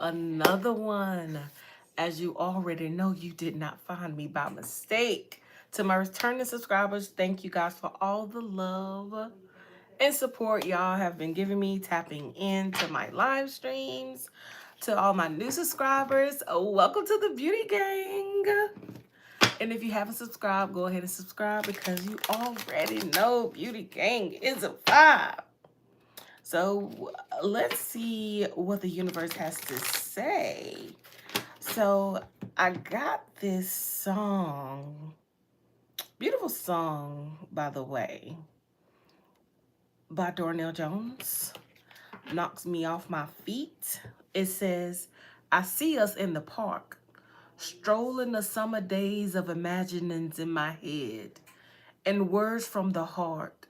another one. As you already know, you did not find me by mistake. To my returning subscribers, thank you guys for all the love and support y'all have been giving me, tapping into my live streams. To all my new subscribers, welcome to the Beauty Gang. And if you haven't subscribed, go ahead and subscribe because you already know Beauty Gang is a vibe. So let's see what the universe has to say. So I got this song, beautiful song, by the way, by Darnell Jones. Knocks me off my feet. It says, I see us in the park, strolling the summer days of imaginings in my head, and words from the heart,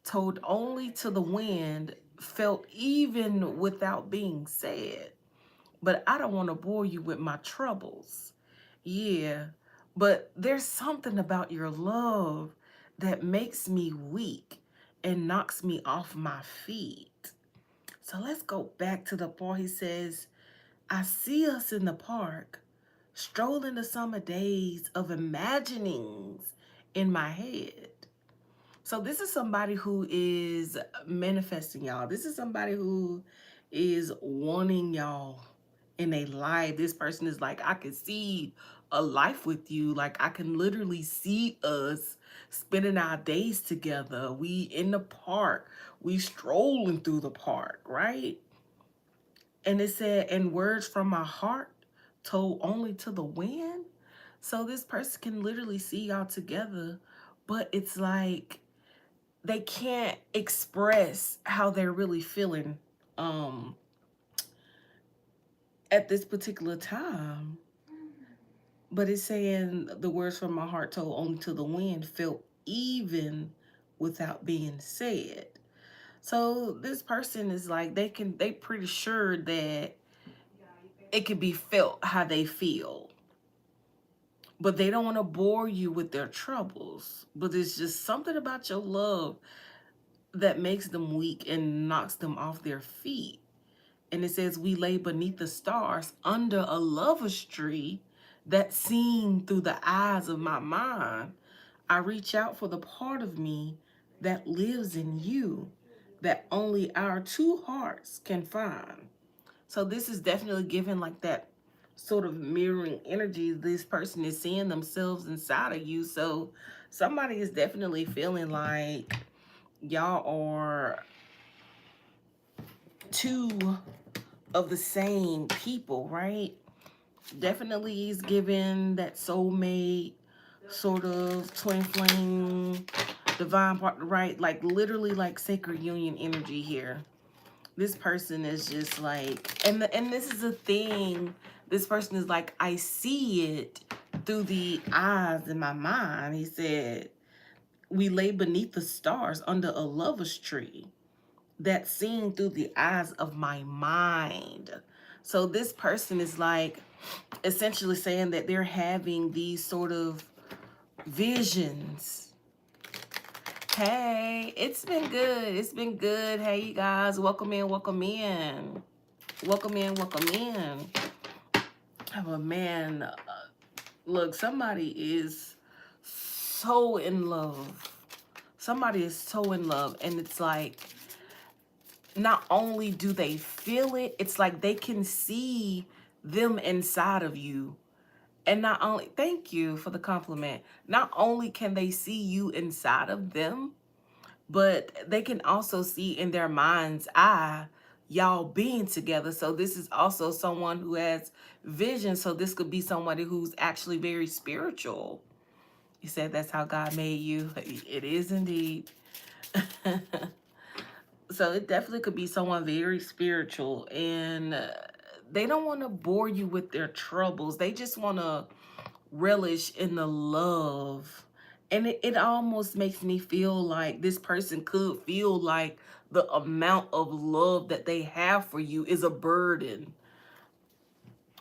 told only to the wind, felt even without being said. But I don't want to bore you with my troubles. Yeah, but there's something about your love that makes me weak and knocks me off my feet. So let's go back to the part. He says, I see us in the park, strolling the summer days of imaginings in my head. So this is somebody who is manifesting y'all. This is somebody who is wanting y'all in a life. This person is like, I can see a life with you. Like I can literally see us spending our days together. We in the park. We strolling through the park, right? And it said, and words from my heart told only to the wind. So this person can literally see y'all together, but it's like they can't express how they're really feeling um at this particular time. But it's saying the words from my heart told only to the wind felt even without being said. So this person is like they pretty sure that it can be felt how they feel. But they don't want to bore you with their troubles. But it's just something about your love that makes them weak and knocks them off their feet. And it says, we lay beneath the stars under a lover's tree that's seen through the eyes of my mind. I reach out for the part of me that lives in you that only our two hearts can find. So this is definitely giving like that sort of mirroring energy. This person is seeing themselves inside of you. So somebody is definitely feeling like y'all are two of the same people, right? Definitely he's giving that soulmate sort of twin flame divine partner, right? Like literally like sacred union energy here. This person is just like, and this is a thing. This person is like, I see it through the eyes in my mind. He said, we lay beneath the stars under a lover's tree that's seen through the eyes of my mind. So this person is like essentially saying that they're having these sort of visions. Hey, it's been good. It's been good. Hey, you guys, welcome in, welcome in. Welcome in, welcome in. Oh, man, look, somebody is so in love. Somebody is so in love, and it's like, not only do they feel it, it's like they can see them inside of you. And not only, thank you for the compliment, not only can they see you inside of them, but they can also see in their mind's eye y'all being together. So this is also someone who has vision. So this could be somebody who's actually very spiritual. You said that's how God made you. It is indeed. So it definitely could be someone very spiritual, and they don't want to bore you with their troubles. They just want to relish in the love. And it almost makes me feel like this person could feel like the amount of love that they have for you is a burden,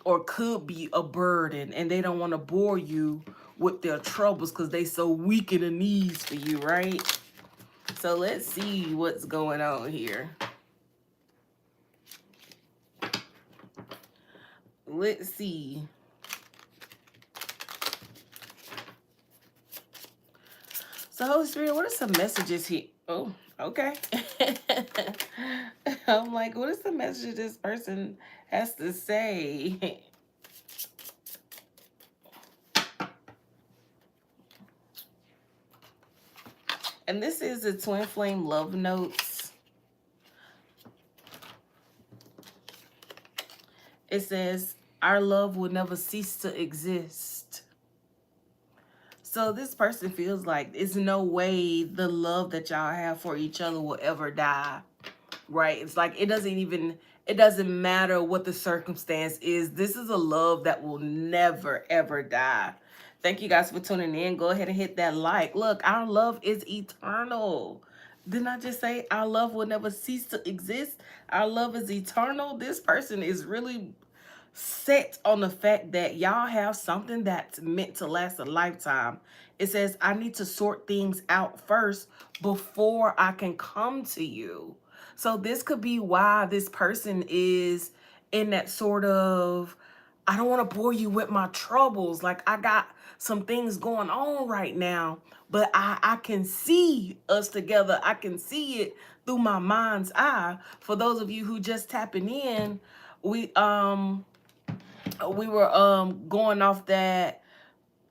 or could be a burden, and they don't want to bore you with their troubles because they so weak in the knees for you, right? So let's see what's going on here. Let's see. So, Holy Spirit, what are some messages here? Oh, okay. I'm like, what is the message this person has to say? And this is the Twin Flame Love Notes. It says, our love will never cease to exist. So this person feels like there's no way the love that y'all have for each other will ever die. Right? It's like it doesn't matter what the circumstance is. This is a love that will never ever die. Thank you guys for tuning in. Go ahead and hit that like. Look, our love is eternal. Didn't I just say our love will never cease to exist? Our love is eternal. This person is really set on the fact that y'all have something that's meant to last a lifetime. It says, I need to sort things out first before I can come to you. So this could be why this person is in that sort of, I don't want to bore you with my troubles. Like, I got some things going on right now, but I can see us together. I can see it through my mind's eye. For those of you who just tapping in, we were going off that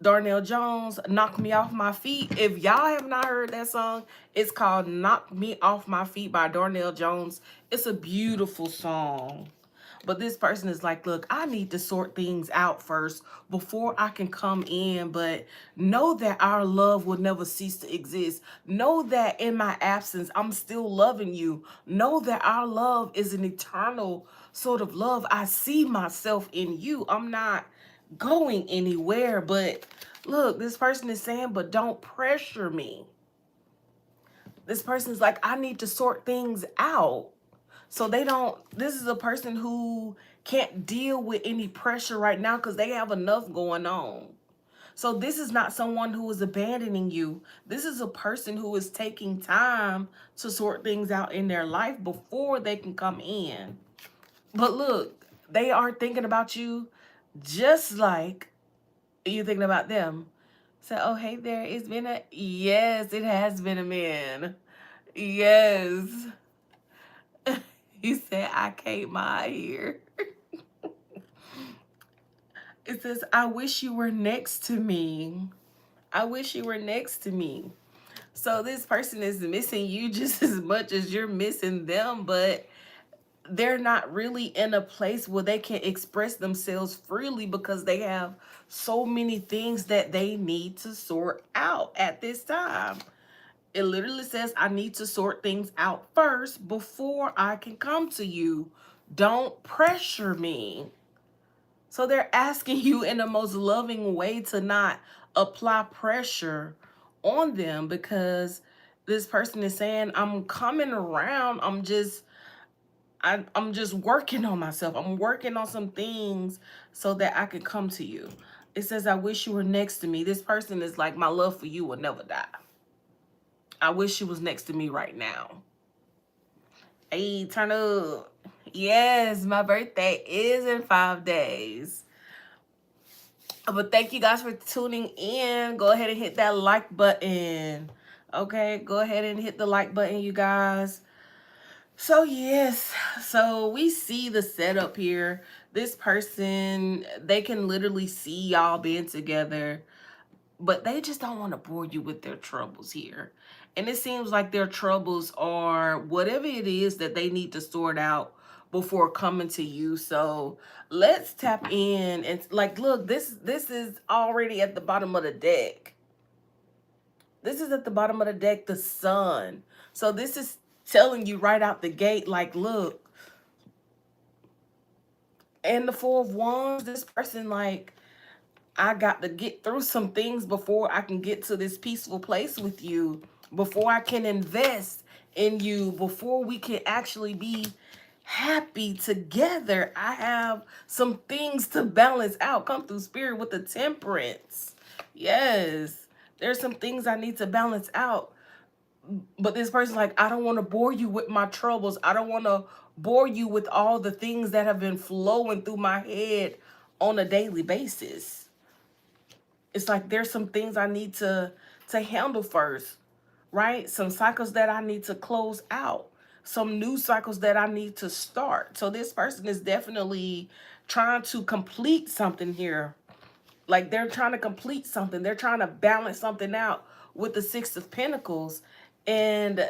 Darnell Jones, Knock Me Off My Feet. If y'all have not heard that song, it's called Knock Me Off My Feet by Darnell Jones. It's a beautiful song. But this person is like, look, I need to sort things out first before I can come in. But know that our love will never cease to exist. Know that in my absence, I'm still loving you. Know that our love is an eternal sort of love. I see myself in you. I'm not going anywhere. But look, this person is saying, but don't pressure me. This person's like, I need to sort things out. So this is a person who can't deal with any pressure right now because they have enough going on. So this is not someone who is abandoning you. This is a person who is taking time to sort things out in their life before they can come in. But look, they are thinking about you just like you're thinking about them. So, oh, hey there, yes, it has been a man. Yes. He said, I can't mind here. It says, I wish you were next to me. I wish you were next to me. So this person is missing you just as much as you're missing them, but they're not really in a place where they can express themselves freely because they have so many things that they need to sort out at this time. It literally says, I need to sort things out first before I can come to you. Don't pressure me. So they're asking you in the most loving way to not apply pressure on them because this person is saying, I'm coming around. I'm just working on myself. I'm working on some things so that I can come to you. It says, I wish you were next to me. This person is like, my love for you will never die. I wish she was next to me right now. Hey, turn up. Yes, my birthday is in 5 days. But thank you guys for tuning in. Go ahead and hit that like button. Okay, go ahead and hit the like button, you guys. So yes, so we see the setup here. This person, they can literally see y'all being together, but they just don't want to bore you with their troubles here. And it seems like their troubles are whatever it is that they need to sort out before coming to you. So let's tap in and like, look, this is already at the bottom of the deck. This is at the bottom of the deck, the sun. So this is telling you right out the gate, like, look, and the Four of Wands, this person, like, I got to get through some things before I can get to this peaceful place with you, before I can invest in you, before we can actually be happy together. I have some things to balance out. Come through Spirit with the Temperance. Yes, there's some things I need to balance out. But this person's like, I don't want to bore you with my troubles. I don't want to bore you with all the things that have been flowing through my head on a daily basis. It's like there's some things I need to handle first, right? Some cycles that I need to close out, some new cycles that I need to start. So this person is definitely trying to complete something here. Like they're trying to complete something. They're trying to balance something out with the Six of Pentacles. And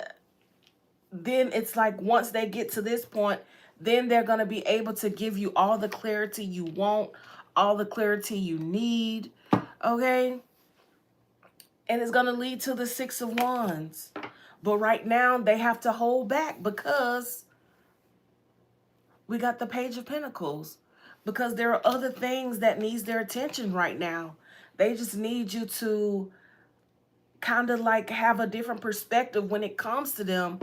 then it's like once they get to this point, then they're going to be able to give you all the clarity you want, all the clarity you need. Okay? And it's going to lead to the Six of Wands. But right now, they have to hold back because we got the Page of Pentacles. Because there are other things that needs their attention right now. They just need you to kind of like have a different perspective when it comes to them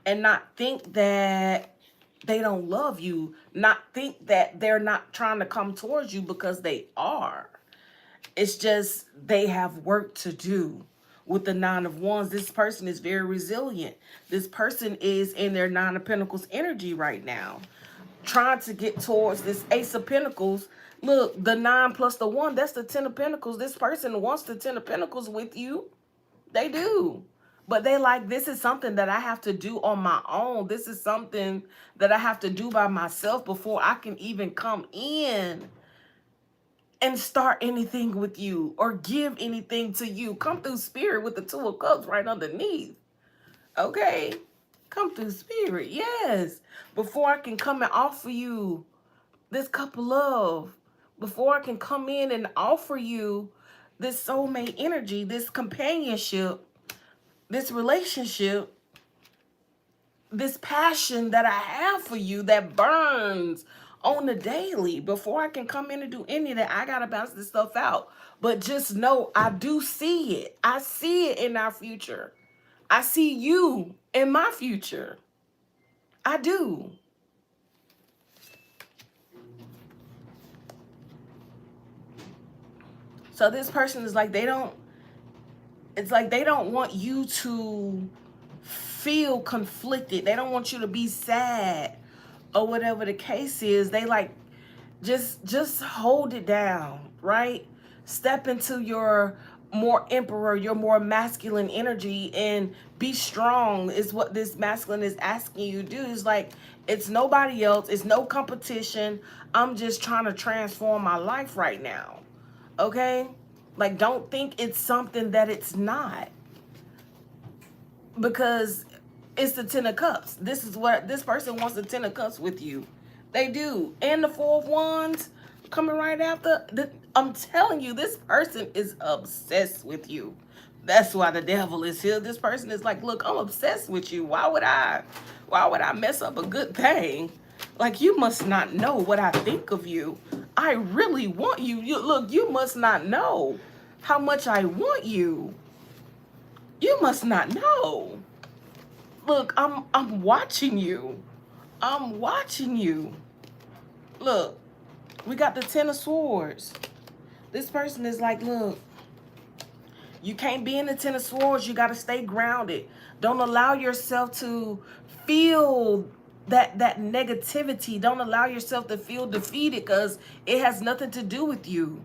and not think that they don't love you. Not think that they're not trying to come towards you, because they are. It's just they have work to do. With the Nine of Wands, this person is very resilient. This person is in their Nine of Pentacles energy right now, trying to get towards this Ace of Pentacles. Look, the 9 plus the 1, that's the 10 of Pentacles. This person wants the 10 of Pentacles with you. They do. But they like, this is something that I have to do on my own. This is something that I have to do by myself before I can even come in and start anything with you or give anything to you. Come through spirit with the Two of Cups right underneath. Okay? Come through spirit, yes. Before I can come and offer you this cup of love, before I can come in and offer you this soulmate energy, this companionship, this relationship, this passion that I have for you that burns on the daily. Before I can come in and do any of that, I gotta balance this stuff out. But just know, I do see it. I see it in our future. I see you in my future. I do. So this person is like, it's like they don't want you to feel conflicted. They don't want you to be sad or whatever the case is. They like, just hold it down, right? Step into your more emperor, your more masculine energy, and be strong is what this masculine is asking you to do. It's like, it's nobody else. It's no competition. I'm just trying to transform my life right now. Okay? Like, don't think it's something that it's not. Because it's the 10 of Cups. This is what this person wants, the 10 of Cups with you. They do. And the 4 of Wands coming right after. I'm telling you, this person is obsessed with you. That's why the devil is here. This person is like, look, I'm obsessed with you. Why would I mess up a good thing? Like, you must not know what I think of you. I really want you. Look, you must not know how much I want you. You must not know. Look, I'm watching you. I'm watching you. Look, we got the 10 of Swords. This person is like, look, you can't be in the 10 of Swords. You got to stay grounded. Don't allow yourself to feel that negativity. Don't allow yourself to feel defeated, because it has nothing to do with you.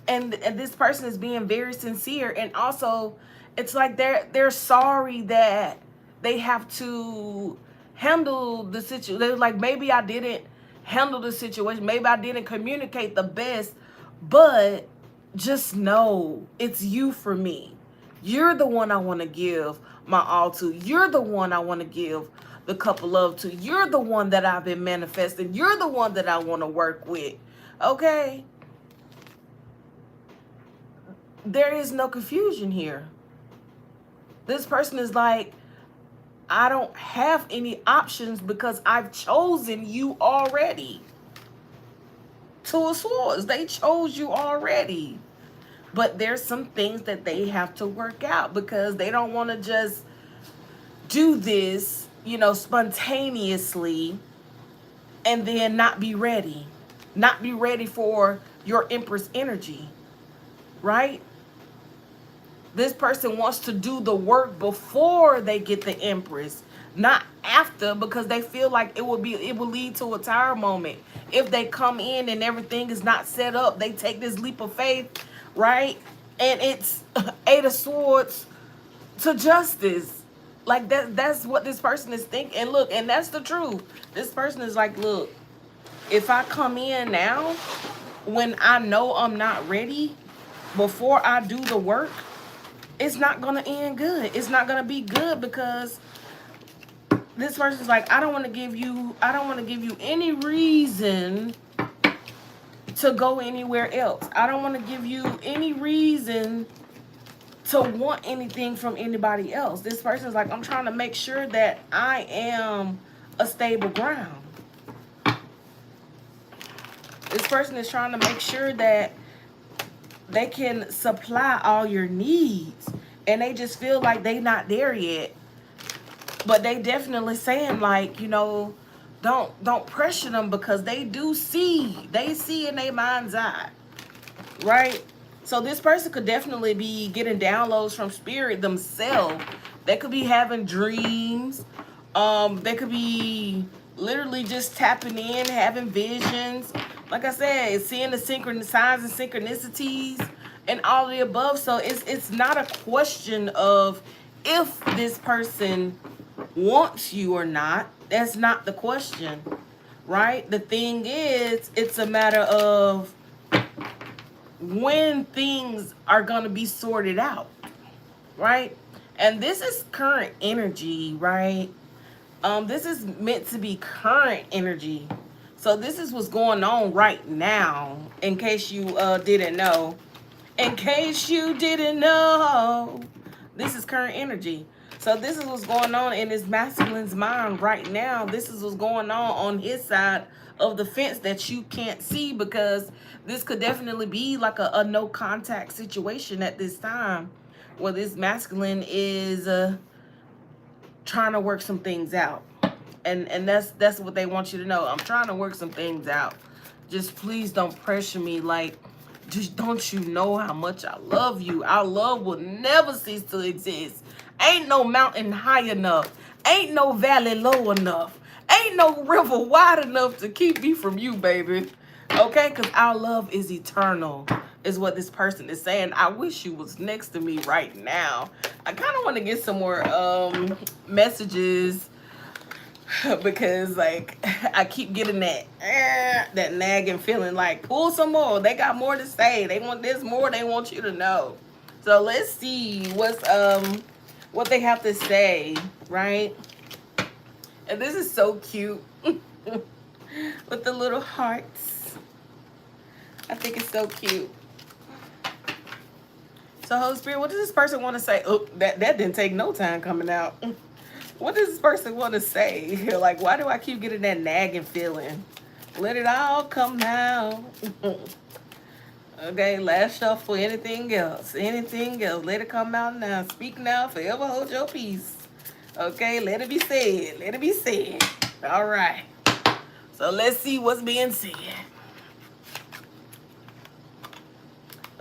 And this person is being very sincere. And also, it's like they're sorry that they have to handle the situation. They're like, maybe I didn't handle the situation. Maybe I didn't communicate the best. But just know, it's you for me. You're the one I want to give my all to. You're the one I want to give the cup of love to. You're the one that I've been manifesting. You're the one that I want to work with. Okay? There is no confusion here. This person is like, I don't have any options because I've chosen you already. Two of Swords, they chose you already. But there's some things that they have to work out, because they don't want to just do this, spontaneously and then not be ready. Not be ready for your Empress energy, right? This person wants to do the work before they get the Empress. not after, because they feel like it will lead to a tower moment. If they come in and everything is not set up, they take this leap of faith, right? And it's Eight of Swords to justice. Like that's what this person is thinking. And look, and that's the truth. This person is like, look, if I come in now when I know I'm not ready, before I do the work, it's not gonna end good. It's not gonna be good, because this person's like, I don't want to give you any reason to go anywhere else. I don't want to give you any reason to want anything from anybody else. This person's like, I'm trying to make sure that I am a stable ground. This person is trying to make sure that they can supply all your needs, and they just feel like they not there yet. But they definitely saying, like, you know, don't pressure them, because they see in their mind's eye, right? So this person could definitely be getting downloads from spirit themselves. They could be having dreams. They could be literally just tapping in, having visions. Like I said, seeing the signs and synchronicities and all of the above. So it's not a question of if this person wants you or not. That's not the question, right? The thing is, it's a matter of when things are going to be sorted out, right? And this is current energy, right? This is meant to be current energy. So this is what's going on right now, in case you didn't know. In case you didn't know, this is current energy. So this is what's going on in this masculine's mind right now. This is what's going on his side of the fence that you can't see, because this could definitely be like a no contact situation at this time, where this masculine is trying to work some things out. And that's what they want you to know. I'm trying to work some things out. Just please don't pressure me. Like, just don't you know how much I love you? Our love will never cease to exist. Ain't no mountain high enough. Ain't no valley low enough. Ain't no river wide enough to keep me from you, baby. Okay? Because our love is eternal, is what this person is saying. I wish you was next to me right now. I kind of want to get some more messages, because like I keep getting that nagging feeling, like, pull some more. They got more to say. They want this more. They want you to know. So let's see what's what they have to say, right? And this is so cute with the little hearts. I think it's so cute. So Holy Spirit, what does this person want to say? Oh, that didn't take no time coming out. What does this person want to say? Like, why do I keep getting that nagging feeling? Let it all come out. Okay, last shuffle, anything else. Anything else. Let it come out now. Speak now, forever hold your peace. Okay, let it be said. Let it be said. All right. So let's see what's being said.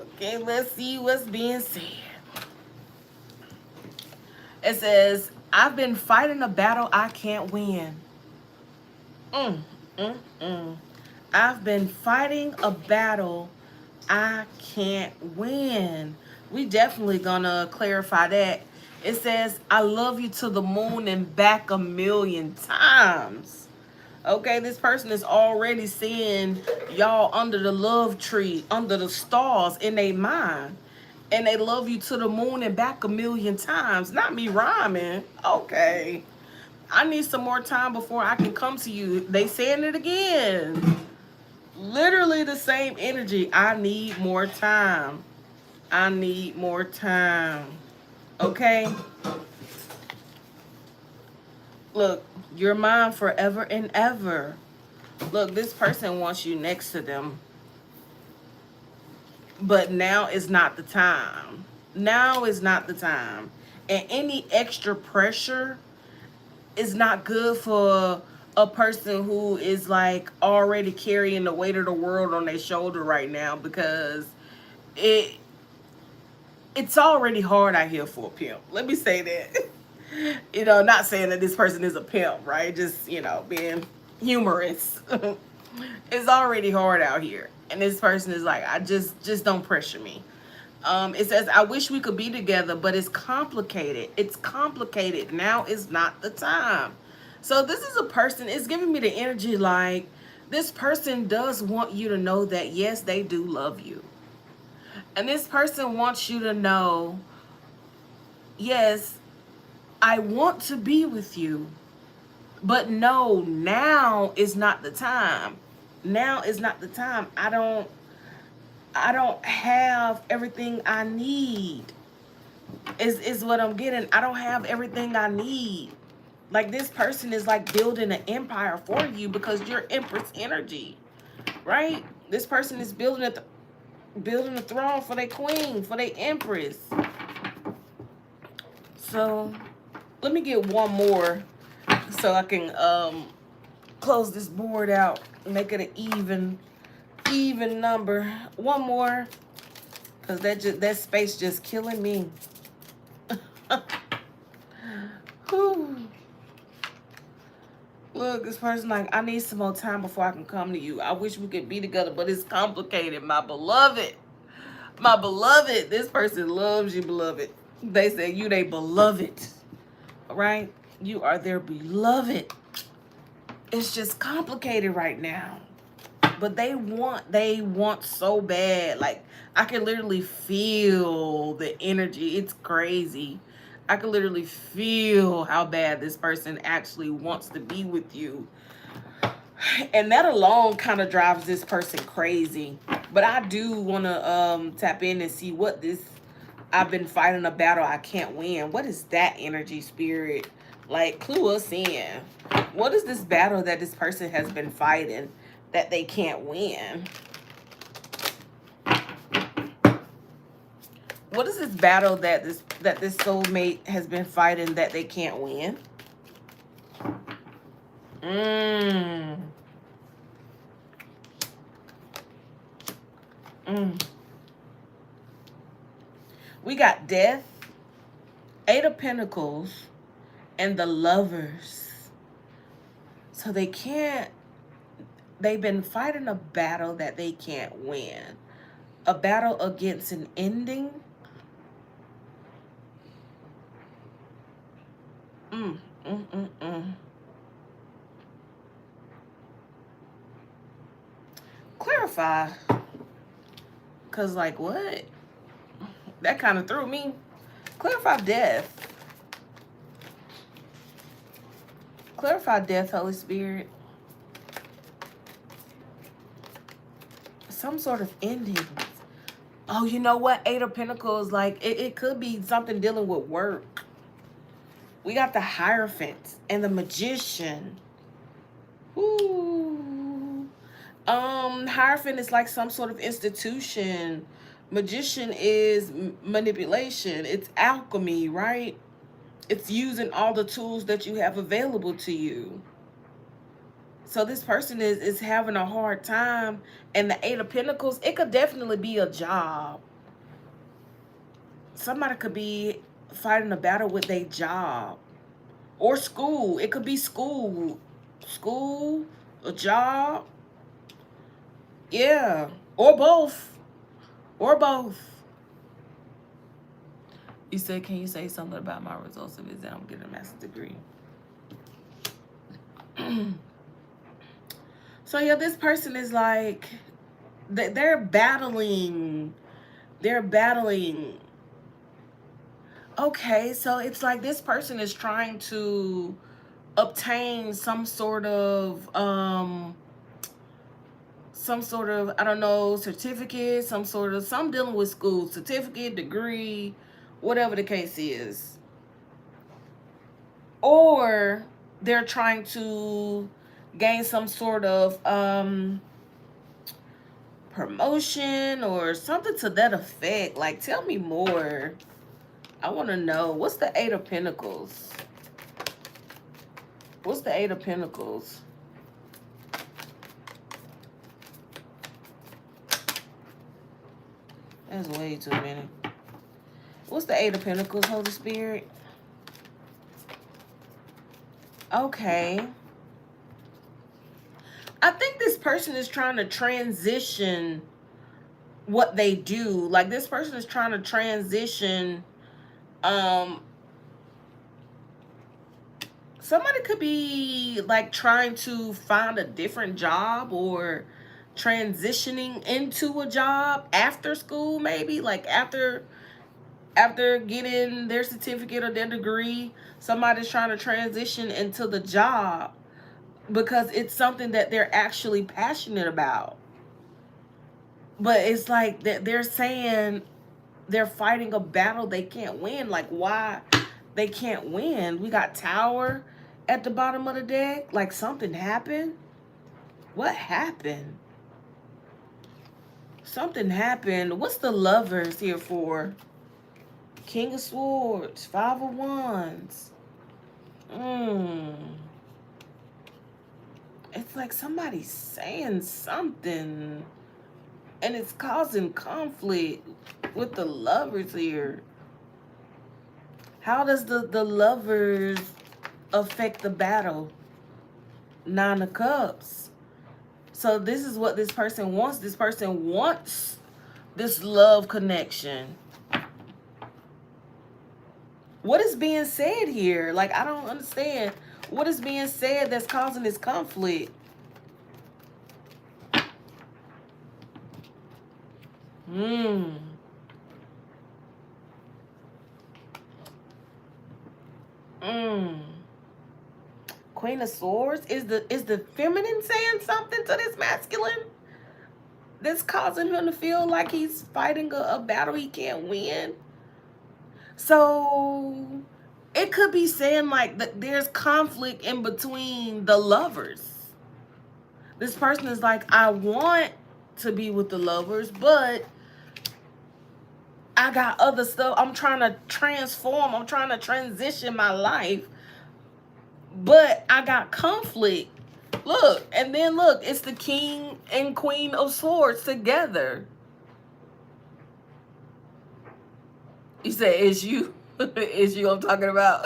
Okay, let's see what's being said. It says, I've been fighting a battle I can't win. I've been fighting a battle I can't win. We definitely gonna clarify that. It says, I love you to the moon and back 1,000,000 times. Okay, this person is already seeing y'all under the love tree, under the stars in their mind. And they love you to the moon and back 1,000,000 times. Not me rhyming. Okay. I need some more time before I can come to you. They saying it again. Literally the same energy. I need more time. I need more time. Okay? Look, you're mine forever and ever. Look, this person wants you next to them. But now is not the time. Now is not the time. And any extra pressure is not good for a person who is like already carrying the weight of the world on their shoulder right now, because it's already hard out here for a pimp. Let me say that. You know, not saying that this person is a pimp, right? Just, you know, being humorous. It's already hard out here. And this person is like, I just don't pressure me. It says, I wish we could be together, but it's complicated. It's complicated. Now is not the time. So this is a person, it's giving me the energy like, this person does want you to know that, yes, they do love you. And this person wants you to know, yes, I want to be with you. But no, now is not the time. Now is not the time. I don't have everything I need. Is what I'm getting. I don't have everything I need. Like this person is like building an empire for you because you're Empress energy, right? This person is building a throne for their queen, for their Empress. So let me get one more so I can close this board out, make it an even number. One more, because that space just killing me. Look, this person like, I need some more time before I can come to you. I wish we could be together, but it's complicated, my beloved. My beloved, this person loves you, beloved. They say you they beloved, right? You are their beloved. It's just complicated right now. But they want so bad. Like, I can literally feel the energy. It's crazy. I can literally feel how bad this person actually wants to be with you. And that alone kind of drives this person crazy. But I do want to tap in and see what this, I've been fighting a battle I can't win. What is that energy, spirit? Like, clue us in. What is this battle that this person has been fighting that they can't win? What is this battle that this soulmate has been fighting that they can't win? We got Death, Eight of Pentacles, and the Lovers. So they've been fighting a battle that they can't win. A battle against an ending. Clarify. Because, like, what? That kind of threw me. Clarify Death. Clarify Death, Holy Spirit. Some sort of ending. Oh, you know what? Eight of Pentacles, like, it could be something dealing with work. We got the Hierophant and the Magician. Ooh. Hierophant is like some sort of institution. Magician is manipulation. It's alchemy, right? It's using all the tools that you have available to you. So this person is having a hard time. And the Eight of Pentacles, it could definitely be a job. Somebody could be fighting a battle with their job. Or school. It could be school. School, a job. Yeah. Or both. Or both. You said, can you say something about my results of exam? I'm getting a master's degree. So yeah, this person is like, they're battling. They're battling. Okay, so it's like this person is trying to obtain some sort of, I don't know, certificate, some dealing with school, certificate, degree, whatever the case is. Or they're trying to gain some sort of promotion or something to that effect. Like, tell me more. I want to know. What's the Eight of Pentacles? What's the Eight of Pentacles? That's way too many. What's the Eight of Pentacles, Holy Spirit? Okay. I think this person is trying to transition what they do. Like, this person is trying to transition. Somebody could be like trying to find a different job or transitioning into a job after school, maybe like after getting their certificate or their degree. Somebody's trying to transition into the job because it's something that they're actually passionate about. But it's like that they're saying they're fighting a battle they can't win. Like, why they can't win? We got Tower at the bottom of the deck. Like, something happened. What happened? Something happened. What's the Lovers here for? King of Swords, Five of Wands. It's like somebody's saying something, and it's causing conflict with the Lovers here. How does the Lovers affect the battle? Nine of Cups. So this is what this person wants. This person wants this love connection. What is being said here? Like, I don't understand. What is being said that's causing this conflict? Queen of Swords. Is the feminine saying something to this masculine that's causing him to feel like he's fighting a battle he can't win? So it could be saying like that there's conflict in between the Lovers. This person is like, I want to be with the Lovers, but I got other stuff. I'm trying to transform. I'm trying to transition my life, but I got conflict. Look, and then look, it's the King and Queen of Swords together. You say it's you. It's you I'm talking about.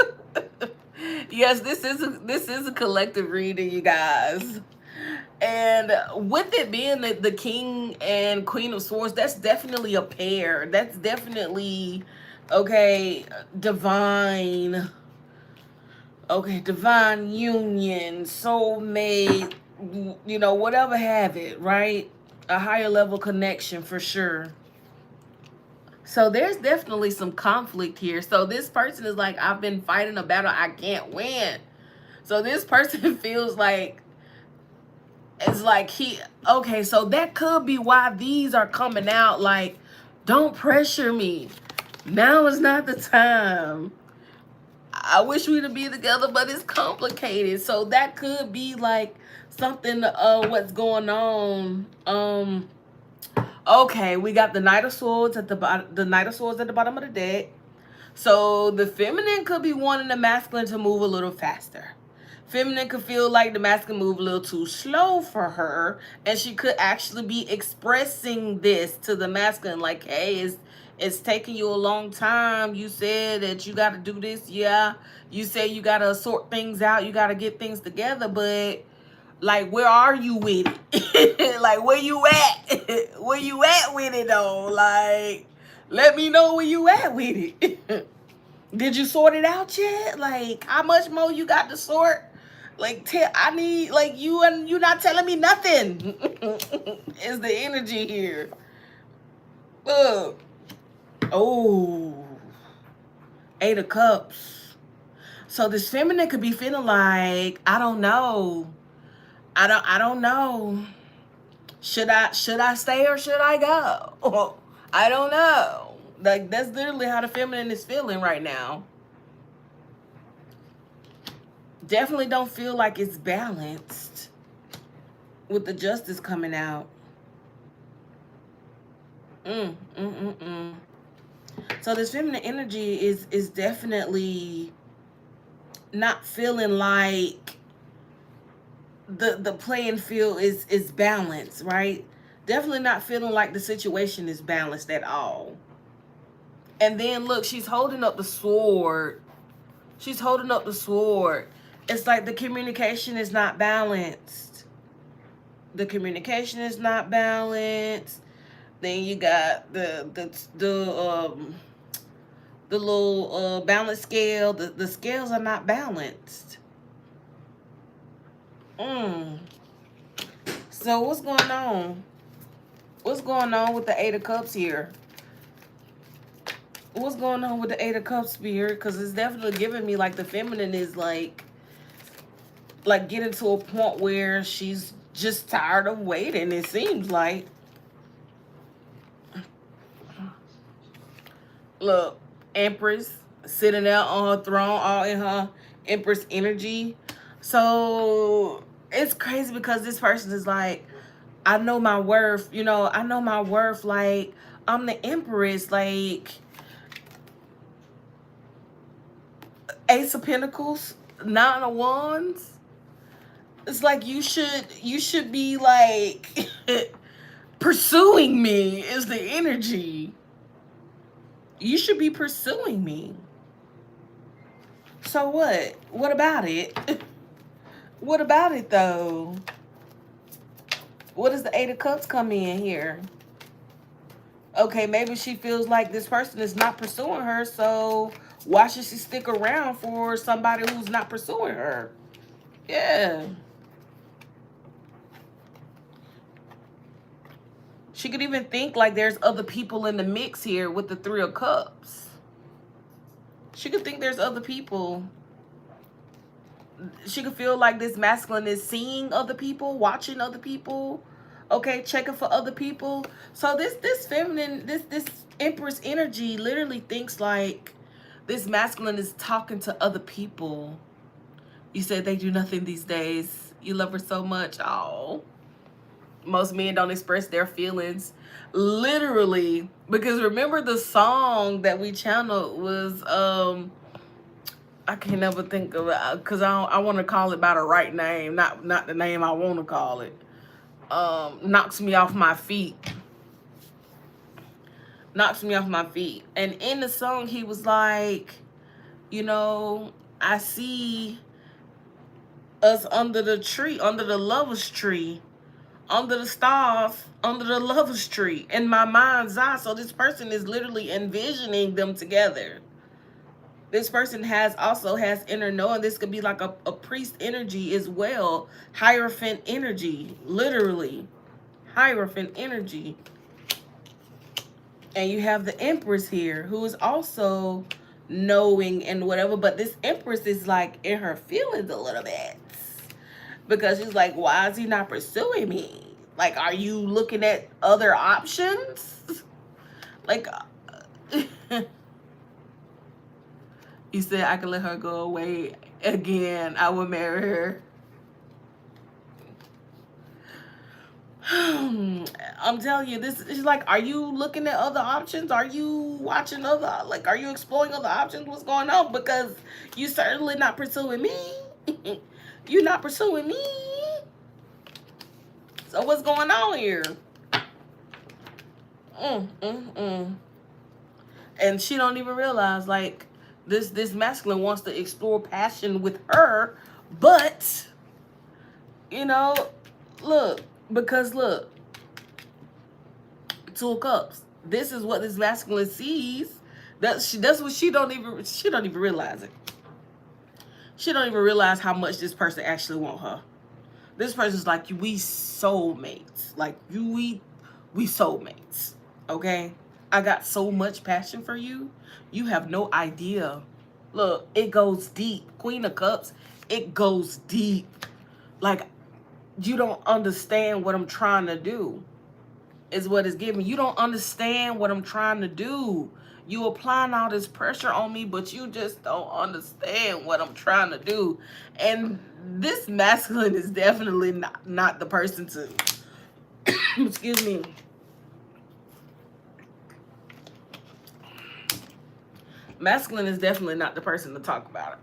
Yes, this is a collective reading, you guys. And with it being the King and Queen of Swords, that's definitely a pair. That's definitely, okay, divine. Okay, divine union, soulmate, you know, whatever have it, right? A higher level connection for sure. So there's definitely some conflict here. So this person is like, I've been fighting a battle I can't win. So this person feels like, it's like okay, so that could be why these are coming out like, don't pressure me. Now is not the time. I wish we would be together, but it's complicated. So that could be like something, what's going on. Okay, we got the Knight of Swords at the bottom, the Knight of Swords at the bottom of the deck. So the feminine could be wanting the masculine to move a little faster. Feminine could feel like the masculine move a little too slow for her, and she could actually be expressing this to the masculine, like, hey, it's taking you a long time. You said that you got to do this. Yeah, you say you got to sort things out. You got to get things together, but like, where are you with it? Like, where you at? Where you at with it, though? Like, let me know where you at with it. Did you sort it out yet? Like, how much more you got to sort? Like, I need, like, you not telling me nothing. Is the energy here. Look. Oh. Eight of Cups. So this feminine could be feeling like, I don't know. I don't know. Should I stay or should I go? I don't know. Like, that's literally how the feminine is feeling right now. Definitely don't feel like it's balanced with the Justice coming out. So this feminine energy is definitely not feeling like the playing field is balanced, right? Definitely not feeling like the situation is balanced at all. And then look, she's holding up the sword. She's holding up the sword. It's like the communication is not balanced. The communication is not balanced. Then you got the little balance scale. The scales are not balanced. So what's going on? What's going on with the Eight of Cups here? What's going on with the Eight of Cups here? Because it's definitely giving me like the feminine is like getting to a point where she's just tired of waiting, it seems like. Look, Empress sitting there on her throne, all in her Empress energy. So it's crazy because this person is like, I know my worth, you know, I know my worth. Like, I'm the Empress. Like, Ace of Pentacles, Nine of Wands. It's like you should be like pursuing me is the energy. You should be pursuing me. So what? What about it? What about it though? What does the Eight of Cups come in here? Okay, maybe she feels like this person is not pursuing her, so why should she stick around for somebody who's not pursuing her? Yeah. She could even think like there's other people in the mix here with the Three of Cups. She could think there's other people. She could feel like this masculine is seeing other people, watching other people, okay, checking for other people. So this feminine, this Empress energy literally thinks like this masculine is talking to other people. You said they do nothing these days. You love her so much. Oh. Most men don't express their feelings literally, because remember the song that we channeled was I can never think of it because I want to call it by the right name, not the name I want to call it. Knocks me off my feet. Knocks me off my feet. And in the song he was like, you know, I see us under the tree, under the lover's tree, under the stars, under the lover's tree, in my mind's eye. So this person is literally envisioning them together. This person also has inner knowing. This could be like a priest energy as well. Hierophant energy, literally. Hierophant energy. And you have the Empress here, who is also knowing and whatever. But this Empress is like in her feelings a little bit. Because she's like, why is he not pursuing me? Like, are you looking at other options? Like, you said I could let her go away again. I would marry her. I'm telling you, this is like, are you looking at other options? Are you watching are you exploring other options? What's going on? Because you certainly not pursuing me. You're not pursuing me. So what's going on here? And she don't even realize, like, this masculine wants to explore passion with her, but, you know, look, because look, Two of Cups. This is what this masculine sees. That's what she don't even realize it. She don't even realize how much this person actually want her. This person's like, we soulmates. Like, we soulmates. Okay? I got so much passion for you. You have no idea. Look, it goes deep. Queen of Cups, it goes deep. Like, you don't understand what I'm trying to do, is what it's giving. You don't understand what I'm trying to do. You applying all this pressure on me, but you just don't understand what I'm trying to do. And this masculine is definitely not the person to, excuse me. Masculine is definitely not the person to talk about it.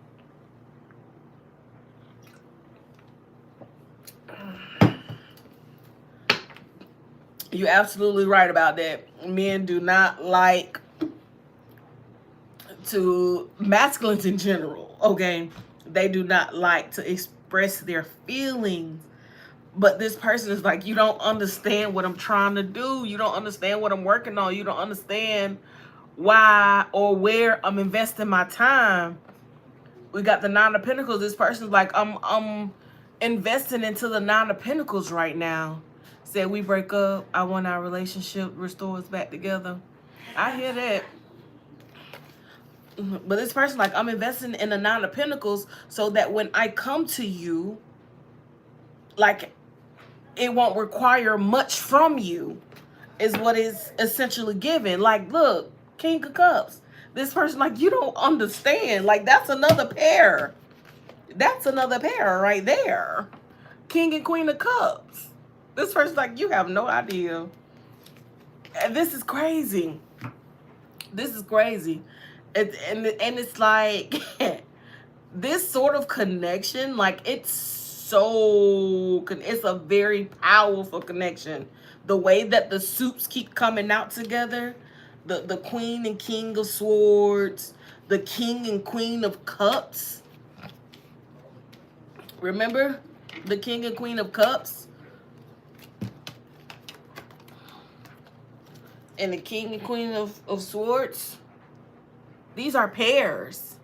You're absolutely right about that. Men do not like to, masculines in general, okay? They do not like to express their feelings. But this person is like, you don't understand what I'm trying to do. You don't understand what I'm working on. You don't understand why or where I'm investing my time. We got the Nine of Pentacles. This person's like, I'm investing into the Nine of Pentacles right now. Said we break up, I want our relationship restores back together. I hear that. But this person, like, I'm investing in the Nine of Pentacles so that when I come to you, like, it won't require much from you, is what is essentially given. Like, look, King of Cups. This person, like, you don't understand. Like, that's another pair. That's another pair right there. King and Queen of Cups. This person's like, you have no idea. And this is crazy. This is crazy. And it's like, this sort of connection, like, it's a very powerful connection. The way that the suits keep coming out together, the Queen and King of Swords, the King and Queen of Cups. Remember the King and Queen of Cups? And the King and Queen of Swords. These are pairs.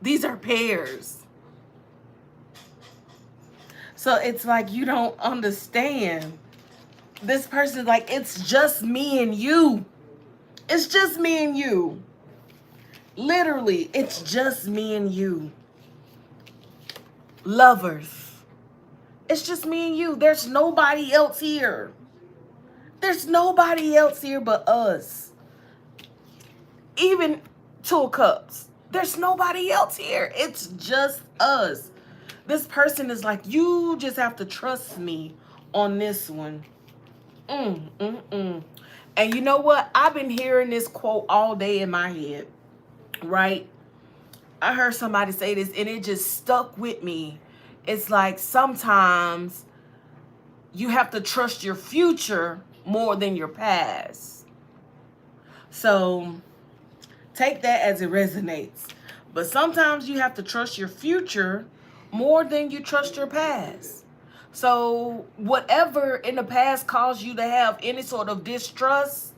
These are pairs. So it's like, you don't understand. This person, like, it's just me and you. It's just me and you. Literally, it's just me and you. Lovers. It's just me and you. There's nobody else here. There's nobody else here but us. Even Two of Cups. There's nobody else here. It's just us. This person is like, you just have to trust me on this one. And you know what? I've been hearing this quote all day in my head, right? I heard somebody say this and it just stuck with me. It's like, sometimes you have to trust your future more than your past. So take that as it resonates. But sometimes you have to trust your future more than you trust your past. So whatever in the past caused you to have any sort of distrust,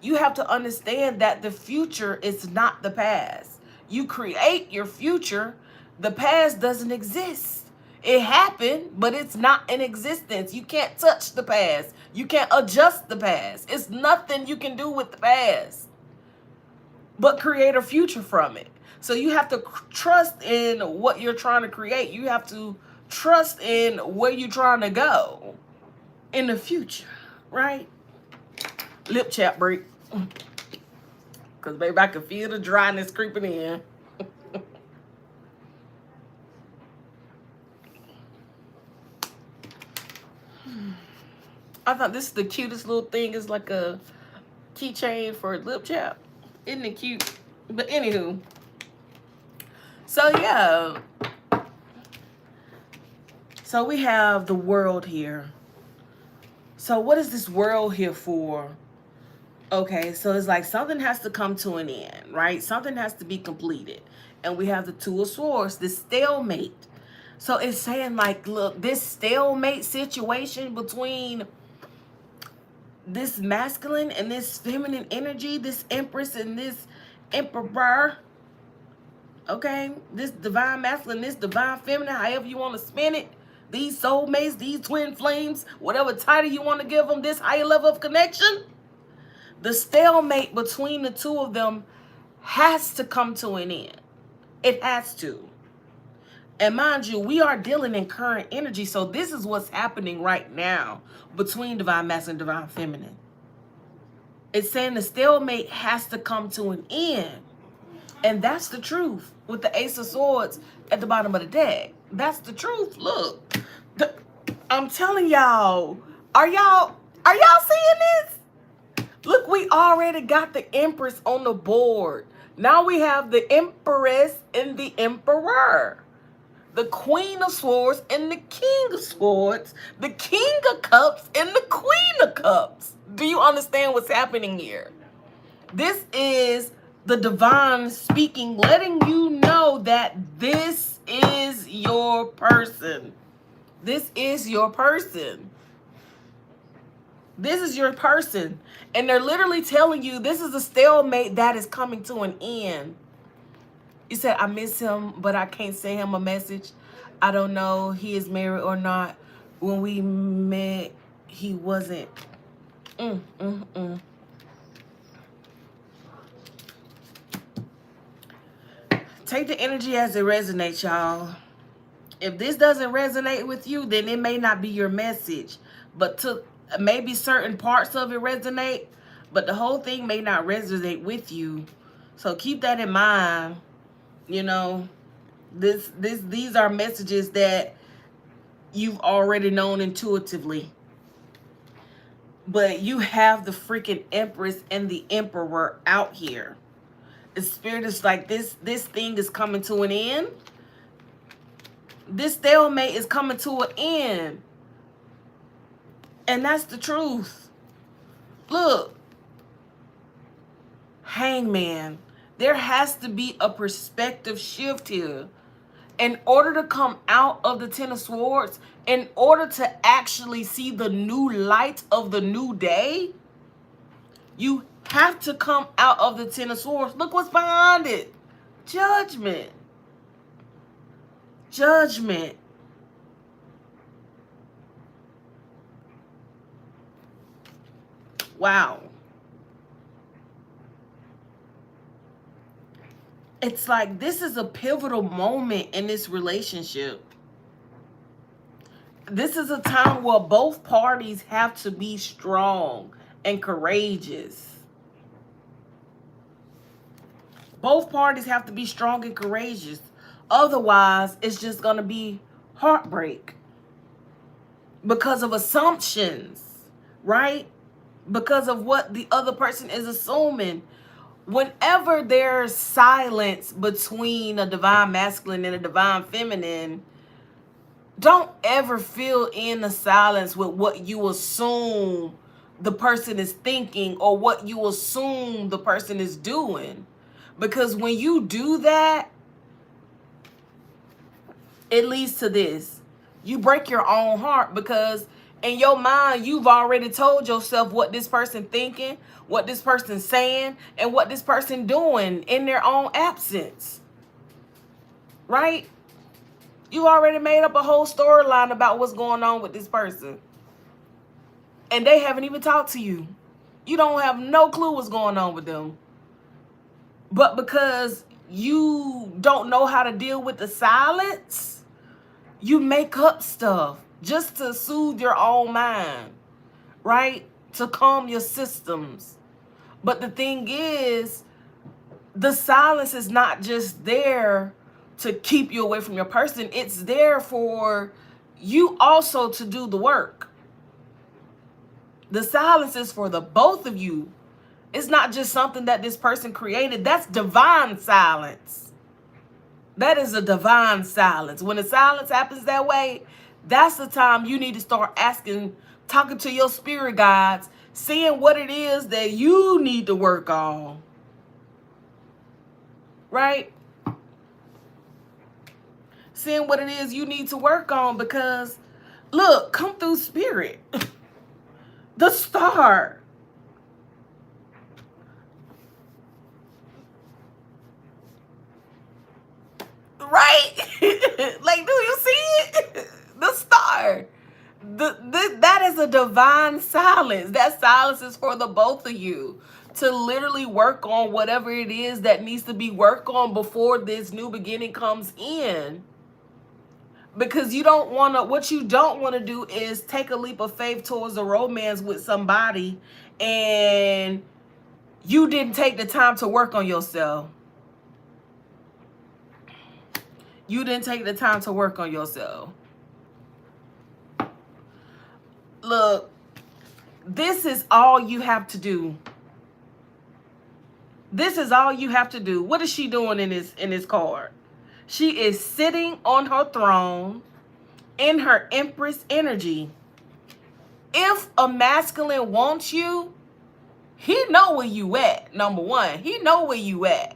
you have to understand that the future is not the past. You create your future. The past doesn't exist. It happened, but it's not in existence. You can't touch the past. You can't adjust the past. It's nothing you can do with the past but create a future from it. So you have to trust in what you're trying to create. You have to trust in where you're trying to go in the future, right? Lip chat break. Because, baby, I can feel the dryness creeping in. I thought this is the cutest little thing. It's like a keychain for lip chat. Isn't it cute? But anywho. So, yeah. So, we have the world here. So, what is this world here for? Okay, so it's like something has to come to an end, right? Something has to be completed. And we have the Two of Swords, this stalemate. So, it's saying, like, look, this stalemate situation between this masculine and this feminine energy, this empress and this emperor, okay, this divine masculine, this divine feminine, however you want to spin it, these soulmates, these twin flames, whatever title you want to give them, this higher level of connection, the stalemate between the two of them has to come to an end. It has to. And mind you, we are dealing in current energy. So this is what's happening right now between divine masculine and divine feminine. It's saying the stalemate has to come to an end. And that's the truth with the Ace of Swords at the bottom of the deck. That's the truth. Look, I'm telling y'all, are y'all seeing this? Look, we already got the Empress on the board. Now we have the Empress and the Emperor. The Queen of Swords and the King of Swords, the King of Cups and the Queen of Cups. Do you understand what's happening here? This is the divine speaking, letting you know that this is your person. This is your person. This is your person. And they're literally telling you this is a stalemate that is coming to an end. You said, I miss him, but I can't send him a message. I don't know he is married or not. When we met, he wasn't. Take the energy as it resonates, y'all. If this doesn't resonate with you, then it may not be your message. But to maybe certain parts of it resonate, but the whole thing may not resonate with you. So keep that in mind. You know, these are messages that you've already known intuitively. But you have the freaking Empress and the Emperor out here. The Spirit is like, this thing is coming to an end. This stalemate is coming to an end. And that's the truth. Look. Hangman. There has to be a perspective shift here. In order to come out of the Ten of Swords, in order to actually see the new light of the new day, you have to come out of the Ten of Swords. Look what's behind it. Judgment. Judgment. Wow. It's like this is a pivotal moment in this relationship. This is a time where both parties have to be strong and courageous. Both parties have to be strong and courageous. Otherwise, it's just going to be heartbreak. Because of assumptions, right? Because of what the other person is assuming. Whenever there's silence between a divine masculine and a divine feminine, don't ever fill in the silence with what you assume the person is thinking or what you assume the person is doing. Because when you do that, it leads to this. You break your own heart because in your mind, you've already told yourself what this person thinking, what this person saying, and what this person doing in their own absence. Right? You already made up a whole storyline about what's going on with this person. And they haven't even talked to you. You don't have no clue what's going on with them. But because you don't know how to deal with the silence, you make up stuff just to soothe your own mind, right? To calm your systems. But the thing is, the silence is not just there to keep you away from your person. It's there for you also to do the work. The silence is for the both of you. It's not just something that this person created. That's divine silence. That is a divine silence. When the silence happens that way, that's the time you need to start asking, talking to your spirit guides, seeing what it is that you need to work on. Right? Seeing what it is you need to work on because, look, come through spirit. The star. Right? Like, do you see it? The star. That is a divine silence. That silence is for the both of you to literally work on whatever it is that needs to be worked on before this new beginning comes in. Because you don't want to, what you don't want to do is take a leap of faith towards a romance with somebody and you didn't take the time to work on yourself. You didn't take the time to work on yourself. Look, this is all you have to do. This is all you have to do. What is she doing in this card? She is sitting on her throne in her Empress energy. If a masculine wants you, he know where you at. Number one, he know where you at.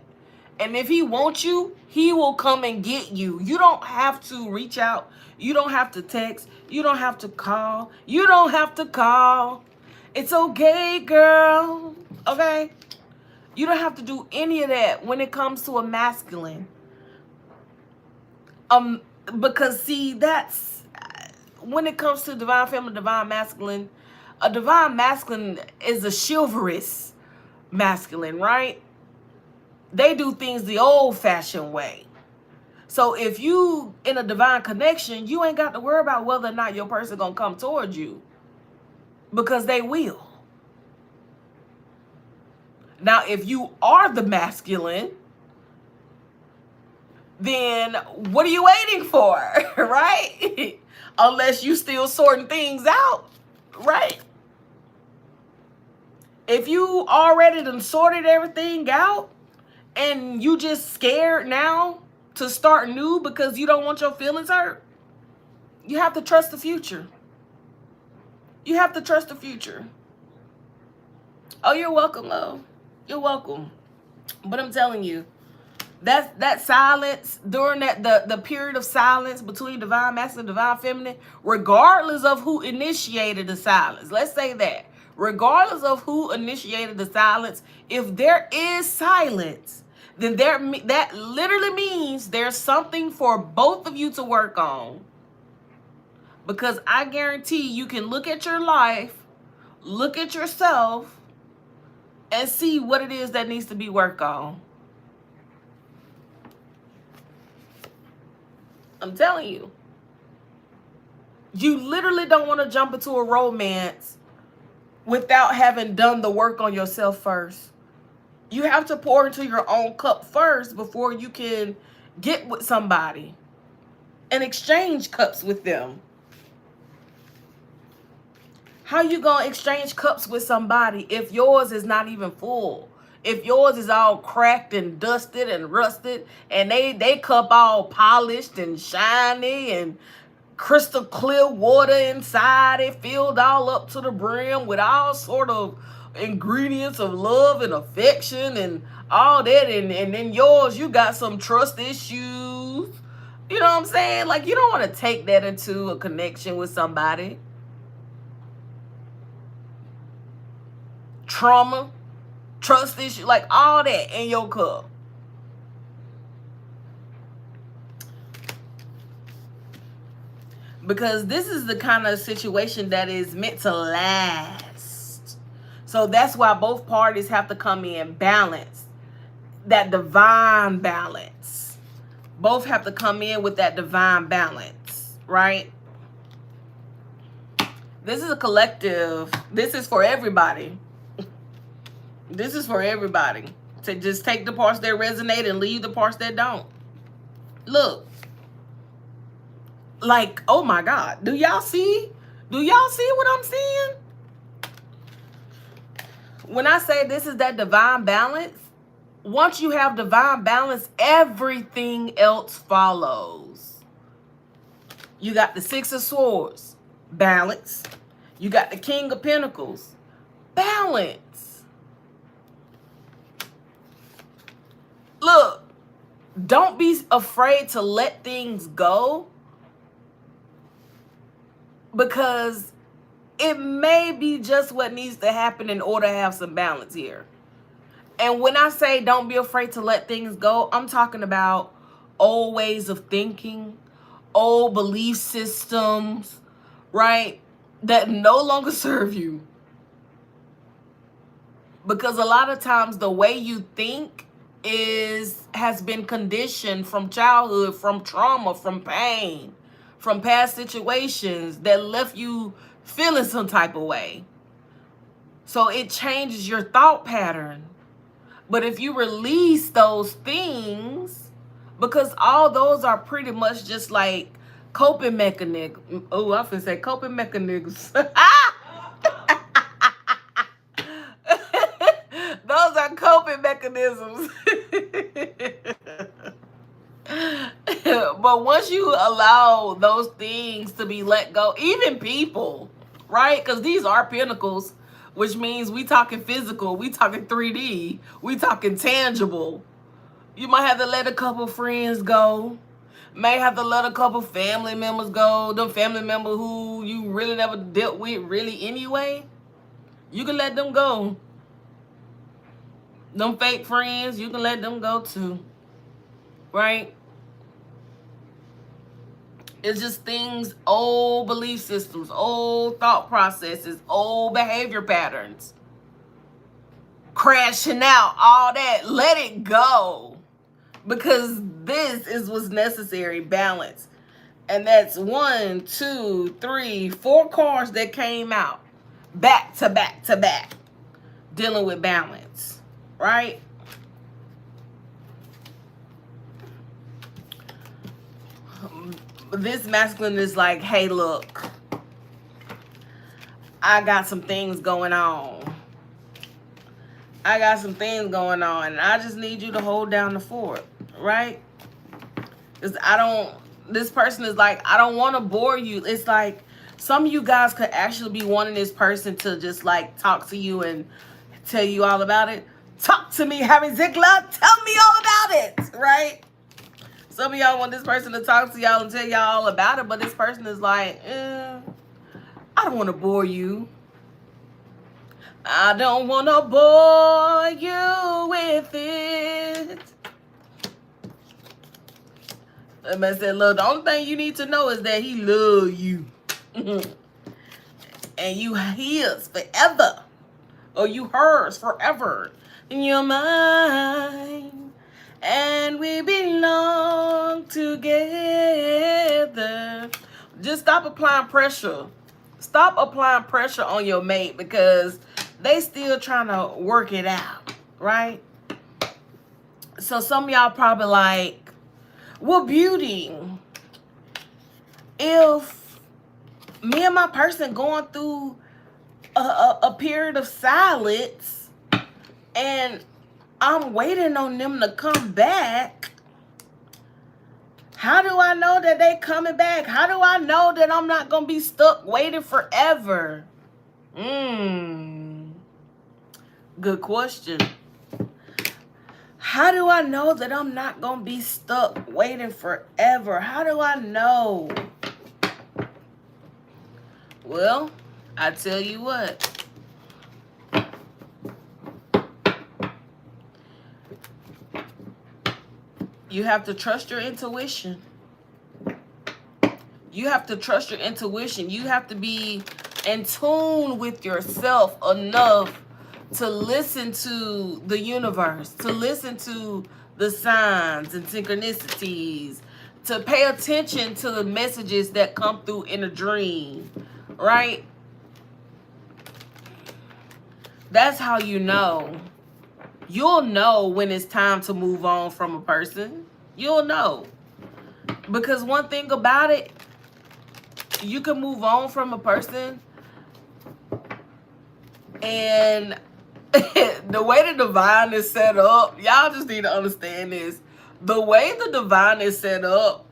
And if he wants you, he will come and get you. You don't have to reach out. You don't have to text. You don't have to call. You don't have to call. It's okay, girl. Okay? You don't have to do any of that when it comes to a masculine. Because see, that's when it comes to divine feminine, divine masculine. A divine masculine is a chivalrous masculine, right? They do things the old-fashioned way. So if you in a divine connection, you ain't got to worry about whether or not your person gonna come towards you, because they will. Now, if you are the masculine, then what are you waiting for, right? Unless you still sorting things out, right? If you already done sorted everything out and you just scared now to start new because you don't want your feelings hurt, you have to trust the future. You have to trust the future. Oh, you're welcome, love. You're welcome. But I'm telling you, that silence during the period of silence between divine masculine and divine feminine, regardless of who initiated the silence, let's say that, regardless of who initiated the silence, if there is silence, then that literally means there's something for both of you to work on. Because I guarantee you can look at your life, look at yourself, and see what it is that needs to be worked on. I'm telling you. You literally don't want to jump into a romance without having done the work on yourself first. You have to pour into your own cup first before you can get with somebody and exchange cups with them. How you gonna exchange cups with somebody if yours is not even full? If yours is all cracked and dusted and rusted, and they cup all polished and shiny and crystal clear water inside it, filled all up to the brim with all sort of ingredients of love and affection and all that, and then yours, you got some trust issues. You know what I'm saying? Like, you don't want to take that into a connection with somebody. Trauma, trust issue, like all that in your cup. Because this is the kind of situation that is meant to last. So that's why both parties have to come in balance. That divine balance. Both have to come in with that divine balance, right? This is a collective. This is for everybody. This is for everybody. To just take the parts that resonate and leave the parts that don't. Look. Like, oh my God. Do y'all see? Do y'all see what I'm seeing? When I say this is that divine balance, once you have divine balance, everything else follows. You got the Six of Swords, balance. You got the King of Pentacles, balance. Look, don't be afraid to let things go, because it may be just what needs to happen in order to have some balance here. And when I say don't be afraid to let things go, I'm talking about old ways of thinking, old belief systems, right, that no longer serve you. Because a lot of times the way you think has been conditioned from childhood, from trauma, from pain, from past situations that left you feeling some type of way. So it changes your thought pattern. But if you release those things, because all those are pretty much just like coping mechanisms. Oh, I finna say coping mechanisms. Those are coping mechanisms. But once you allow those things to be let go, even people, right? Because these are pentacles, which means we talking physical, we talking 3D, we talking tangible. You might have to let a couple friends go. May have to let a couple family members go. Them family members who you really never dealt with really anyway. You can let them go. Them fake friends, you can let them go too. Right? It's just things, old belief systems, old thought processes, old behavior patterns. Crashing out, all that. Let it go. Because this is what's necessary, balance. And that's 1, 2, 3, 4 cards that came out. Back to back to back. Dealing with balance. Right? This masculine is like, hey, look, I got some things going on. I got some things going on, and I just need you to hold down the fort, right? Because this person is like, I don't want to bore you. It's like, some of you guys could actually be wanting this person to just like talk to you and tell you all about it. Talk to me, Harry Ziegler. Tell me all about it, right? Some of y'all want this person to talk to y'all and tell y'all all about it, but this person is like, I don't want to bore you. I don't want to bore you with it. That man said, look, the only thing you need to know is that he loves you. And you his forever. Or you hers forever. In your mind. And we belong together. Just stop applying pressure. Stop applying pressure on your mate because they still trying to work it out, right? So some of y'all probably like, well, beauty, if me and my person going through a period of silence and I'm waiting on them to come back, how do I know that they coming back? How do I know that I'm not going to be stuck waiting forever? Good question. How do I know that I'm not going to be stuck waiting forever? How do I know? Well, I tell you what. You have to trust your intuition. You have to trust your intuition. You have to be in tune with yourself enough to listen to the universe, to listen to the signs and synchronicities, to pay attention to the messages that come through in a dream, right? That's how you know. You'll know when it's time to move on from a person. You'll know. Because one thing about it, you can move on from a person and the way the divine is set up, y'all just need to understand this. The way the divine is set up,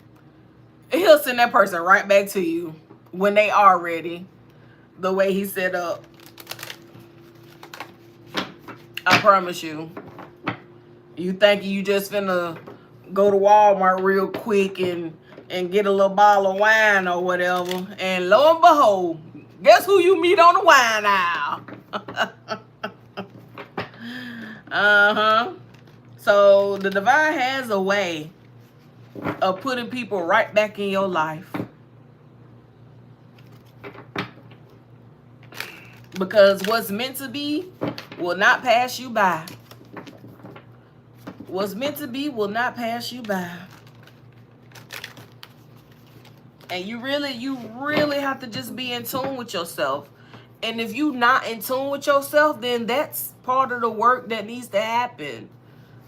he'll send that person right back to you when they are ready. The way he's set up. I promise you. You think you just finna go to Walmart real quick and get a little bottle of wine or whatever. And lo and behold, guess who you meet on the wine aisle? So the divine has a way of putting people right back in your life. Because what's meant to be will not pass you by. What's meant to be will not pass you by. And you really have to just be in tune with yourself. And if you're not in tune with yourself, then that's part of the work that needs to happen.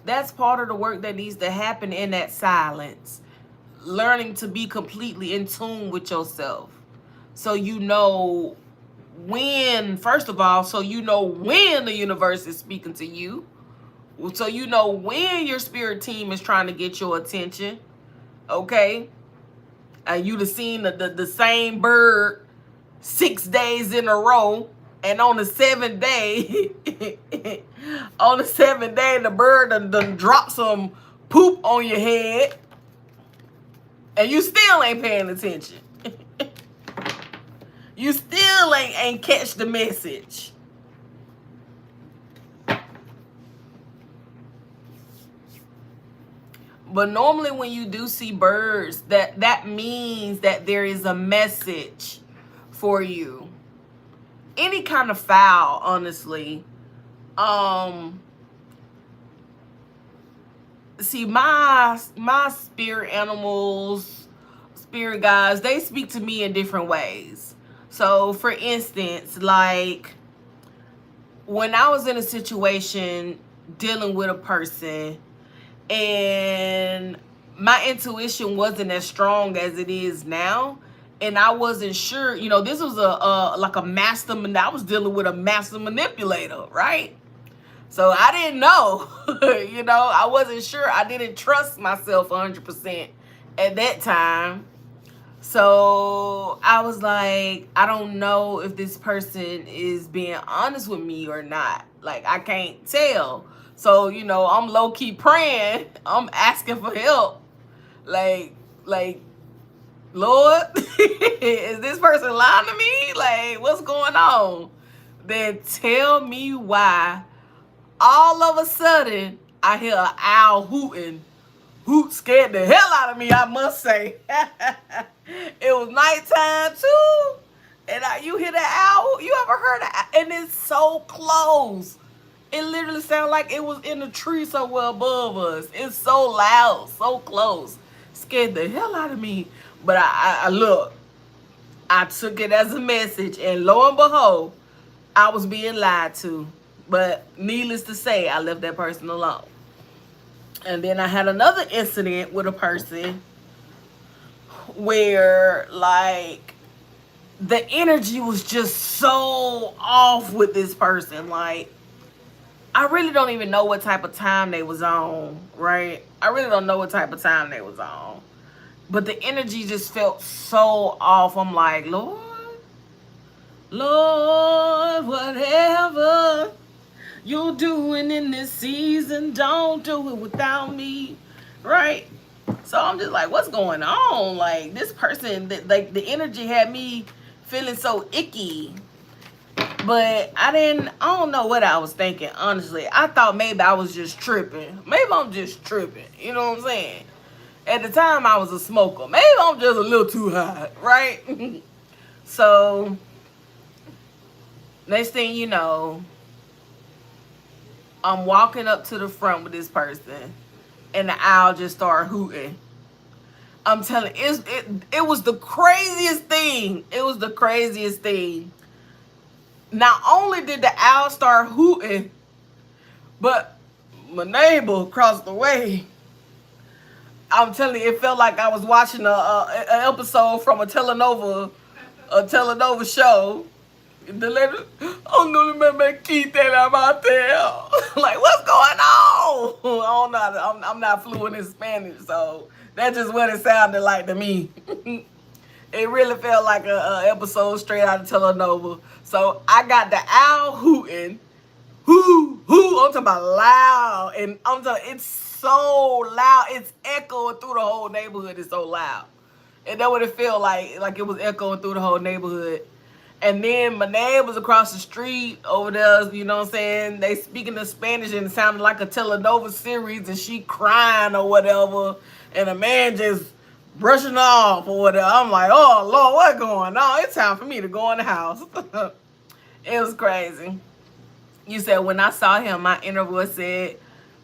That's part of the work that needs to happen in that silence. Learning to be completely in tune with yourself. So you know when, first of all, so you know when the universe is speaking to you. So you know when your spirit team is trying to get your attention. Okay? And you'd have seen the same bird 6 days in a row. And on the 7th day, the bird done dropped some poop on your head, and you still ain't paying attention. You still ain't catch the message. But normally when you do see birds, that means that there is a message for you. Any kind of fowl, honestly. See, my spirit animals, spirit guides, they speak to me in different ways. So for instance, like when I was in a situation dealing with a person, and my intuition wasn't as strong as it is now, and I wasn't sure, you know, this was like a master, I was dealing with a master manipulator, right? So I didn't know, you know, I wasn't sure. I didn't trust myself 100% at that time. So I was like, I don't know if this person is being honest with me or not. Like, I can't tell. So, you know, I'm low-key praying. I'm asking for help. Like, Lord, is this person lying to me? Like, what's going on? Then tell me why all of a sudden I hear an owl hooting. Hoot scared the hell out of me, I must say. It was nighttime too. And you hear the owl? You ever heard that? And it's so close. It literally sounded like it was in the tree somewhere above us. It's so loud, so close. Scared the hell out of me. But I look, I took it as a message, and lo and behold, I was being lied to. But needless to say, I left that person alone. And then I had another incident with a person where, like, the energy was just so off with this person. Like, I really don't even know what type of time they was on, right? I really don't know what type of time they was on. But the energy just felt so off. I'm like, Lord, whatever you're doing in this season, don't do it without me, right? So I'm just like, what's going on? Like, this person, like, the energy had me feeling so icky. But I don't know what I was thinking, honestly. I thought maybe I was just tripping. Maybe I'm just tripping, you know what I'm saying? At the time, I was a smoker. Maybe I'm just a little too high, right? So, next thing you know, I'm walking up to the front with this person, and the owl just started hooting. I'm telling you, it was the craziest thing. It was the craziest thing. Not only did the owl start hooting, but my neighbor across the way, I'm telling you, it felt like I was watching an episode from a telenova show. The lady, I'm gonna remember Keith that I'm out there. Like, what's going on? I don't know. I'm not fluent in Spanish, so that's just what it sounded like to me. It really felt like a episode straight out of telenova. So I got the owl hooting, hoo. I'm talking about loud, and I'm talking, it's so loud. It's echoing through the whole neighborhood. It's so loud, and that what it felt like it was echoing through the whole neighborhood. And then my neighbors across the street over there, you know what I'm saying, they speaking in Spanish, and it sounded like a telenova series, and she crying or whatever, and a man just brushing off or whatever. I'm like, oh Lord, what's going on? It's time for me to go in the house. It was crazy. You said, when I saw him, my inner voice said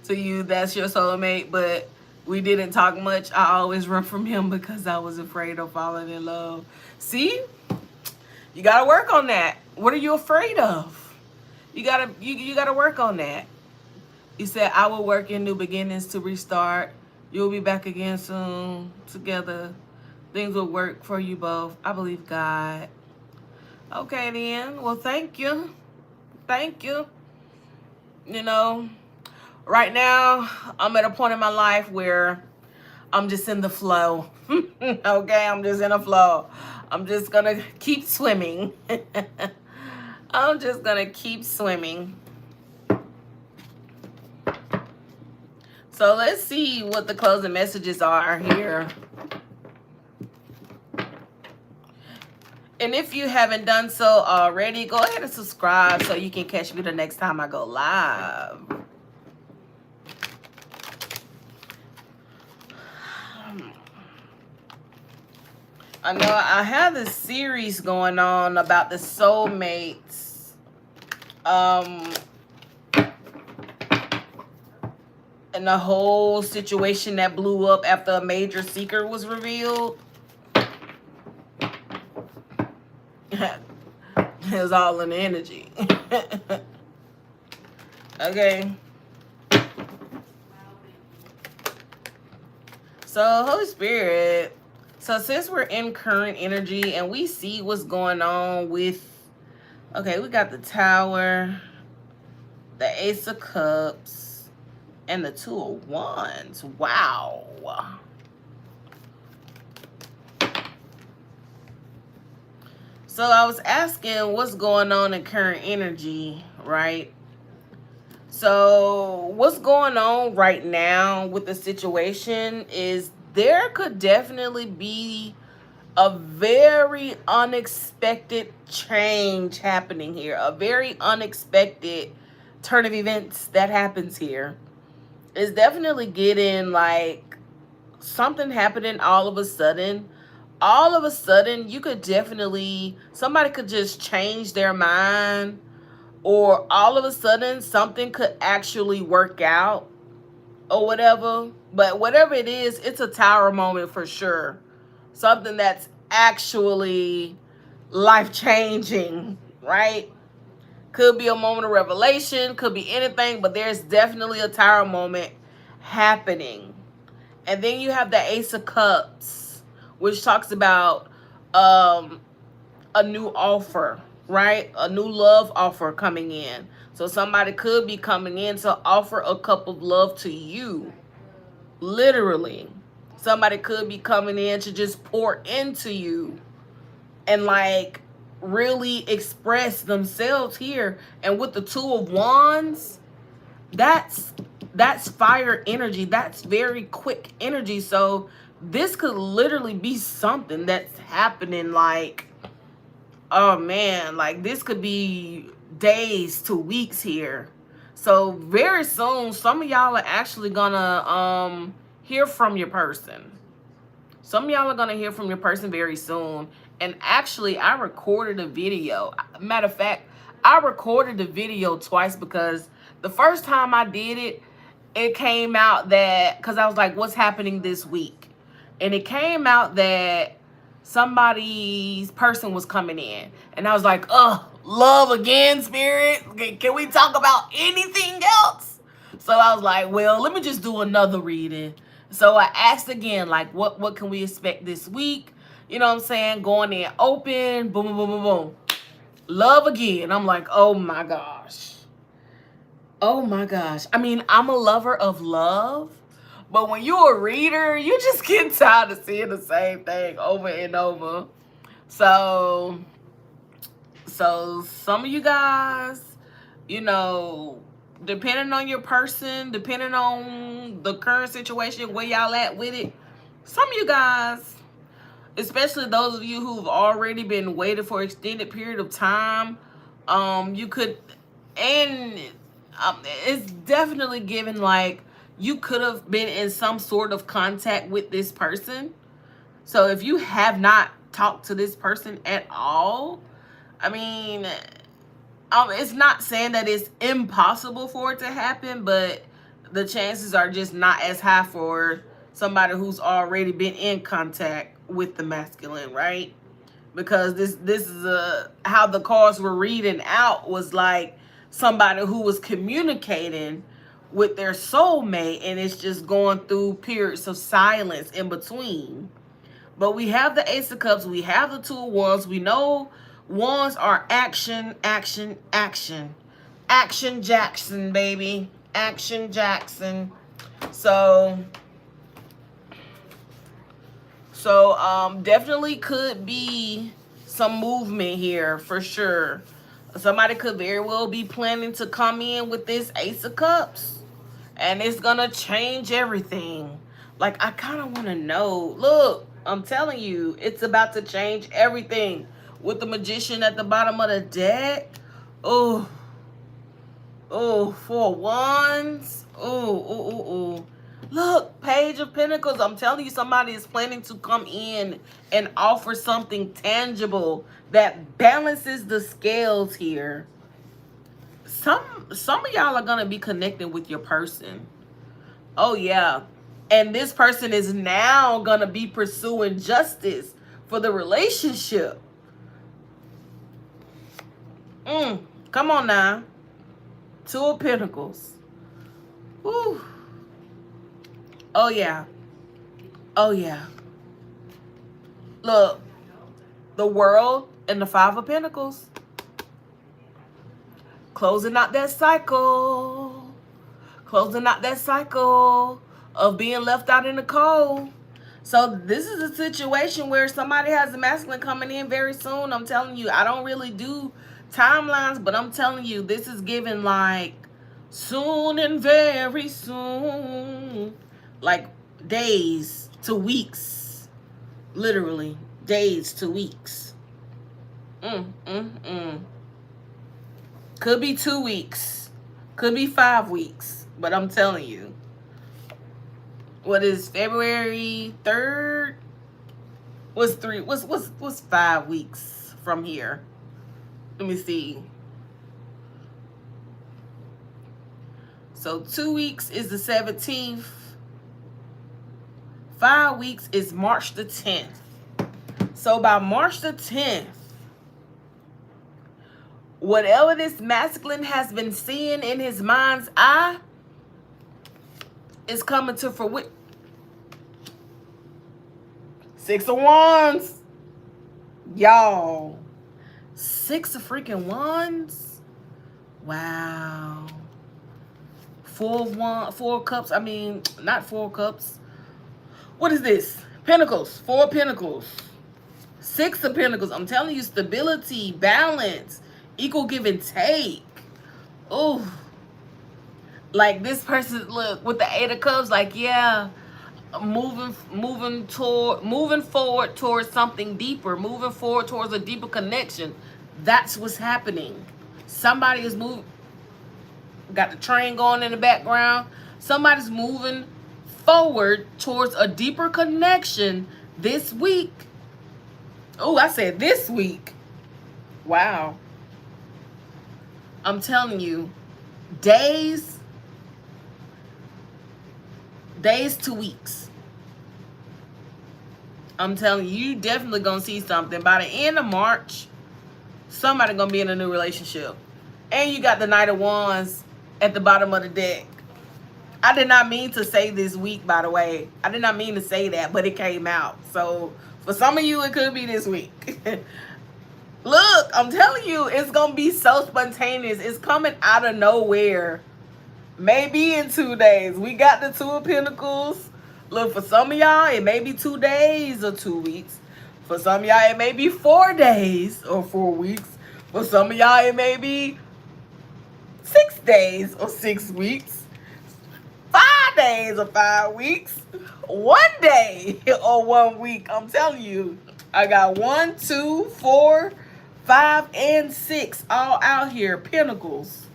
to you, that's your soulmate, but we didn't talk much. I always run from him because I was afraid of falling in love. See? You gotta work on that. What are you afraid of? You gotta work on that. You said, I will work in new beginnings to restart. You'll be back again soon. Together, things will work for you both. I believe God. Okay then. Well, thank you. Thank you. You know, right now I'm at a point in my life where I'm just in the flow. Okay, I'm just in a flow. I'm just gonna keep swimming. I'm just gonna keep swimming. So let's see what the closing messages are here. And if you haven't done so already, go ahead and subscribe so you can catch me the next time I go live. I know I have this series going on about the soulmates. And the whole situation that blew up after a major secret was revealed. It was all in the energy. Okay. So, Holy Spirit. So, since we're in current energy and we see what's going on with... Okay, we got the Tower, the Ace of Cups, and the Two of Wands. Wow. So I was asking what's going on in current energy, right? So what's going on right now with the situation is there could definitely be a very unexpected change happening here. A very unexpected turn of events that happens here. It's definitely getting like something happening all of a sudden. All of a sudden, you could definitely, somebody could just change their mind, or all of a sudden something could actually work out or whatever. But whatever it is, it's a Tower moment for sure. Something that's actually life-changing, right? Could be a moment of revelation, could be anything, but there's definitely a Tower moment happening. And then you have the Ace of Cups, which talks about a new offer, right? A new love offer coming in. So somebody could be coming in to offer a cup of love to you. Literally. Somebody could be coming in to just pour into you and like really express themselves here. And with the Two of Wands, that's fire energy. That's very quick energy. So this could literally be something that's happening like, oh man, like this could be days to weeks here. So very soon, some of y'all are actually gonna hear from your person. Some of y'all are gonna hear from your person very soon. And actually, I recorded a video. Matter of fact, I recorded the video twice because the first time I did it, it came out that, because I was like, what's happening this week? And it came out that somebody's person was coming in. And I was like, love again, spirit. Can we talk about anything else? So I was like, well, let me just do another reading. So I asked again, like, what can we expect this week? You know what I'm saying? Going in open, boom, boom, boom, boom, boom. Love again. I'm like, oh my gosh. Oh my gosh. I mean, I'm a lover of love. But when you're a reader, you just get tired of seeing the same thing over and over. So some of you guys, you know, depending on your person, depending on the current situation, where y'all at with it, some of you guys, especially those of you who've already been waiting for an extended period of time, you could, and it's definitely given like you could have been in some sort of contact with this person. So if you have not talked to this person at all, I mean, it's not saying that it's impossible for it to happen, but the chances are just not as high for somebody who's already been in contact with the masculine, right? Because this is how the cards were reading out was like somebody who was communicating with their soulmate, and it's just going through periods of silence in between. But we have the Ace of Cups, we have the Two of Wands. We know wands are action, action, action. Action Jackson, baby. Action Jackson. So definitely could be some movement here for sure. Somebody could very well be planning to come in with this Ace of Cups. And it's gonna change everything. Like, I kind of want to know. Look, I'm telling you, it's about to change everything. With the Magician at the bottom of the deck. Oh, oh, 4 wands. Oh, oh, oh, oh. Look, Page of Pentacles. I'm telling you, somebody is planning to come in and offer something tangible that balances the scales here. Some of y'all are gonna be connecting with your person. Oh yeah. And this person is now gonna be pursuing justice for the relationship. Come on now. 2 of Pentacles. Woo. Oh yeah. Oh yeah. Look, the World and the 5 of Pentacles. Closing out that cycle. Closing out that cycle of being left out in the cold. So this is a situation where somebody has a masculine coming in very soon. I'm telling you, I don't really do timelines, but I'm telling you, this is given like soon and very soon. Like days to weeks. Literally, days to weeks. Could be 2 weeks. Could be 5 weeks. But I'm telling you. What is February 3rd? What's 5 weeks from here? Let me see. So 2 weeks is the 17th. 5 weeks is March the 10th. So by March the 10th, whatever this masculine has been seeing in his mind's eye is coming to fruition. 6 of Wands. Y'all. 6 of freaking Wands. Wow. 4 of Cups. I mean, not 4 Cups. What is this? Pentacles. 4 of Pentacles. 6 of Pentacles. I'm telling you, stability, balance, equal give and take. Oh. Like this person, look, with the 8 of Cups, like, yeah, moving forward towards something deeper, moving forward towards a deeper connection. That's what's happening. Somebody is moving. Got the train going in the background. Somebody's moving forward towards a deeper connection this week. Oh, I said this week. Wow. I'm telling you, days to weeks. I'm telling you, you definitely gonna see something. By the end of March, somebody gonna be in a new relationship. And you got the Knight of Wands at the bottom of the deck. I did not mean to say this week, by the way. I did not mean to say that, but it came out. So for some of you, it could be this week. Look, I'm telling you, it's gonna be so spontaneous. It's coming out of nowhere. Maybe in 2 days. We got the 2 of Pentacles. Look, for some of y'all, it may be 2 days or 2 weeks. For some of y'all, it may be 4 days or 4 weeks. For some of y'all, it may be 6 days or 6 weeks. 5 days or 5 weeks. 1 day or 1 week. I'm telling you, I got 1, 2, 4, 5, and 6 all out here. Pentacles.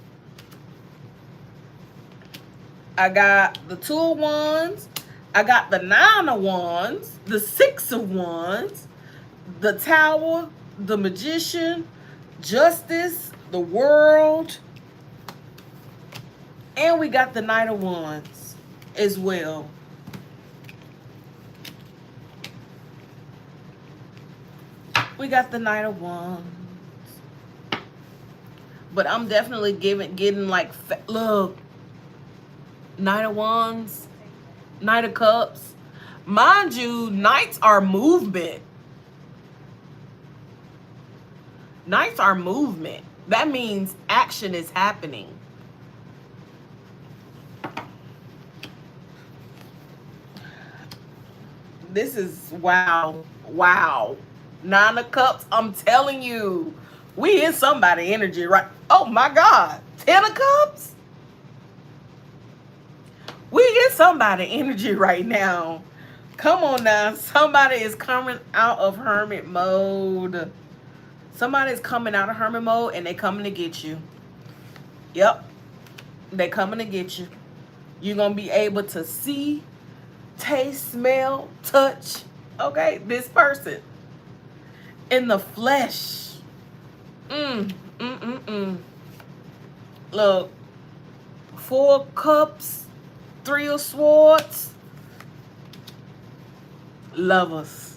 I got the 2 of Wands. I got the 9 of Wands. The 6 of Wands. The Tower. The Magician. Justice. The World. And we got the Knight of Wands as well. We got the Knight of Wands. But I'm definitely getting like, look. Knight of Wands, Knight of Cups. Mind you, Knights are movement. Knights are movement. That means action is happening. This is wow. Wow. 9 of Cups, I'm telling you. We in somebody energy, right? Oh my God. 10 of Cups? somebody energy right now. Come on now. Somebody is coming out of hermit mode. Somebody is coming out of hermit mode and they coming to get you. Yep. They coming to get you. You're going to be able to see, taste, smell, touch, okay, this person in the flesh. Look, 4 cups, 3 of swords. Lovers.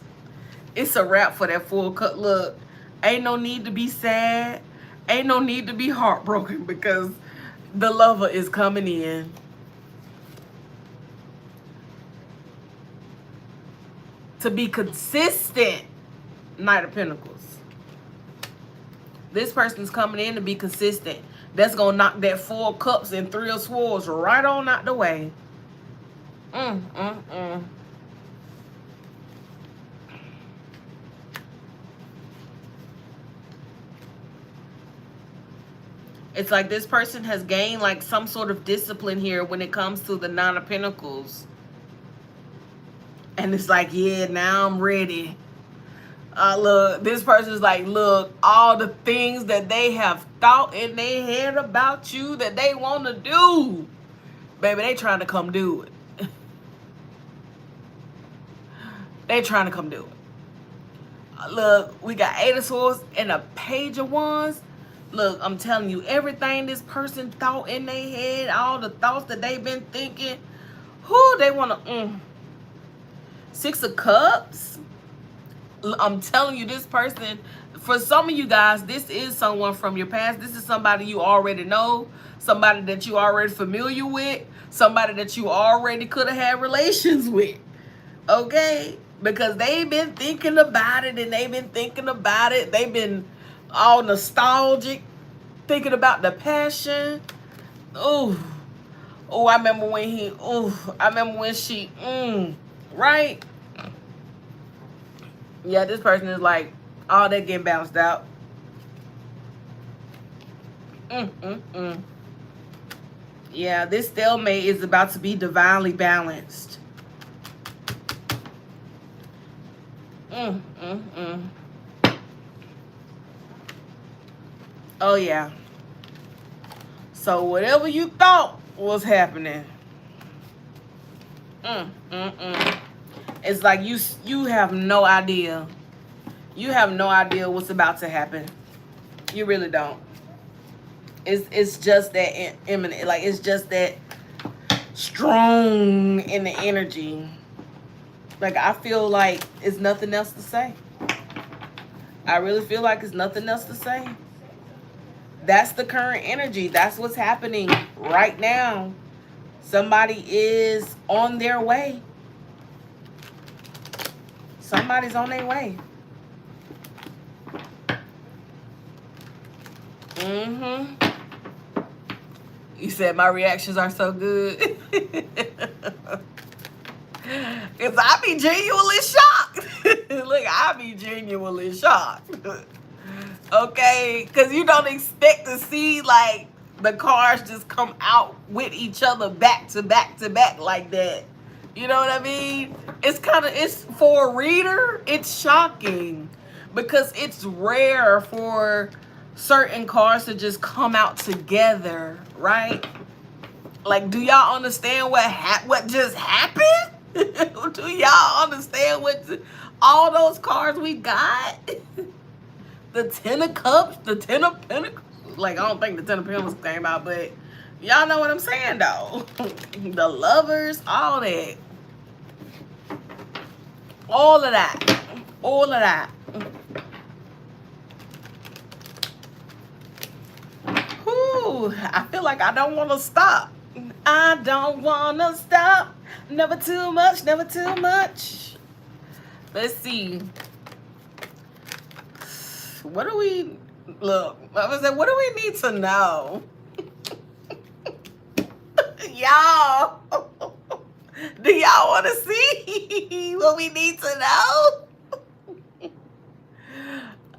It's a wrap for that 4 cup. Look, ain't no need to be sad. Ain't no need to be heartbroken because the lover is coming in. To be consistent. Knight of Pentacles. This person's coming in to be consistent. That's going to knock that 4 cups and 3 of swords right on out the way. It's like this person has gained like some sort of discipline here when it comes to the 9 of Pentacles. And it's like, yeah, now I'm ready. Look, this person's like, look, all the things that they have thought in their head about you that they want to do, baby, they trying to come do it. They trying to come do it. Look, we got 8 of Swords and a Page of Wands. Look, I'm telling you, everything this person thought in their head, all the thoughts that they've been thinking, who they want to, 6 of Cups. I'm telling you, this person, for some of you guys, this is someone from your past. This is somebody you already know, somebody that you already familiar with, somebody that you already could have had relations with, okay? Because they've been thinking about it and they've been thinking about it. They've been all nostalgic, thinking about the passion. Oh, I remember when I remember when she, right? Yeah, this person is like, all that getting bounced out. Yeah, this stalemate is about to be divinely balanced. Oh, yeah. So whatever you thought was happening, it's like you have no idea. You have no idea what's about to happen. You really don't. It's just that imminent. Like, it's just that strong in the energy. Like, I feel like it's nothing else to say. I really feel like it's nothing else to say. That's the current energy. That's what's happening right now. Somebody is on their way. Somebody's on their way. You said my reactions are so good. Because I be genuinely shocked. Look, I be genuinely shocked. Okay? Because you don't expect to see, like, the cards just come out with each other back to back to back like that. You know what I mean? It's for a reader, it's shocking. Because it's rare for certain cards to just come out together, right? Like, do y'all understand what just happened? Do y'all understand all those cards we got? The 10 of Cups, the 10 of Pentacles. Like, I don't think the 10 of Pentacles came out, but y'all know what I'm saying, though. The Lovers, all that. All of that. All of that. Whew, I feel like I don't want to stop. I don't want to stop. Never too much, never too much. Let's see. What do we... Look, I was like, what do we need to know? Y'all. Do y'all want to see what we need to know?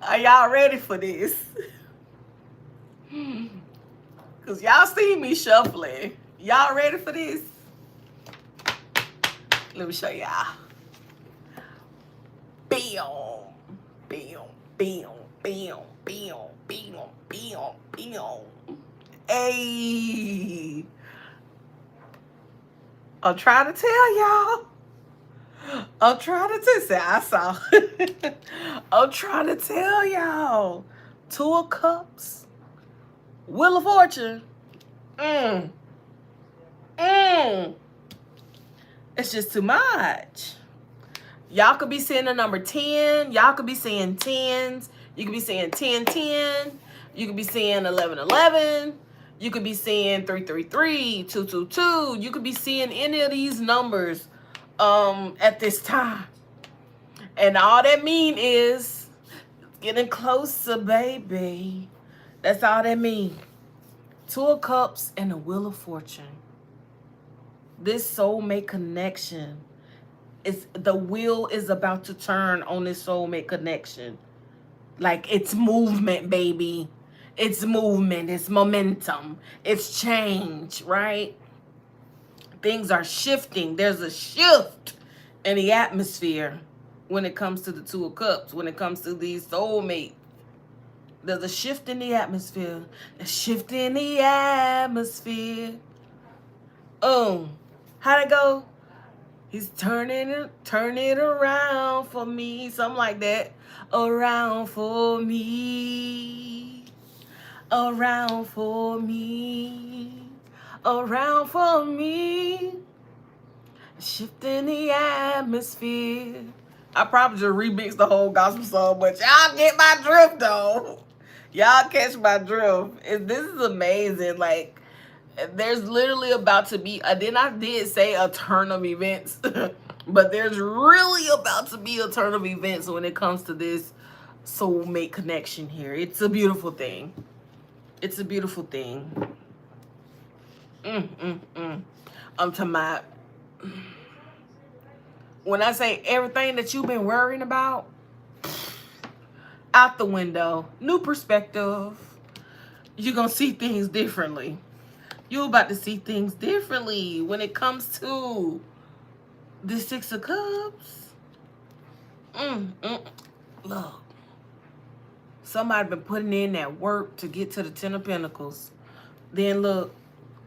Are y'all ready for this? Because y'all see me shuffling. Y'all ready for this? Let me show y'all. Bam, bam, bam, bam, bam, bam, bam, bam. Hey, I'm trying to tell y'all. I'm trying to say I saw. I'm trying to tell y'all. 2 of Cups, Wheel of Fortune. It's just too much. Y'all could be seeing the number 10. Y'all could be seeing 10s. You could be seeing 10, 10. You could be seeing 11, 11. You could be seeing 3, 3, 3, 2, 2, 2. You could be seeing any of these numbers at this time. And all that mean is getting closer, baby. That's all that mean. 2 of Cups and the Wheel of Fortune. This soulmate connection. The wheel is about to turn on this soulmate connection. Like, it's movement, baby. It's movement. It's momentum. It's change, right? Things are shifting. There's a shift in the atmosphere when it comes to the 2 of Cups, when it comes to these soulmates. There's a shift in the atmosphere. A shift in the atmosphere. How'd it go? He's turning it around for me. Something like that. Around for me. Around for me. Around for me. Shifting the atmosphere. I probably just remixed the whole gospel song, but y'all get my drift though. Y'all catch my drift. This is amazing. Like, there's literally about to be, then I did say a turn of events, but there's really about to be a turn of events when it comes to this soulmate connection here. It's a beautiful thing. It's a beautiful thing. I'm talking about, when I say everything that you've been worrying about, out the window, new perspective. You're going to see things differently. You're about to see things differently when it comes to the 6 of Cups. Look, somebody been putting in that work to get to the 10 of Pentacles. Then look,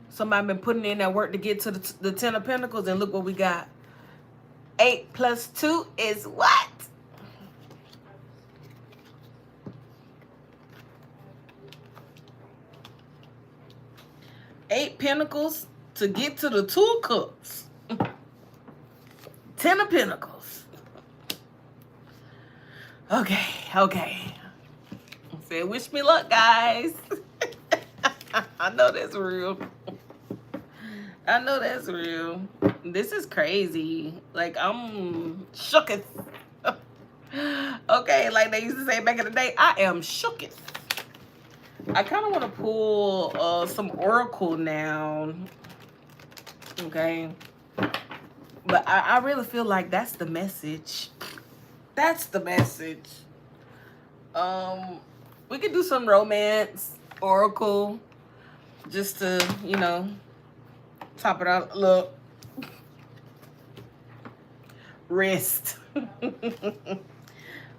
somebody been putting in that work to get to the 10 of Pentacles, and look what we got. 8 plus 2 is what? Eight Pentacles to get to the 2 of Cups. 10 of Pentacles. Okay. Say, wish me luck, guys. I know that's real. I know that's real. This is crazy. Like, I'm shooketh. Okay, like they used to say back in the day, I am shooketh. I kind of want to pull some oracle now. Okay. But I really feel like that's the message. That's the message. We could do some romance, oracle, just to, you know, top it out. Look. Rest.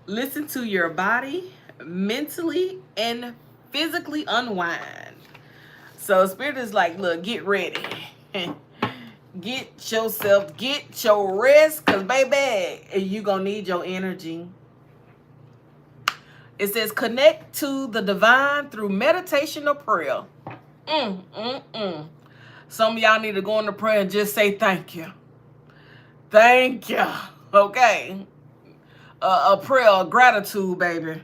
Listen to your body, mentally and physically unwind. So Spirit is like, look, get ready. Get yourself, get your rest, because baby, you're going to need your energy. It says connect to the divine through meditation or prayer. Some of y'all need to go into prayer and just say thank you. Thank you. Okay. A prayer of gratitude, baby.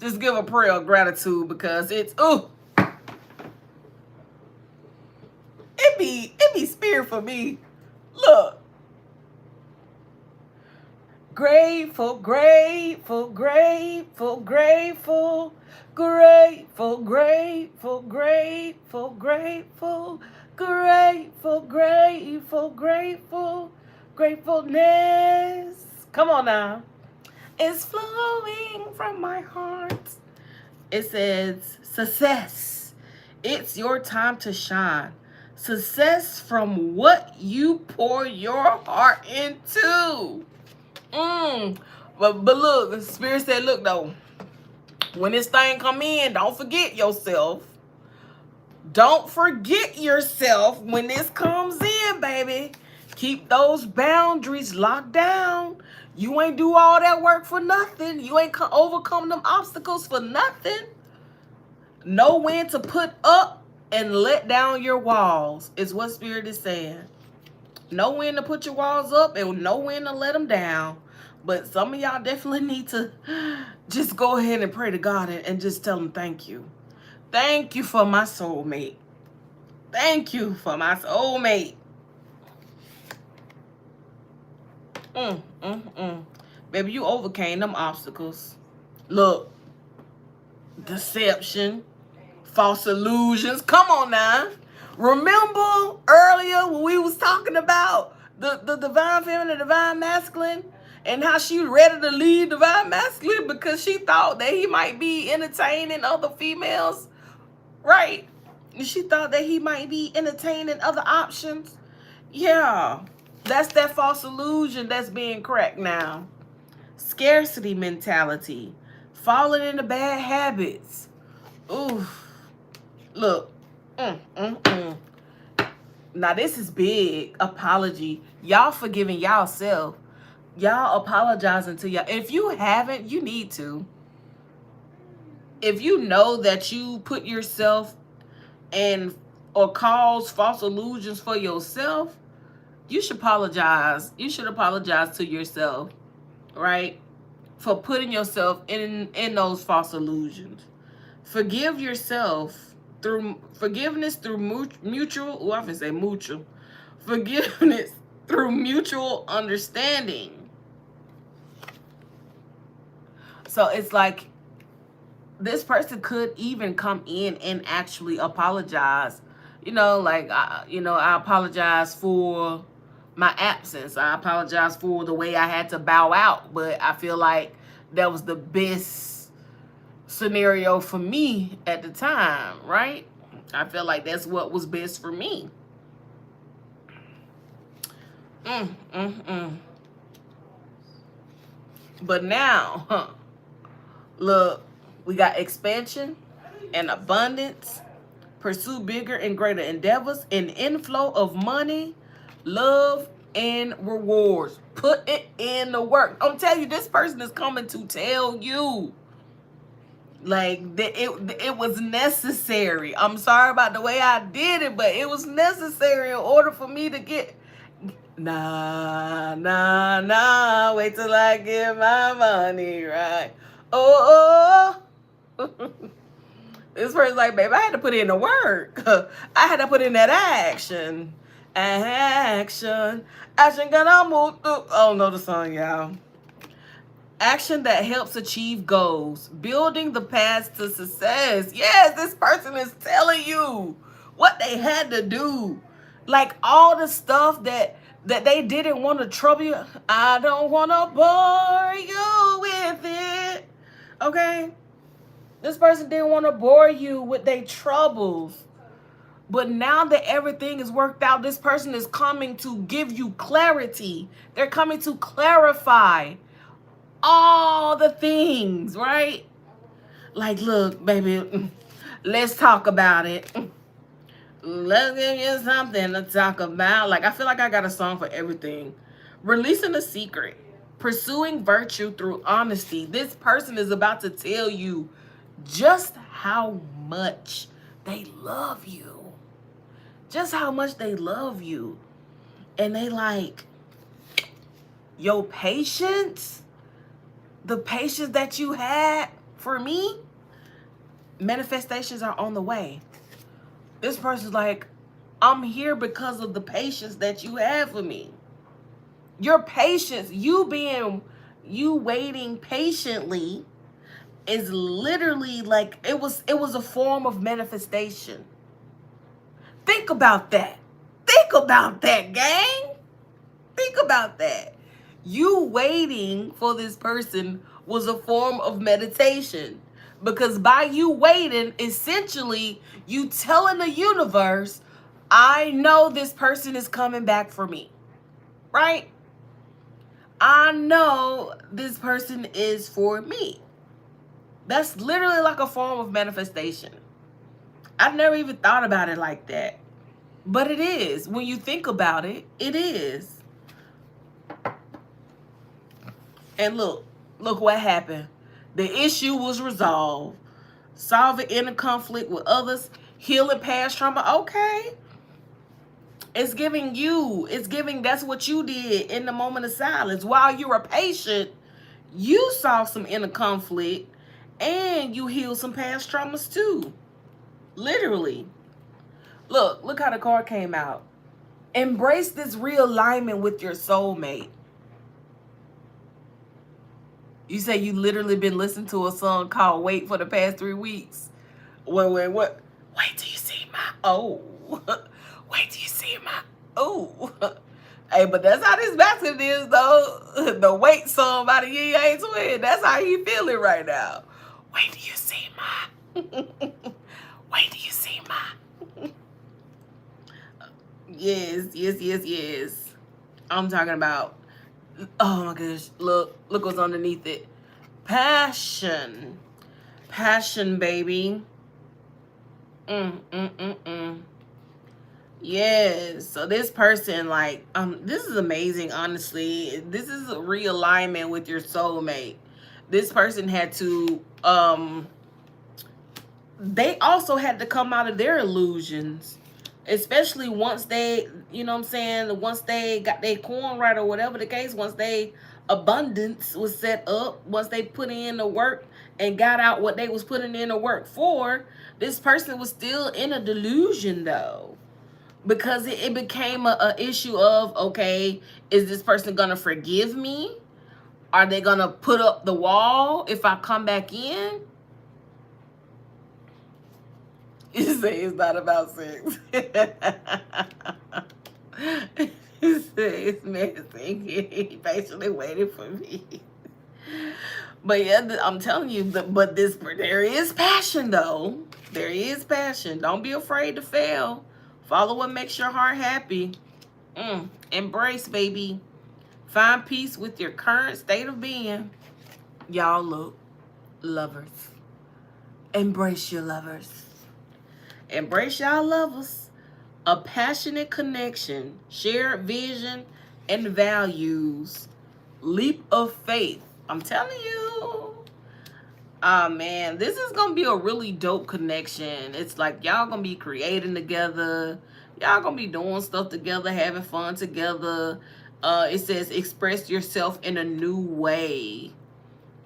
Just give a prayer of gratitude, because it's, it be spirit for me. Look. Grateful, grateful, grateful, grateful, grateful, grateful, grateful, grateful, grateful, grateful, grateful, gratefulness. Come on now. It's flowing from my heart. It says, success. It's your time to shine. Success from what you pour your heart into. But look, the Spirit said, look though, when this thing come in, don't forget yourself. Don't forget yourself when this comes in, baby. Keep those boundaries locked down. You ain't do all that work for nothing. You ain't overcome them obstacles for nothing. Know when to put up and let down your walls is what Spirit is saying. Know when to put your walls up and know when to let them down. But some of y'all definitely need to just go ahead and pray to God and just tell him thank you. Thank you for my soulmate. Thank you for my soulmate. Baby, you overcame them obstacles. Look, deception, false illusions. Come on now. Remember earlier when we was talking about the divine feminine, the divine masculine, and how she ready to leave divine masculine because she thought that he might be entertaining other females, right? She thought that he might be entertaining other options. Yeah, that's that false illusion that's being cracked now. Scarcity mentality, falling into bad habits. Ooh, look. Now this is big. Apology. Y'all forgiving y'all self. Y'all apologizing to y'all. If you haven't, you need to. If you know that you put yourself and or cause false illusions for yourself, you should apologize. You should apologize to yourself, right? For putting yourself in those false illusions. Forgive yourself through forgiveness through mutual. Oh, I often say mutual. Forgiveness through mutual understanding. So it's like this person could even come in and actually apologize. You know, like, I apologize for my absence. I apologize for the way I had to bow out. But I feel like that was the best scenario for me at the time, right? I feel like that's what was best for me. But now, look, we got expansion and abundance, pursue bigger and greater endeavors, an inflow of money, love, and rewards. Put it in the work. I'm telling you, this person is coming to tell you, like, it was necessary. I'm sorry about the way I did it, but it was necessary in order for me to get. Nah, wait till I get my money right. Oh. This person's like, babe, I had to put in the work. I had to put in that action. Action gonna move through. Oh, know the song, y'all. Action that helps achieve goals. Building the path to success. Yes, this person is telling you what they had to do. Like all the stuff that they didn't want to trouble you. I don't want to bore you with it. Okay? This person didn't want to bore you with their troubles. But now that everything is worked out, this person is coming to give you clarity. They're coming to clarify all the things, right? Like, look, baby, let's talk about it. Let's give you something to talk about. Like, I feel like I got a song for everything. Releasing a secret. Pursuing virtue through honesty. This person is about to tell you just how much they love you. Just how much they love you. And they like, your patience, the patience that you had for me, manifestations are on the way. This person's like, I'm here because of the patience that you have for me. Your patience, you waiting patiently is literally like, it was a form of manifestation. Think about that. Think about that, gang. Think about that. You waiting for this person was a form of meditation. Because by you waiting, essentially, you telling the universe, I know this person is coming back for me, right? I know this person is for me. That's literally like a form of manifestation. I've never even thought about it like that. But it is. When you think about it, it is. And look what happened. The issue was resolved. Solving inner conflict with others, healing past trauma. Okay. It's giving you, it's giving, that's what you did in the moment of silence. While you were patient, you saw some inner conflict and you healed some past traumas too. Literally. Look how the card came out. Embrace this realignment with your soulmate. You say you literally been listening to a song called Wait for the past 3 weeks. What? Wait till you see my, oh. Wait till you see my, oh. Hey, but that's how this basket is, though. The Wait song by the Yin Yang Twin. That's how he feeling right now. Wait till you see my. Wait till you see my. Yes. I'm talking about, oh my gosh, look what's underneath it. Passion, baby. Yes. So this person, like, this is amazing, honestly. This is a realignment with your soulmate. This person had to, they also had to come out of their illusions. Especially once they, you know what I'm saying, once they got their coin right or whatever the case, once they abundance was set up, once they put in the work and got out what they was putting in the work for, this person was still in a delusion though. Because it became a issue of, okay, is this person gonna forgive me? Are they gonna put up the wall if I come back in? You say it's not about sex. This man thinking he patiently waiting for me. But yeah, I'm telling you, but there is passion though. There is passion. Don't be afraid to fail. Follow what makes your heart happy. Embrace, baby. Find peace with your current state of being. Y'all look, lovers. Embrace your lovers. Embrace y'all lovers. A passionate connection, shared vision and values. Leap of faith. I'm telling you. Oh man, this is gonna be a really dope connection. It's like y'all gonna be creating together. Y'all gonna be doing stuff together, having fun together. It says express yourself in a new way.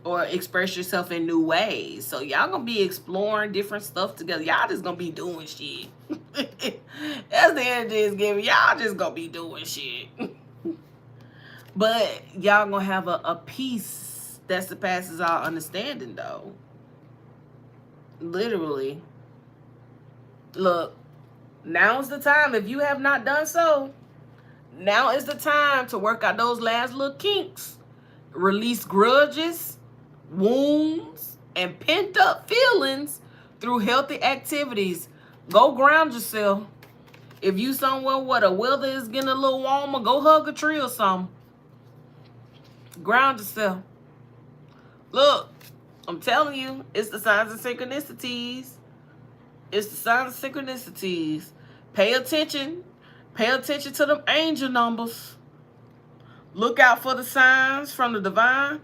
Or express yourself in new ways. So y'all gonna be exploring different stuff together. Y'all just gonna be doing shit. That's the energy it's giving. Y'all just gonna be doing shit. But y'all gonna have a peace that surpasses our understanding though. Literally. Look, now's the time. If you have not done so, now is the time to work out those last little kinks. Release grudges, wounds, and pent up feelings through healthy activities. Go ground yourself. If you somewhere where the weather is getting a little warmer, go hug a tree or something. Ground yourself. Look, I'm telling you, it's the signs of synchronicities. It's the signs of synchronicities. Pay attention. Pay attention to them angel numbers. Look out for the signs from the divine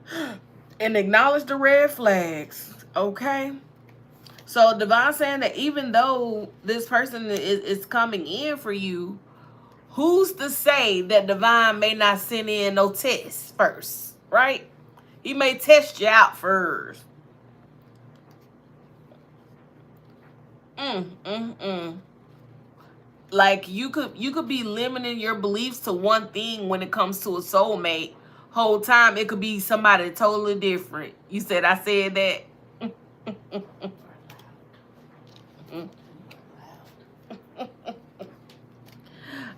and acknowledge the red flags, okay? So divine saying that even though this person is coming in for you, who's to say that divine may not send in no tests first, right? He may test you out first. Like you could be limiting your beliefs to one thing when it comes to a soulmate. Whole time it could be somebody totally different. You said I said that.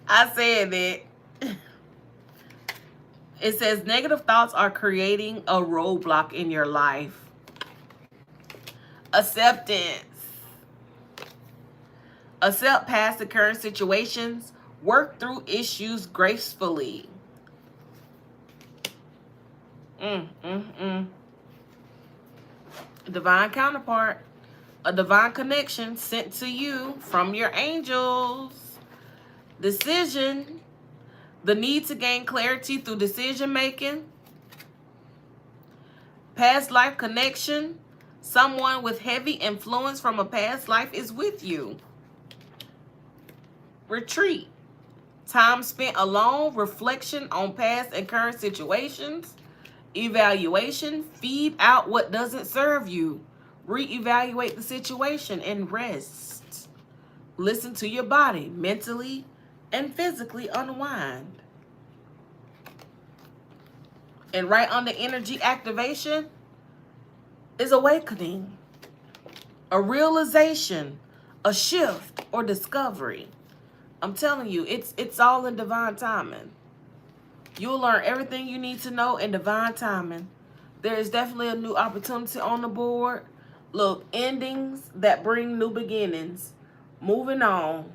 I said that. It says negative thoughts are creating a roadblock in your life. Acceptance. Accept past and current situations. Work through issues gracefully. Divine counterpart. A divine connection sent to you from your angels. Decision. The need to gain clarity through decision making. Past life connection. Someone with heavy influence from a past life is with you. Retreat. Time spent alone. Reflection on past and current situations. Evaluation. Feed out what doesn't serve you. Reevaluate the situation and rest. Listen to your body. Mentally and physically unwind. And right on the energy activation is awakening. A realization. A shift or discovery. I'm telling you, it's all in divine timing. You'll learn everything you need to know in divine timing. There is definitely a new opportunity on the board. Look, endings that bring new beginnings. Moving on.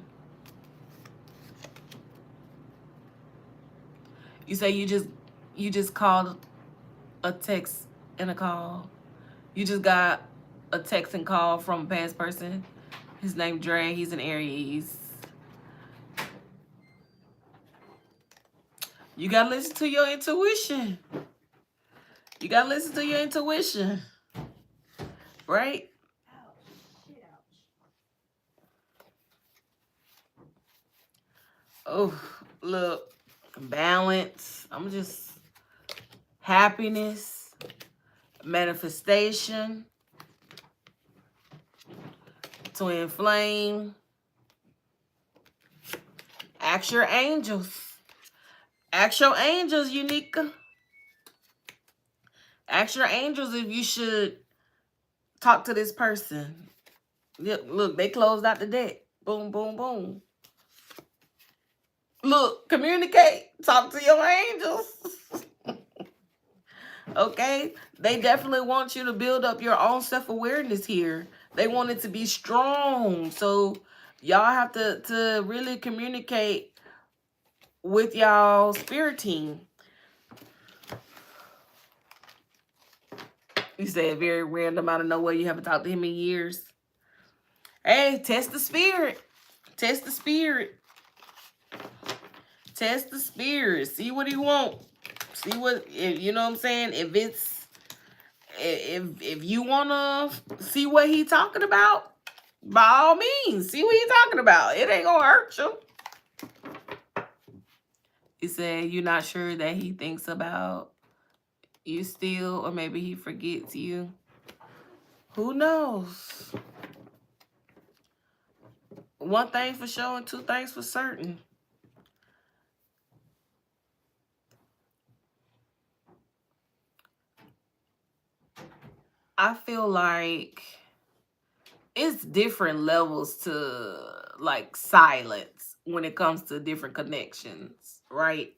You say you just called a text and a call. You just got a text and call from a past person. His name Dre. He's an Aries. You gotta listen to your intuition. You gotta listen to your intuition. Right? Oh, look. Balance. I'm just happiness. Manifestation. Twin flame. Ask your angels. Ask your angels, Unica. Ask your angels if you should talk to this person. Look, they closed out the deck. Boom, boom, boom. Look, communicate. Talk to your angels. Okay? They definitely want you to build up your own self-awareness here. They want it to be strong. So y'all have to really communicate with y'all spirit team. You said very random out of nowhere. You haven't talked to him in years. Hey, test the spirit. Test the spirit. Test the spirit. See what he want. See what, you know what I'm saying? If you want to see what he talking about, by all means, see what he talking about. It ain't going to hurt you. He said you're not sure that he thinks about you still, or maybe he forgets you. Who knows? One thing for sure and two things for certain. I feel like it's different levels to like silence when it comes to different connections, right?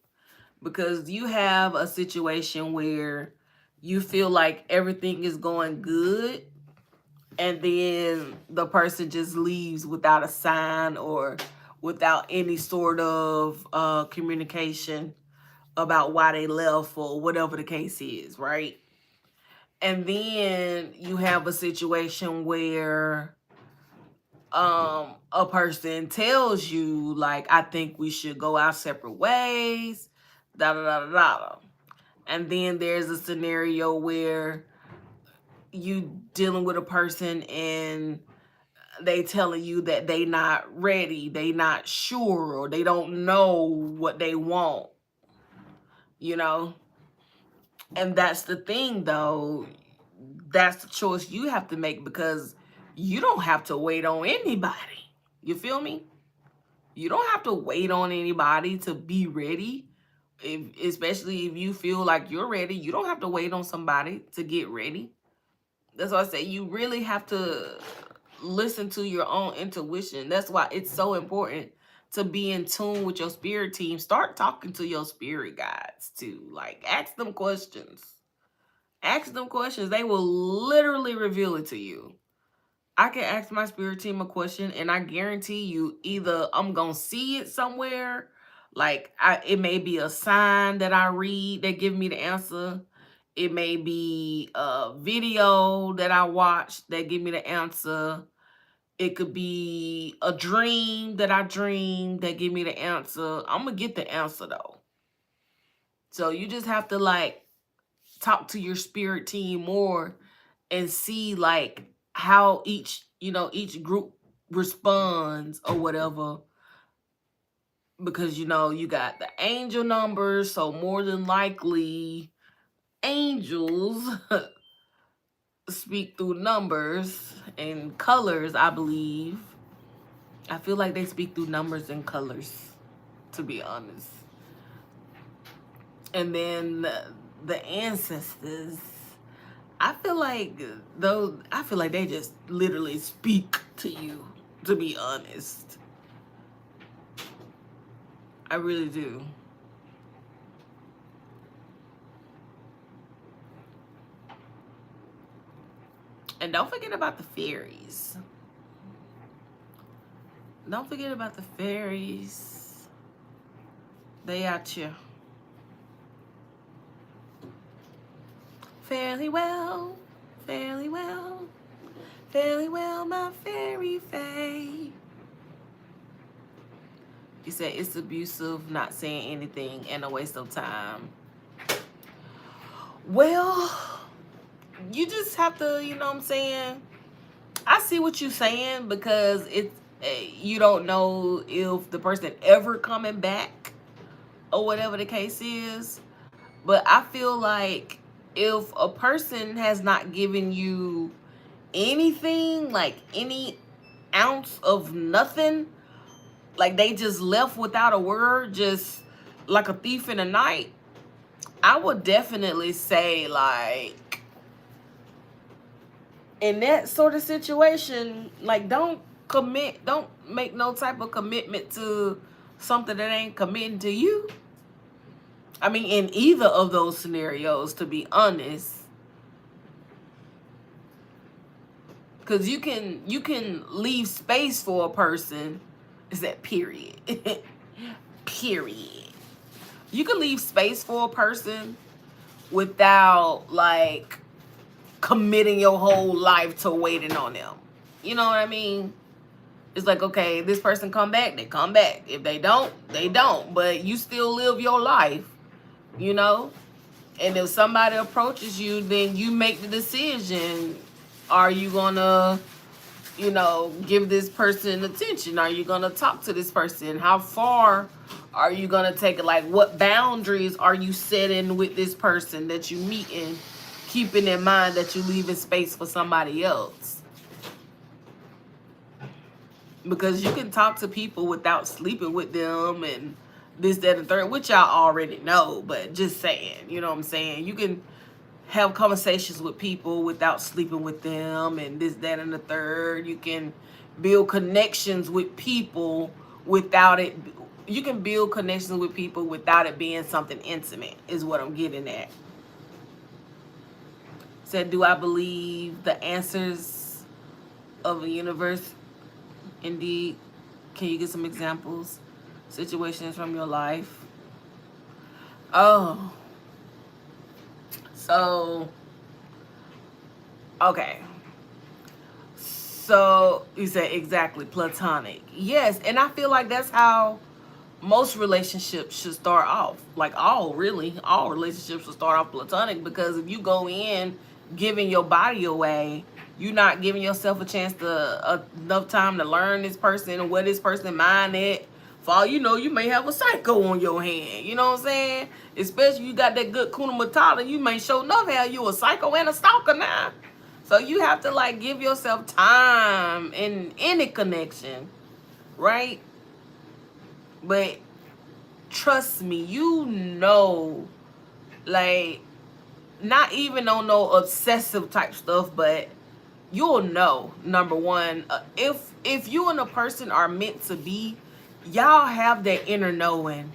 Because you have a situation where you feel like everything is going good, and then the person just leaves without a sign or without any sort of communication about why they left or whatever the case is, right? And then you have a situation where a person tells you, like, I think we should go our separate ways, da da da da da. And then there's a scenario where you dealing with a person and they telling you that they not ready, they not sure, or they don't know what they want, you know? And that's the thing, though. That's the choice you have to make, because you don't have to wait on anybody. You feel me? You don't have to wait on anybody to be ready. Especially if you feel like you're ready, you don't have to wait on somebody to get ready. That's why I say you really have to listen to your own intuition. That's why it's so important to be in tune with your spirit team. Start talking to your spirit guides too. Like, ask them questions. Ask them questions. They will literally reveal it to you. I can ask my spirit team a question, and I guarantee you, either I'm gonna see it somewhere, like it may be a sign that I read that give me the answer. It may be a video that I watch that give me the answer. It could be a dream that I dream that give me the answer. I'm gonna get the answer though. So you just have to like talk to your spirit team more and see like how each, you know, each group responds or whatever, because you know you got the angel numbers, so more than likely angels speak through numbers and colors, I believe. I feel like they speak through numbers and colors, to be honest. And then the ancestors, I feel like they just literally speak to you, to be honest. I really do. And don't forget about the fairies. Don't forget about the fairies. They out here. Fairly well, fairly well, fairly well, my fairy fae. He said it's abusive, not saying anything, and a waste of time. Well, you just have to, you know what I'm saying? I see what you're saying, because it's you don't know if the person ever coming back or whatever the case is. But I feel like if a person has not given you anything, like any ounce of nothing, like they just left without a word, just like a thief in the night, I would definitely say, like, in that sort of situation, like, don't make no type of commitment to something that ain't committing to you. I mean, in either of those scenarios, to be honest. Because you can leave space for a person. Is that period? Period. You can leave space for a person without, like, committing your whole life to waiting on them. You know what I mean? It's like, okay, this person come back, they come back. If they don't, they don't. But you still live your life, you know? And if somebody approaches you, then you make the decision. Are you gonna, you know, give this person attention? Are you gonna talk to this person? How far are you gonna take it? Like, what boundaries are you setting with this person that you meet in, keeping in mind that you leaving space for somebody else? Because you can talk to people without sleeping with them and this, that, and third, which y'all already know, but just saying, you know what I'm saying? You can have conversations with people without sleeping with them and this, that, and the third. You can build connections with people without it. You can build connections with people without it being something intimate, is what I'm getting at. Said, do I believe the answers of the universe? Indeed. Can you give some examples? Situations from your life? Oh. So, okay. So, you said exactly, platonic. Yes, and I feel like that's how most relationships should start off. Like all relationships should start off platonic, because if you go in giving your body away, you're not giving yourself a chance to enough time to learn this person and what this person mind at. For all you know, you may have a psycho on your hand. You know what I'm saying? Especially you got that good Kuna Matata, you may show enough how you a psycho and a stalker now. So you have to like give yourself time in any connection, right? But trust me, you know, like, not even on no obsessive type stuff, but you'll know, number one, if you and a person are meant to be, y'all have that inner knowing.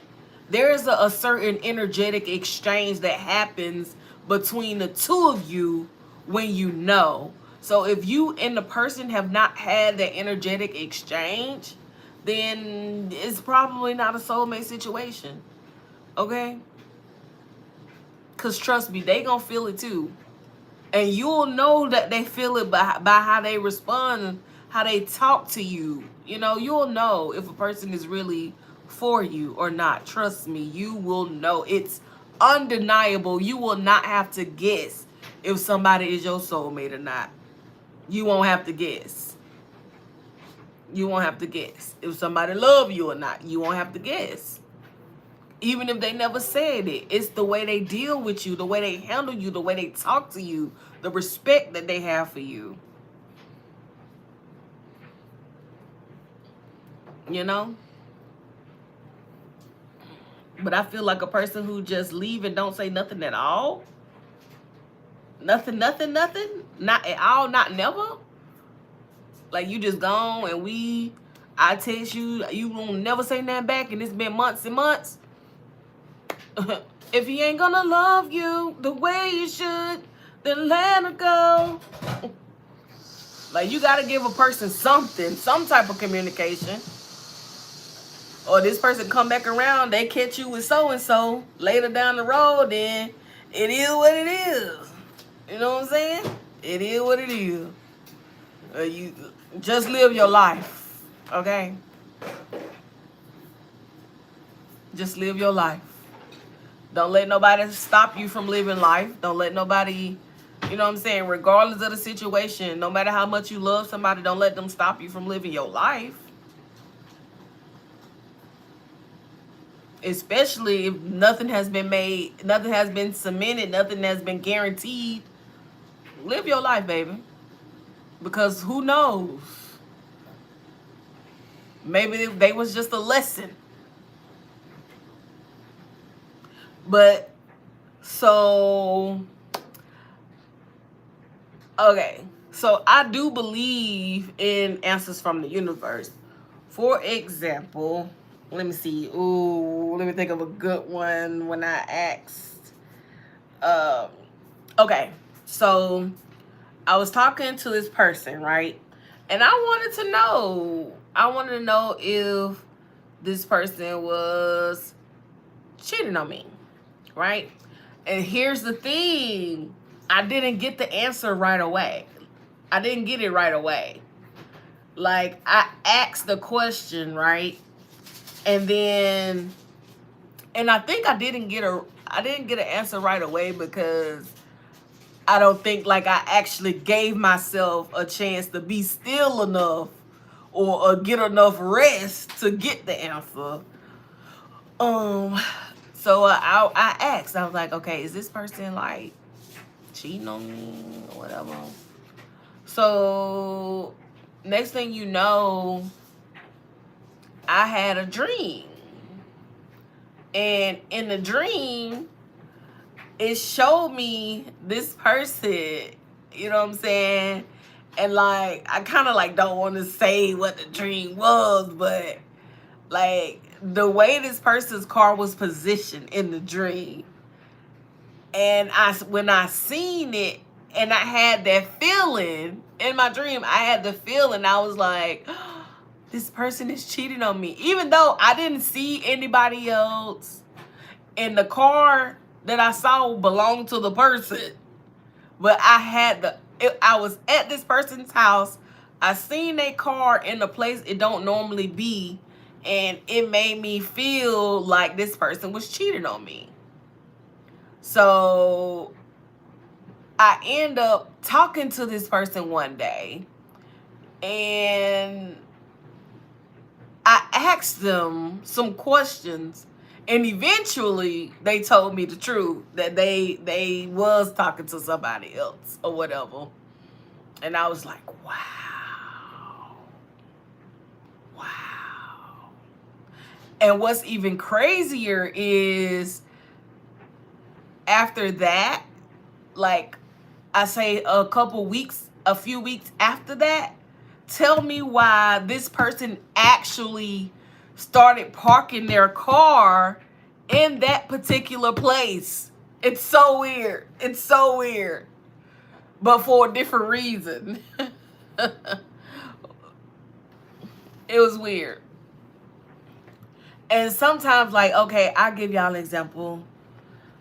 There's a certain energetic exchange that happens between the two of you when you know. So if you and the person have not had that energetic exchange, then it's probably not a soulmate situation. Okay? Because trust me, they gonna feel it too. And you'll know that they feel it by how they respond, how they talk to you. You know, you'll know if a person is really for you or not. Trust me, you will know. It's undeniable. You will not have to guess if somebody is your soulmate or not. You won't have to guess. You won't have to guess. If somebody love you or not, you won't have to guess. Even if they never said it, it's the way they deal with you, the way they handle you, the way they talk to you, the respect that they have for you. You know? But I feel like a person who just leave and don't say nothing at all. Nothing. Not at all, not never. Like you just gone and I text you, you won't never say nothing back and it's been months and months. If he ain't gonna love you the way you should, then let her go. Like you gotta give a person something, some type of communication. Or this person come back around, they catch you with so-and-so later down the road, then it is what it is. You know what I'm saying? It is what it is. You just live your life, okay? Just live your life. Don't let nobody stop you from living life. Don't let nobody, you know what I'm saying, regardless of the situation, no matter how much you love somebody, don't let them stop you from living your life. Especially if nothing has been made, nothing has been cemented, nothing has been guaranteed. Live your life, baby. Because who knows? Maybe they was just a lesson. But, so, okay. So, I do believe in answers from the universe. For example, let me see. Ooh, let me think of a good one when I asked. Okay. So, I was talking to this person, right? And I wanted to know if this person was cheating on me, right? And here's the thing. I didn't get the answer right away. I didn't get it right away. Like, I asked the question, right? And I think I didn't get an answer right away because I don't think like I actually gave myself a chance to be still enough or get enough rest to get the answer. So I asked, I was like, okay, is this person like cheating on me or whatever? So next thing you know, I had a dream. And in the dream, it showed me this person, you know what I'm saying? And like, I kind of like don't want to say what the dream was, but like the way this person's car was positioned in the dream. And when I seen it and I had that feeling in my dream, I had the feeling, I was like, oh, this person is cheating on me. Even though I didn't see anybody else, and the car that I saw belonged to the person. But I was at this person's house. I seen their car in a place it don't normally be. And it made me feel like this person was cheating on me. So I end up talking to this person one day. And I asked them some questions. And eventually they told me the truth that they was talking to somebody else or whatever. And I was like, wow. Wow. And what's even crazier is after that, like I say a few weeks after that, tell me why this person actually started parking their car in that particular place. It's so weird. It's so weird. but for a different reason. It was weird. And sometimes, like, okay, I'll give y'all an example.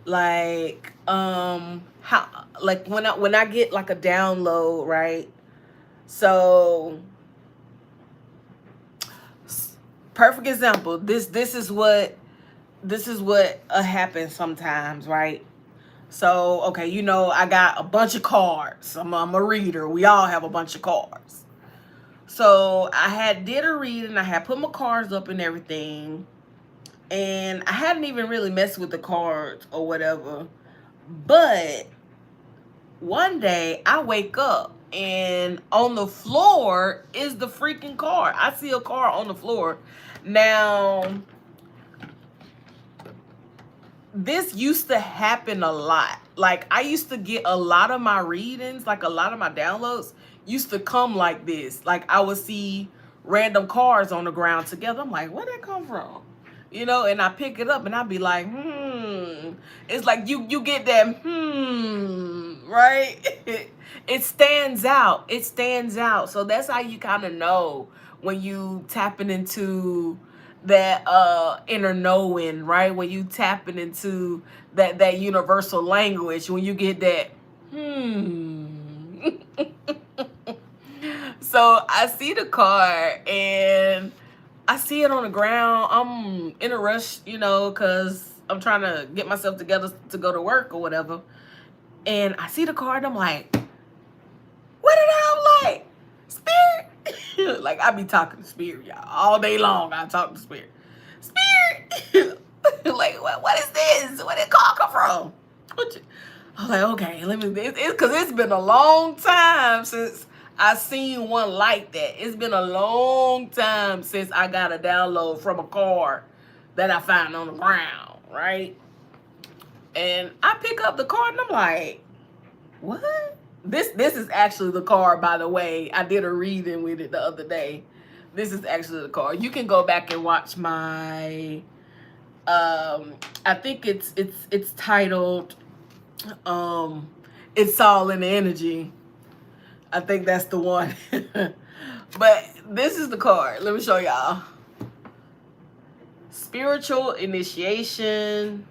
Like, how, like, when I get like a download, right? So, perfect example. This is what happens sometimes, right? So, okay, you know, I got a bunch of cards. I'm a reader. We all have a bunch of cards. So I had did a reading. I had put my cards up and everything, and I hadn't even really messed with the cards or whatever. But one day I wake up and on the floor is the freaking card. I see a card on the floor. Now, this used to happen a lot. Like, I used to get a lot of my readings, like a lot of my downloads used to come like this. Like, I would see random cards on the ground together. I'm like, where'd that come from? You know, and I pick it up and I'd be like, It's like you get that, right? It stands out. It stands out. So that's how you kind of know when you tapping into that inner knowing, right? When you tapping into that universal language, when you get that So I see the card and I see it on the ground. I'm in a rush, you know, because I'm trying to get myself together to go to work or whatever. And I see the card and I'm like, what did I'm like? Spirit. Like, I be talking to spirit, y'all. All day long I talk to spirit. Spirit. Like, what is this? Where did call come from? I was like, okay, let me, because it's been a long time since I seen one like that. It's been a long time since I got a download from a card that I found on the ground, right? And I pick up the card and I'm like, what? This is actually the card, by the way. I did a reading with it the other day. This is actually the card. You can go back and watch my I think it's titled It's All in the Energy. I think that's the one. But this is the card. Let me show y'all. Spiritual initiation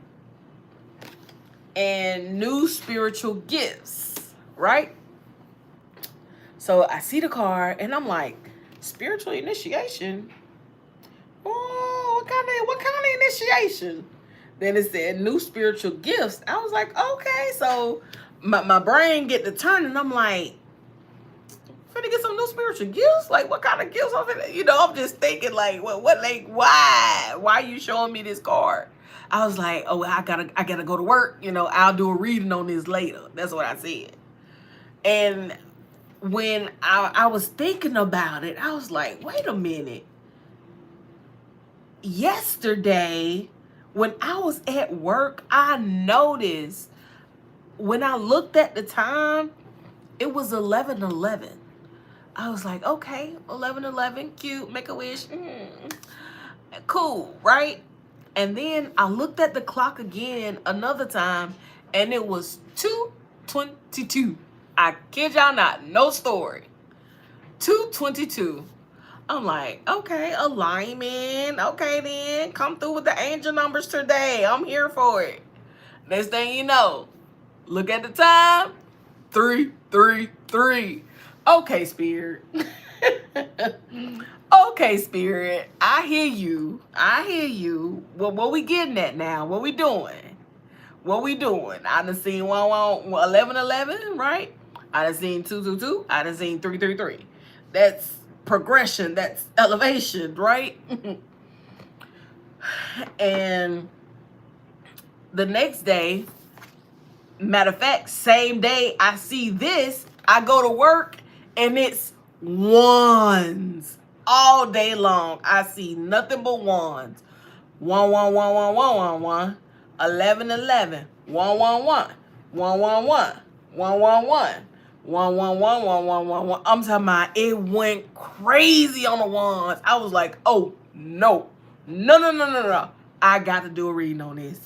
and new spiritual gifts, right? So I see the card and I'm like, spiritual initiation? Oh, what kind of initiation? Then it said new spiritual gifts. I was like, okay. So my brain get to turn and I'm like, finna get some new spiritual gifts? Like, what kind of gifts? You know, I'm just thinking like, what, like, why are you showing me this card? I was like, oh, I gotta go to work. You know, I'll do a reading on this later. That's what I said. And when I was thinking about it, I was like, wait a minute. Yesterday, when I was at work, I noticed when I looked at the time, it was 11:11. I was like, okay, 11:11, cute, make a wish. Cool, right? And then I looked at the clock again another time, and it was 2:22. I kid y'all not, no story. 2:22. I'm like, okay, alignment. Okay, then come through with the angel numbers today. I'm here for it. Next thing you know, look at the time, 3:33. Okay, spirit. Okay, spirit. I hear you. I hear you. Well, what we getting at now? What we doing? What we doing? I done seen 11:11, right? I done seen 2:22. I done seen 3:33. That's progression. That's elevation, right? And the next day, matter of fact, same day I see this, I go to work and it's ones all day long. I see nothing but ones. 1111111, 1111, 111, 111, 111, 1111111. I'm talking about it went crazy on the ones. I was like, oh no. No. I got to do a reading on this.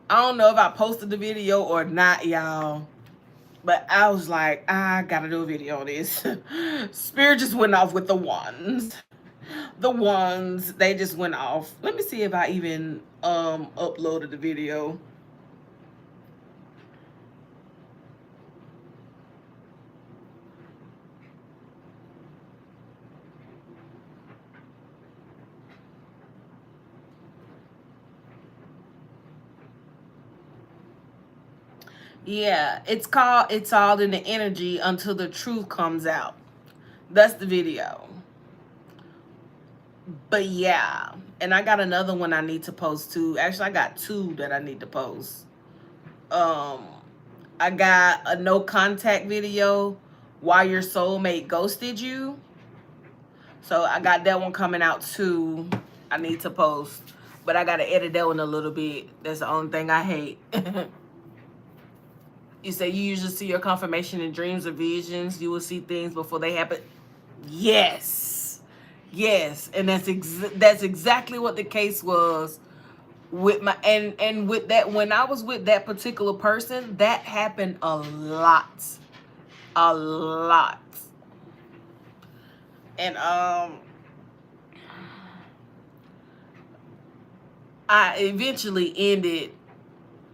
I don't know if I posted the video or not, y'all. But I was like, I gotta do a video on this. Spirit just went off with the ones. The ones, they just went off. Let me see if I even uploaded the video. Yeah, it's called It's All in the Energy Until the Truth Comes Out. That's the video. But yeah, and I got another one I need to post too. Actually, I got two that I need to post. Um, I got a no contact video, why your soulmate ghosted you. So I got that one coming out too. I need to post, but I gotta edit that one a little bit. That's the only thing I hate. You say you usually see your confirmation in dreams or visions. You will see things before they happen. Yes, yes, and that's exactly what the case was with my and with that, when I was with that particular person, that happened a lot, a lot, and I eventually ended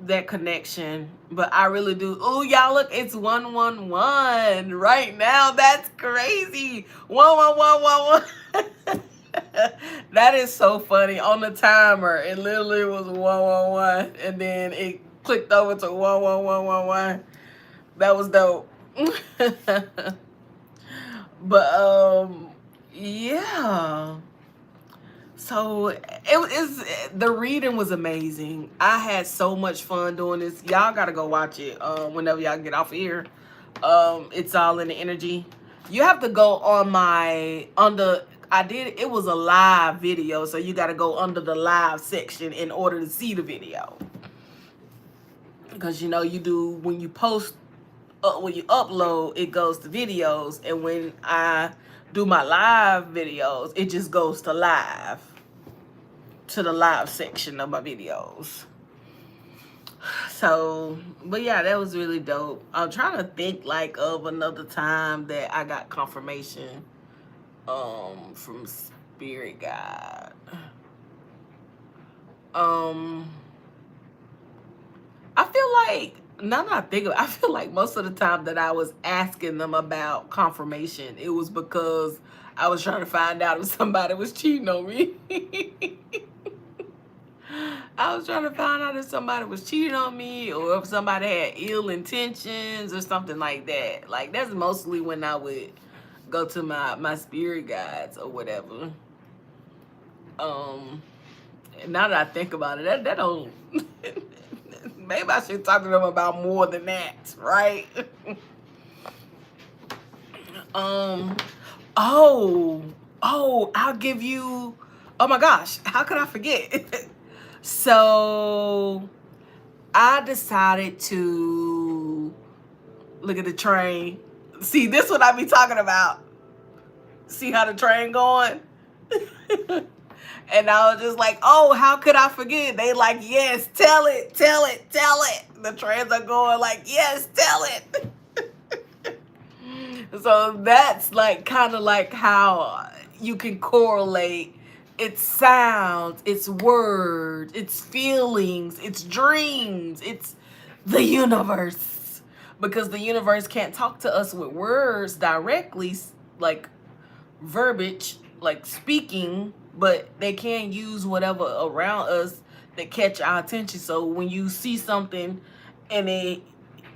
that connection, but I really do. Oh, y'all, look, it's 111 right now. That's crazy. 11111. That is so funny. On the timer, it literally was 111, and then it clicked over to 11111. That was dope. But yeah. So it was, the reading was amazing. I had so much fun doing this. Y'all gotta go watch it whenever y'all get off here. It's All in the Energy. You have to go on my it was a live video, so you gotta go under the live section in order to see the video. Because you know you do, when you post, when you upload, it goes to videos, and when I do my live videos, it just goes to live, to the live section of my videos. So, but yeah, that was really dope. I'm trying to think like of another time that I got confirmation from Spirit God. I feel like, now that I think of it, I feel like most of the time that I was asking them about confirmation, it was because I was trying to find out if somebody was cheating on me. I was trying to find out if somebody was cheating on me, or if somebody had ill intentions or something like that. Like, that's mostly when I would go to my spirit guides or whatever. Now that I think about it, that don't maybe I should talk to them about more than that, right? I'll give you, oh my gosh, how could I forget? So I decided to look at the train. See, this what I be talking about. See how the train going? And I was just like, oh, how could I forget? They like, yes, tell it, tell it, tell it. The trains are going like, yes, tell it. So that's like kind of like how you can correlate its sounds, its words, its feelings, its dreams, it's the universe. Because the universe can't talk to us with words directly, like verbiage, like speaking, but they can use whatever around us that catch our attention. So when you see something and it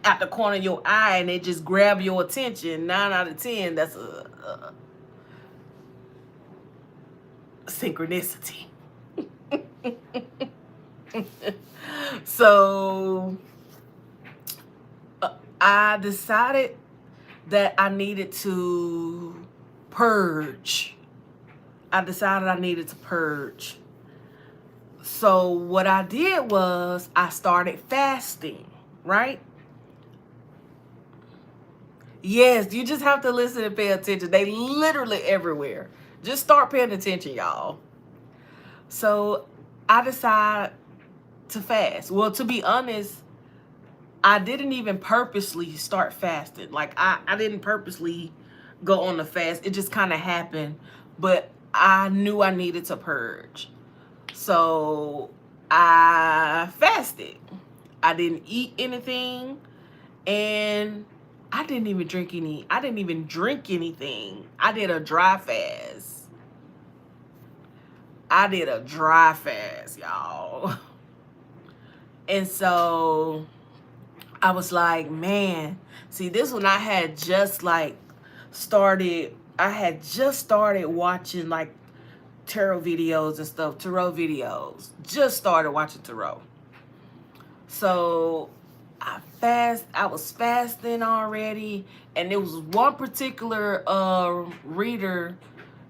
at the corner of your eye and it just grab your attention, 9 out of 10, that's a synchronicity. So I decided that I needed to purge. I decided I needed to purge. So what I did was I started fasting, right? Yes, you just have to listen and pay attention. They literally everywhere. Just start paying attention, y'all. So I decided to fast. Well, to be honest, I didn't even purposely start fasting. Like I didn't purposely go on the fast. It just kind of happened. But I knew I needed to purge. So I fasted. I didn't eat anything, and I didn't even drink anything. I did a dry fast. Y'all. And so I was like, man, see, this one I had just started watching like tarot videos and stuff, tarot videos. Just started watching tarot. So I was fasting already, and there was one particular reader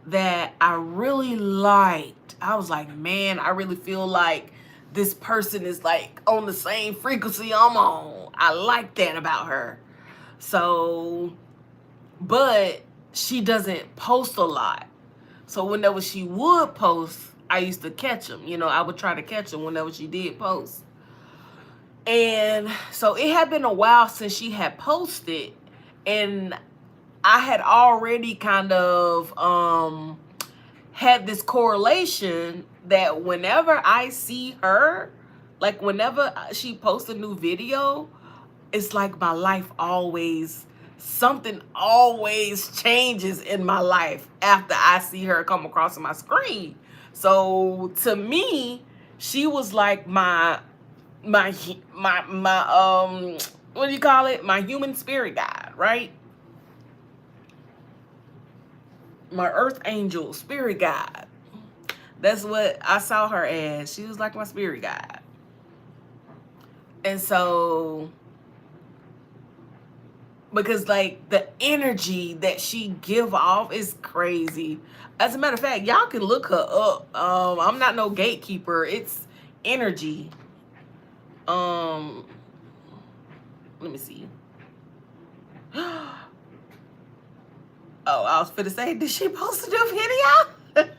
that I really liked. I was like, man, I really feel like this person is like on the same frequency I'm on. I like that about her. So, but she doesn't post a lot. So whenever she would post, I used to catch them. You know, I would try to catch them whenever she did post. And so it had been a while since she had posted, and I had already kind of had this correlation that whenever I see her, like whenever she posts a new video, it's like my life something always changes in my life after I see her come across my screen. So to me, she was like my what do you call it? My human spirit guide, right? My earth angel, spirit guide. That's what I saw her as. She was like my spirit guide. And so, because like the energy that she give off is crazy. As a matter of fact, y'all can look her up. I'm not no gatekeeper. It's energy. Let me see. Oh, I was finna say, did she post a new video?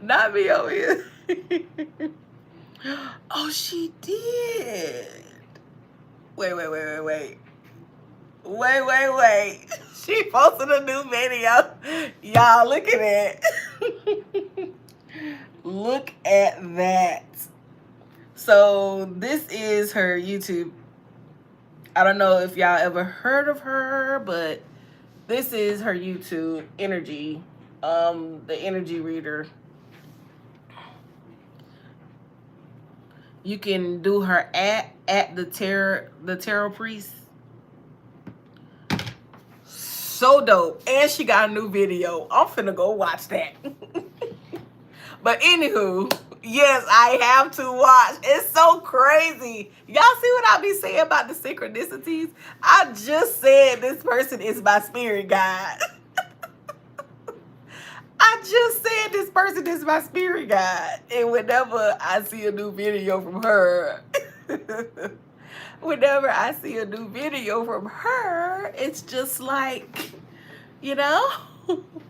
Not me over here. Oh, she did. Wait. She posted a new video. Y'all, look at that. Look at that. So this is her YouTube. I don't know if y'all ever heard of her, but this is her YouTube energy. The energy reader. You can do her at the tarot priest. So dope. And she got a new video. I'm finna go watch that. But anywho, yes, I have to watch. It's so crazy. Y'all see what I be saying about the synchronicities? I just said this person is my spirit guide. I just said this person is my spirit guide. And whenever I see a new video from her, it's just like, you know,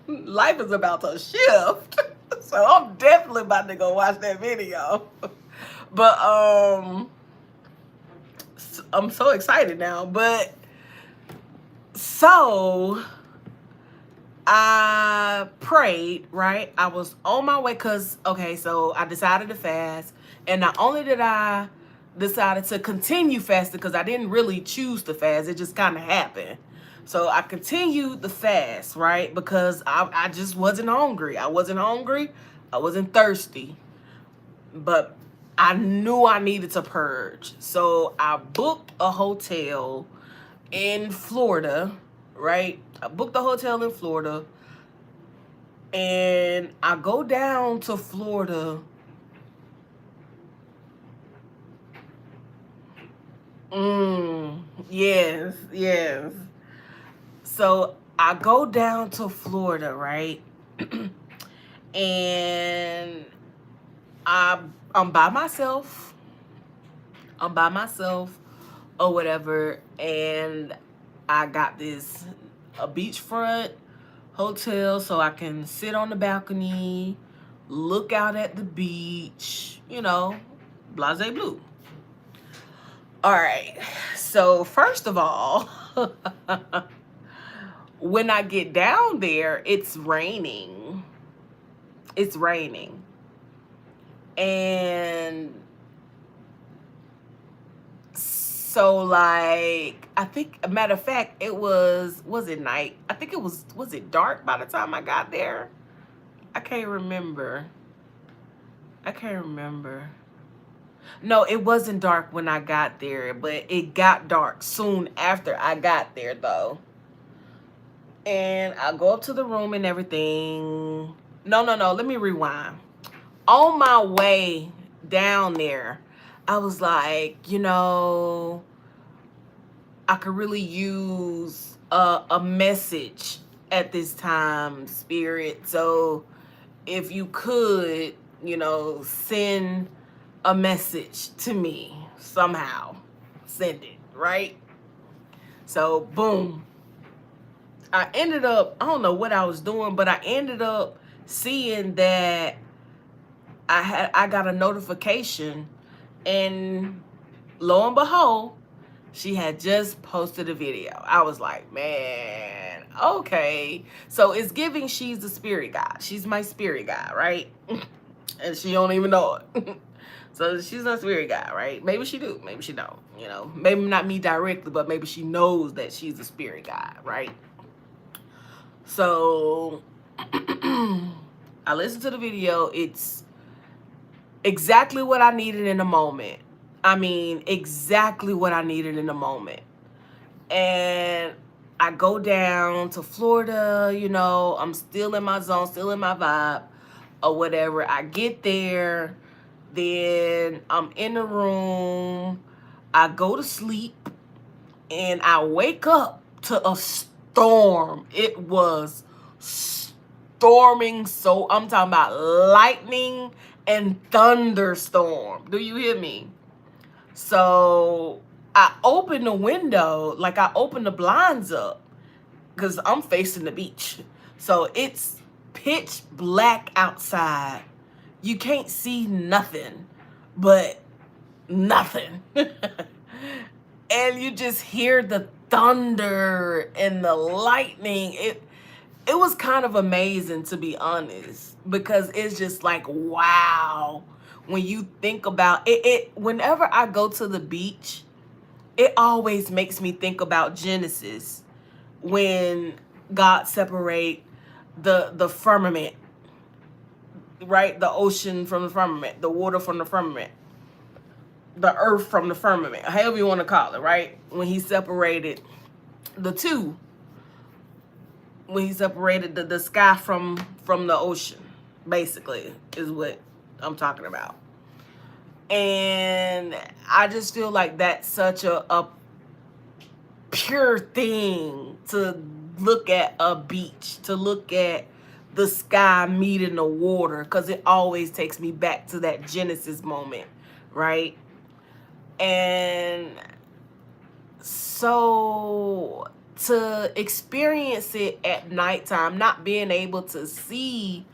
life is about to shift. So I'm definitely about to go watch that video. But I'm so excited now. But so I prayed, right? I was on my way because, okay, so I decided to fast. And not only did I decided to continue fasting, because I didn't really choose to fast. It just kind of happened. So I continued the fast, right? Because I just wasn't hungry. I wasn't hungry. I wasn't thirsty. But I knew I needed to purge. So I booked a hotel in Florida, right? I booked a hotel in Florida. And I go down to Florida. Yes. So I go down to Florida, right? And I'm by myself. Or whatever. And I got a beachfront hotel, so I can sit on the balcony, look out at the beach, you know, blase blue. All right. So first of all, when I get down there, it's raining. It's raining. And so like I think, a matter of fact, it was it night? I think it was it dark by the time I got there? I can't remember. I can't remember. No, it wasn't dark when I got there, but it got dark soon after I got there though. And I go up to the room and everything. No, let me rewind. On my way down there, I was like, I could really use a message at this time, Spirit. So if you could, send a message to me somehow, send it, right? So boom. I ended up, I don't know what I was doing, but I ended up seeing that I got a notification, and lo and behold, she had just posted a video. I was like, man, okay. So it's giving she's the spirit guide. She's my spirit guide, right? And she don't even know it. So she's not spirit guide, right? Maybe she do, maybe she don't, Maybe not me directly, but maybe she knows that she's a spirit guide, right? So I listened to the video. It's exactly what I needed in the moment. I mean, exactly what I needed in the moment. And I go down to Florida, I'm still in my zone, still in my vibe or whatever. I get there, then I'm in the room, I go to sleep, and I wake up to a storm. It was storming, so I'm talking about lightning and thunderstorm. Do you hear me? So I opened the window, like I opened the blinds up, because I'm facing the beach. So it's pitch black outside. You can't see nothing but nothing. And you just hear the thunder and the lightning. It was kind of amazing, to be honest, because it's just like, wow. When you think about it, whenever I go to the beach, it always makes me think about Genesis, when God separate the firmament, right? The ocean from the firmament, the water from the firmament, the earth from the firmament, however you want to call it, right? When he separated the two, when he separated the sky from the ocean, basically, is what I'm talking about. And I just feel like that's such a pure thing, to look at a beach, to look at the sky meeting the water, because it always takes me back to that Genesis moment, right? And so to experience it at nighttime, not being able to see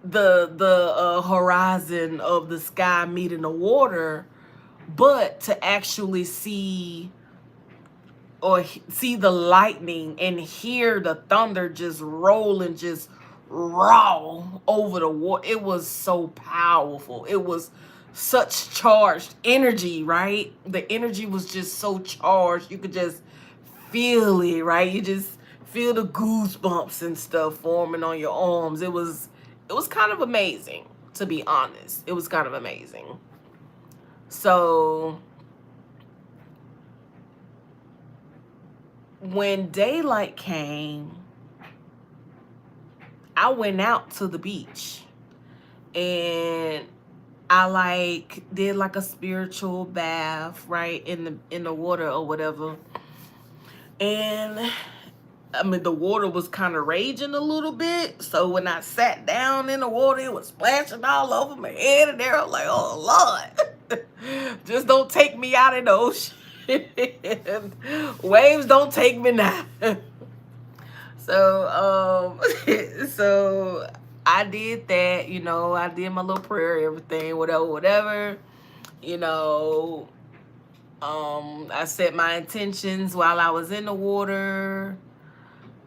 the horizon of the sky meeting the water, but to actually see the lightning and hear the thunder just roll and just raw over the water. It was so powerful. It was such charged energy, right? The energy was just so charged. You could just feel it, right? You just feel the goosebumps and stuff forming on your arms. It was kind of amazing, to be honest. It was kind of amazing. So when daylight came, I went out to the beach, and I did like a spiritual bath, right, in the water or whatever. And I mean, the water was kind of raging a little bit, so when I sat down in the water, it was splashing all over my head and there. I was like, oh Lord, just don't take me out in the ocean. Waves don't take me now. So so I did that, I did my little prayer, everything, whatever, I set my intentions while I was in the water.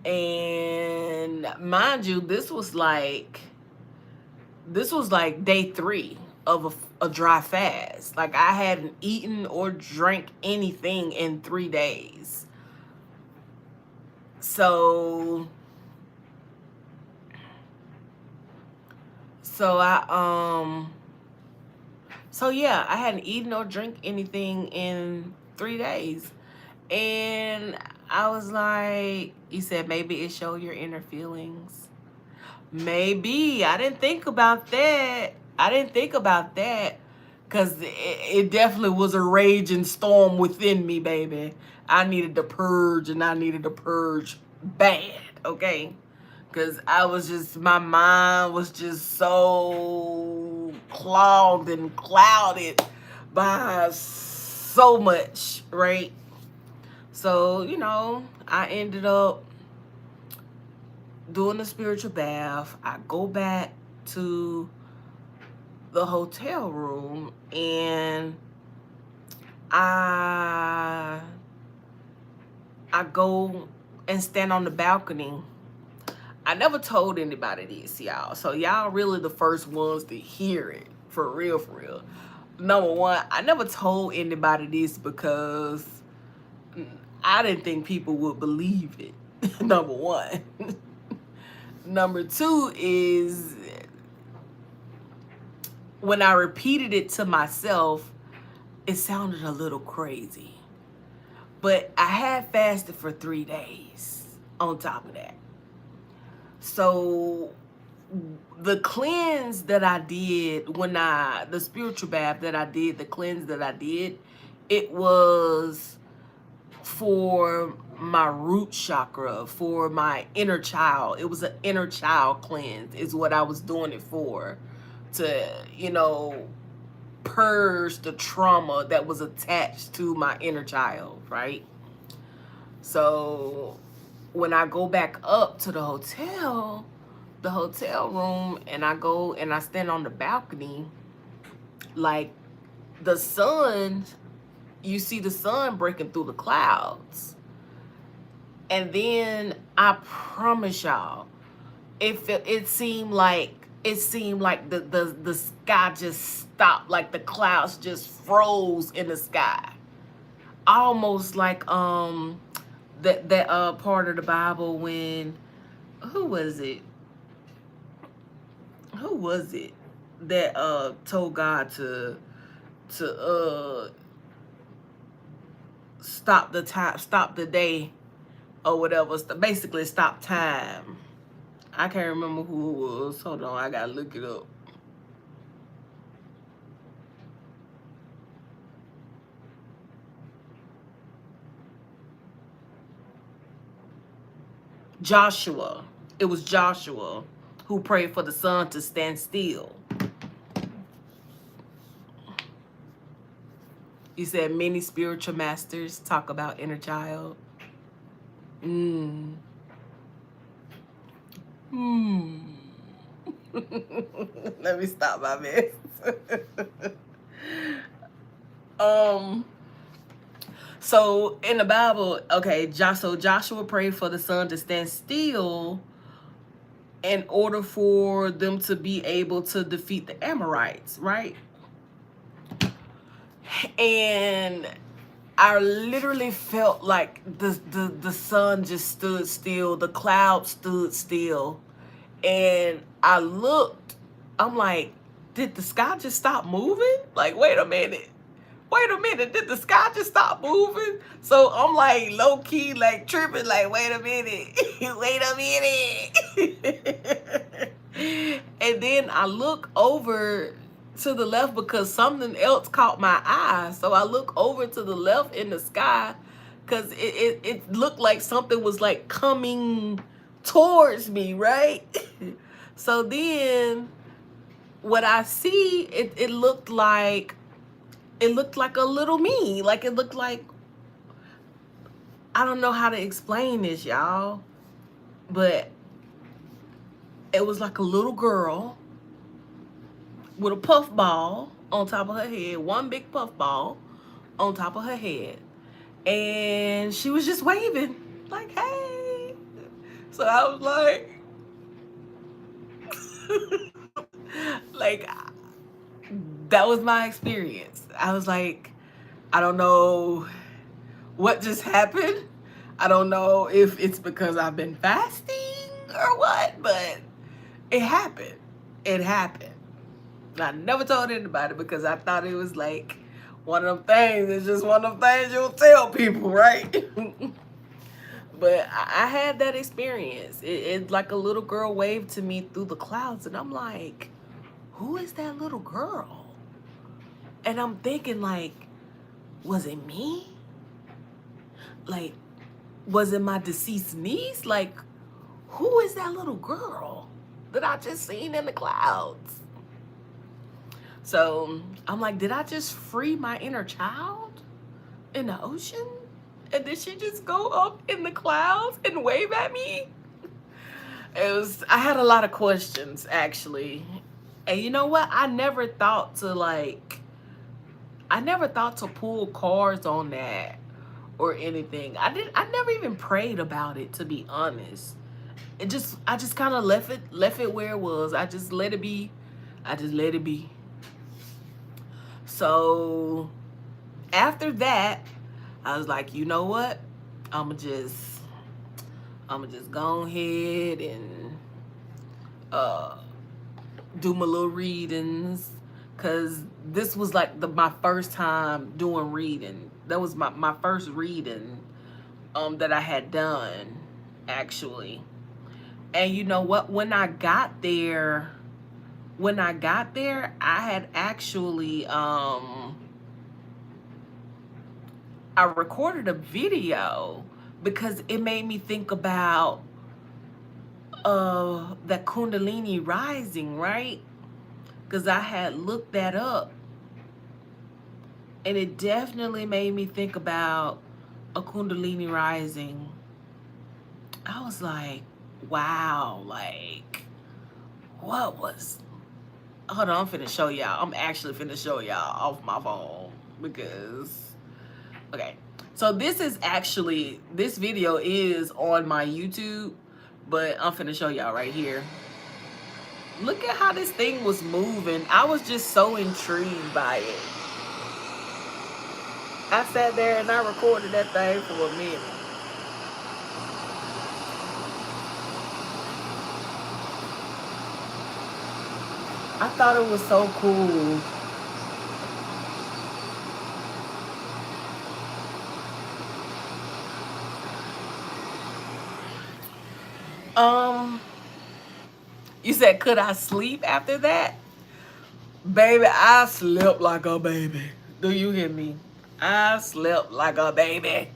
And mind you, this was like day 3 of a dry fast. Like, I hadn't eaten or drank anything in 3 days. So so I so yeah, I hadn't eaten or drank anything in 3 days. And I was like, he said, maybe it show your inner feelings. Maybe. I didn't think about that. Because it definitely was a raging storm within me, baby. I needed to purge, and I needed to purge bad, okay? Because my mind was just so clogged and clouded by so much, right? So, I ended up doing the spiritual bath. I go back to the hotel room, and I go and stand on the balcony. I never told anybody this, y'all. So y'all really the first ones to hear it. For real, for real. Number one, I never told anybody this because I didn't think people would believe it. Number one. Number two is, when I repeated it to myself, it sounded a little crazy. But I had fasted for 3 days on top of that. So the cleanse that I did the spiritual bath that I did, the cleanse that I did, it was for my root chakra, for my inner child. It was an inner child cleanse is what I was doing it for. To, purge the trauma that was attached to my inner child, right? So when I go back up to the hotel room, and I go and I stand on the balcony, like, the sun, you see the sun breaking through the clouds. And then I promise y'all, it seemed like the sky just stopped, like the clouds just froze in the sky. Almost like that part of the Bible when who was it that told God to stop the day or whatever, basically stop time. I can't remember who it was. Hold on, I gotta look it up. Joshua. It was Joshua who prayed for the sun to stand still. You said many spiritual masters talk about inner child. Let me stop my mess. So in the Bible, okay, so Joshua prayed for the sun to stand still in order for them to be able to defeat the Amorites, right? And I literally felt like the sun just stood still, the clouds stood still, and I looked. I'm like, did the sky just stop moving? Like, wait a minute, did the sky just stop moving? So I'm like low key, like tripping, like, wait a minute, wait a minute. And then I look over to the left because something else caught my eye. So I look over to the left in the sky because it looked like something was like coming towards me, right? So then what I see, it looked like a little me. Like, it looked like, I don't know how to explain this, y'all, but it was like a little girl with a puff ball on top of her head, one big puff ball on top of her head. And she was just waving, like, hey. So I was like, that was my experience. I was like, I don't know what just happened. I don't know if it's because I've been fasting or what, but it happened. It happened. I never told anybody because I thought it was like one of them things. It's just one of them things you'll tell people, right? But I had that experience. It's like a little girl waved to me through the clouds, and I'm like, who is that little girl? And I'm thinking, like, was it me? Like, was it my deceased niece? Like, who is that little girl that I just seen in the clouds? So I'm like, did I just free my inner child in the ocean? And did she just go up in the clouds and wave at me? I had a lot of questions, actually. And you know what? I never thought to pull cards on that or anything. I never even prayed about it, to be honest. I just kind of left it where it was. I just let it be. So after that, I was like, you know what? I'ma just go ahead and do my little readings, cause this was like my first time doing reading. That was my first reading that I had done, actually. And you know what? When I got there, I had actually I recorded a video because it made me think about that Kundalini rising, right? Because I had looked that up, and it definitely made me think about a Kundalini rising. I was like, wow, like, what was... Hold on, I'm finna show y'all. I'm actually finna show y'all off my phone because... Okay, so this video is on my YouTube, but I'm finna show y'all right here. Look at how this thing was moving. I was just so intrigued by it. I sat there and I recorded that thing for a minute. I thought it was so cool. You said, could I sleep after that? Baby, I slept like a baby. Do you hear me? I slept like a baby.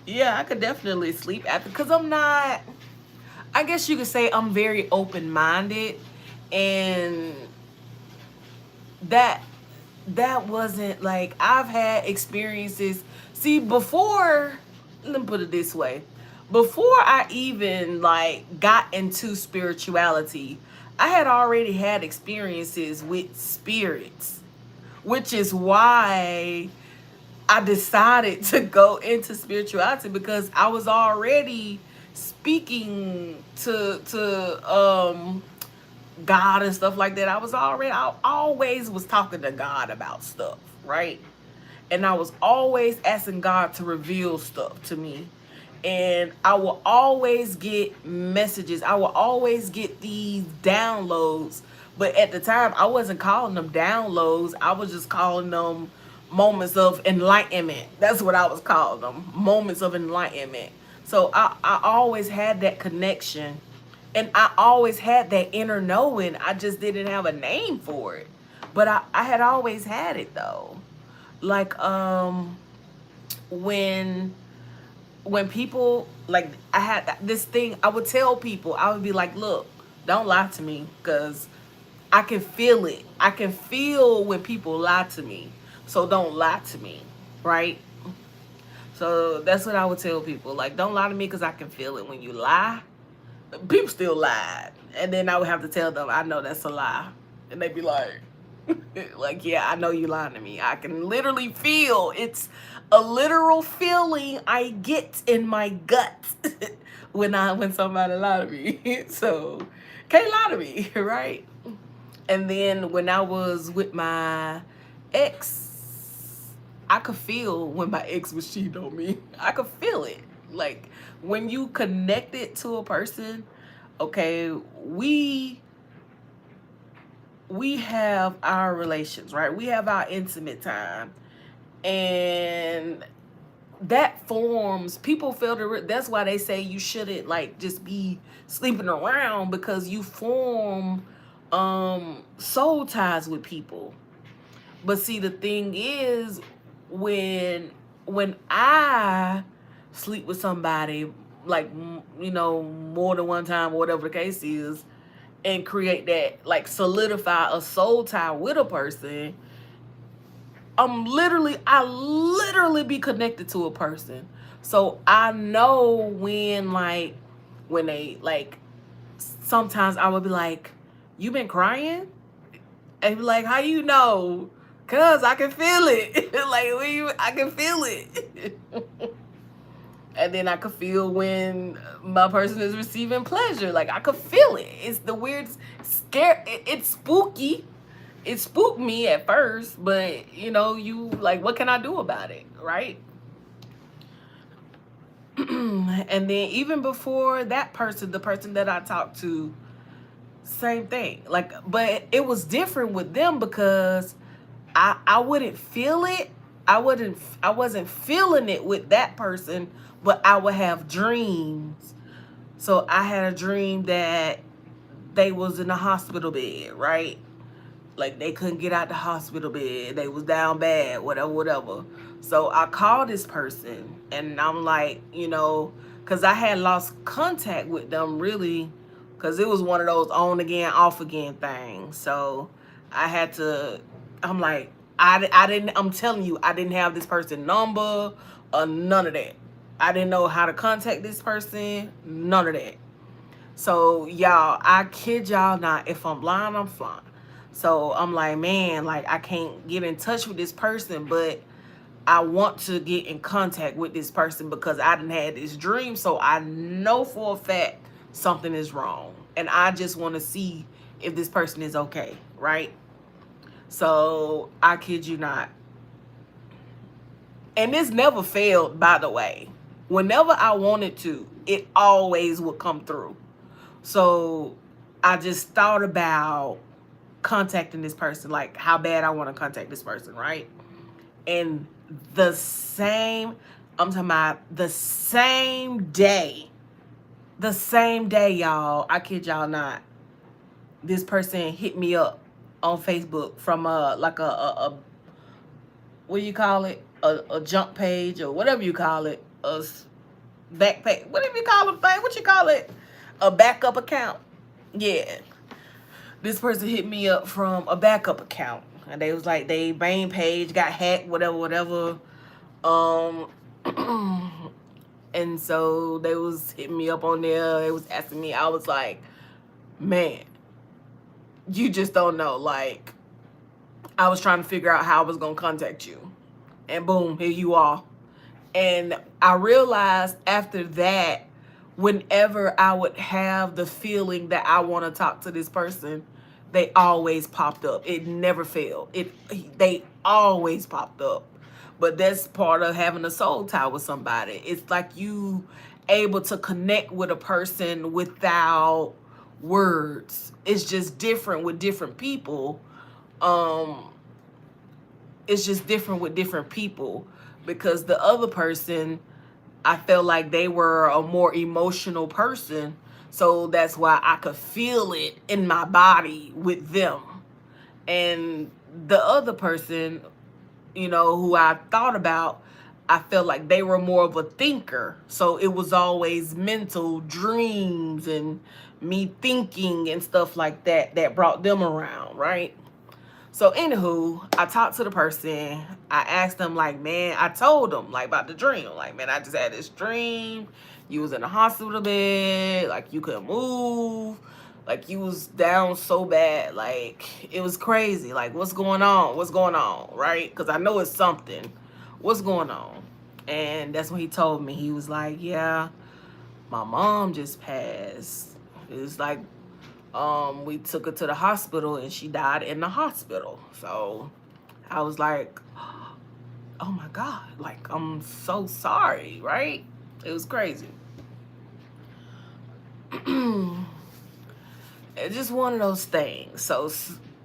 Yeah, I could definitely sleep after, because I'm not... I guess you could say I'm very open-minded, and that wasn't like... I've had experiences. See, before... Let me put it this way. Before I even like got into spirituality, I had already had experiences with spirits, which is why I decided to go into spirituality, because I was already speaking to God and stuff like that. I always was talking to God about stuff, right? And I was always asking God to reveal stuff to me. And I will always get messages. I will always get these downloads. But at the time, I wasn't calling them downloads. I was just calling them moments of enlightenment. That's what I was calling them. Moments of enlightenment. So I always had that connection. And I always had that inner knowing. I just didn't have a name for it. But I had always had it, though. Like, when people, like, I had this thing, I would tell people, I would be like, look, don't lie to me, because I can feel it. I can feel when people lie to me. So don't lie to me, right? So that's what I would tell people. Like, don't lie to me, because I can feel it when you lie. People still lie. And then I would have to tell them, I know that's a lie. And they'd be like, Like, yeah, I know you lying to me. I can literally feel, it's a literal feeling I get in my gut when somebody lie to me. So can't lie to me, right? And then when I was with my ex, I could feel when my ex was cheating on me. I could feel it. Like when you connect it to a person, okay, we have our relations, right? We have our intimate time. And that forms, people feel that's why they say you shouldn't like just be sleeping around, because you form soul ties with people. But see, the thing is, when I sleep with somebody, like, you know, more than one time or whatever the case is, and create that, like, solidify a soul tie with a person, I literally be connected to a person. So I know when they, like, sometimes I would be like, you been crying? And be like, how you know? Cause I can feel it. Like, I can feel it. And then I could feel when my person is receiving pleasure. Like, I could feel it. It's the weird, scare. It's spooky. It spooked me at first, but you know, you like, what can I do about it, right? And then even before that person, the person that I talked to, same thing. Like, but it was different with them because I wouldn't feel it. I wasn't feeling it with that person, but I would have dreams. So I had a dream that they was in a hospital bed, right? Like they couldn't get out the hospital bed. They was down bad, whatever. So I called this person and I'm like, you know, because I had lost contact with them really, because it was one of those on again, off again things. So I had to, I'm like, I didn't, I'm telling you, I didn't have this person number or none of that. I didn't know how to contact this person, none of that. So y'all, I kid y'all not, if I'm lying, I'm flying. So I'm like, man, like I can't get in touch with this person, but I want to get in contact with this person because I done had this dream. So I know for a fact something is wrong. And I just want to see if this person is okay, right? So I kid you not. And this never failed, by the way. Whenever I wanted to, it always would come through. So I just thought about contacting this person, like how bad I want to contact this person, right? And I'm talking about the same day, y'all, I kid y'all not, this person hit me up on Facebook from like a what do you call it, a junk page or whatever you call it, a back page, whatever you call it, what you call it, a backup account. Yeah, this person hit me up from a backup account, and they was like, they main page got hacked, whatever. And so they was hitting me up on there. They was asking me. I was like, man, you just don't know. Like, I was trying to figure out how I was gonna contact you, and boom, here you are. And I realized after that, whenever I would have the feeling that I want to talk to this person, they always popped up. It never failed. They always popped up. But that's part of having a soul tie with somebody. It's like you able to connect with a person without words. It's just different with different people. It's just different with different people, because the other person, I felt like they were a more emotional person. So that's why I could feel it in my body with them. And the other person, you know, who I thought about, I felt like they were more of a thinker. So it was always mental dreams and me thinking and stuff like that that brought them around, right? So anywho, I talked to the person. I asked them, like, man, I told them like about the dream. Like, man, I just had this dream. You was in a hospital bed, like you couldn't move. Like, you was down so bad. Like, it was crazy. Like, what's going on? What's going on? Right? Because I know it's something. What's going on? And that's when he told me. He was like, yeah, my mom just passed. It was like, we took her to the hospital and she died in the hospital. So I was like, oh my God, like, I'm so sorry, right? It was crazy. It's just one of those things. So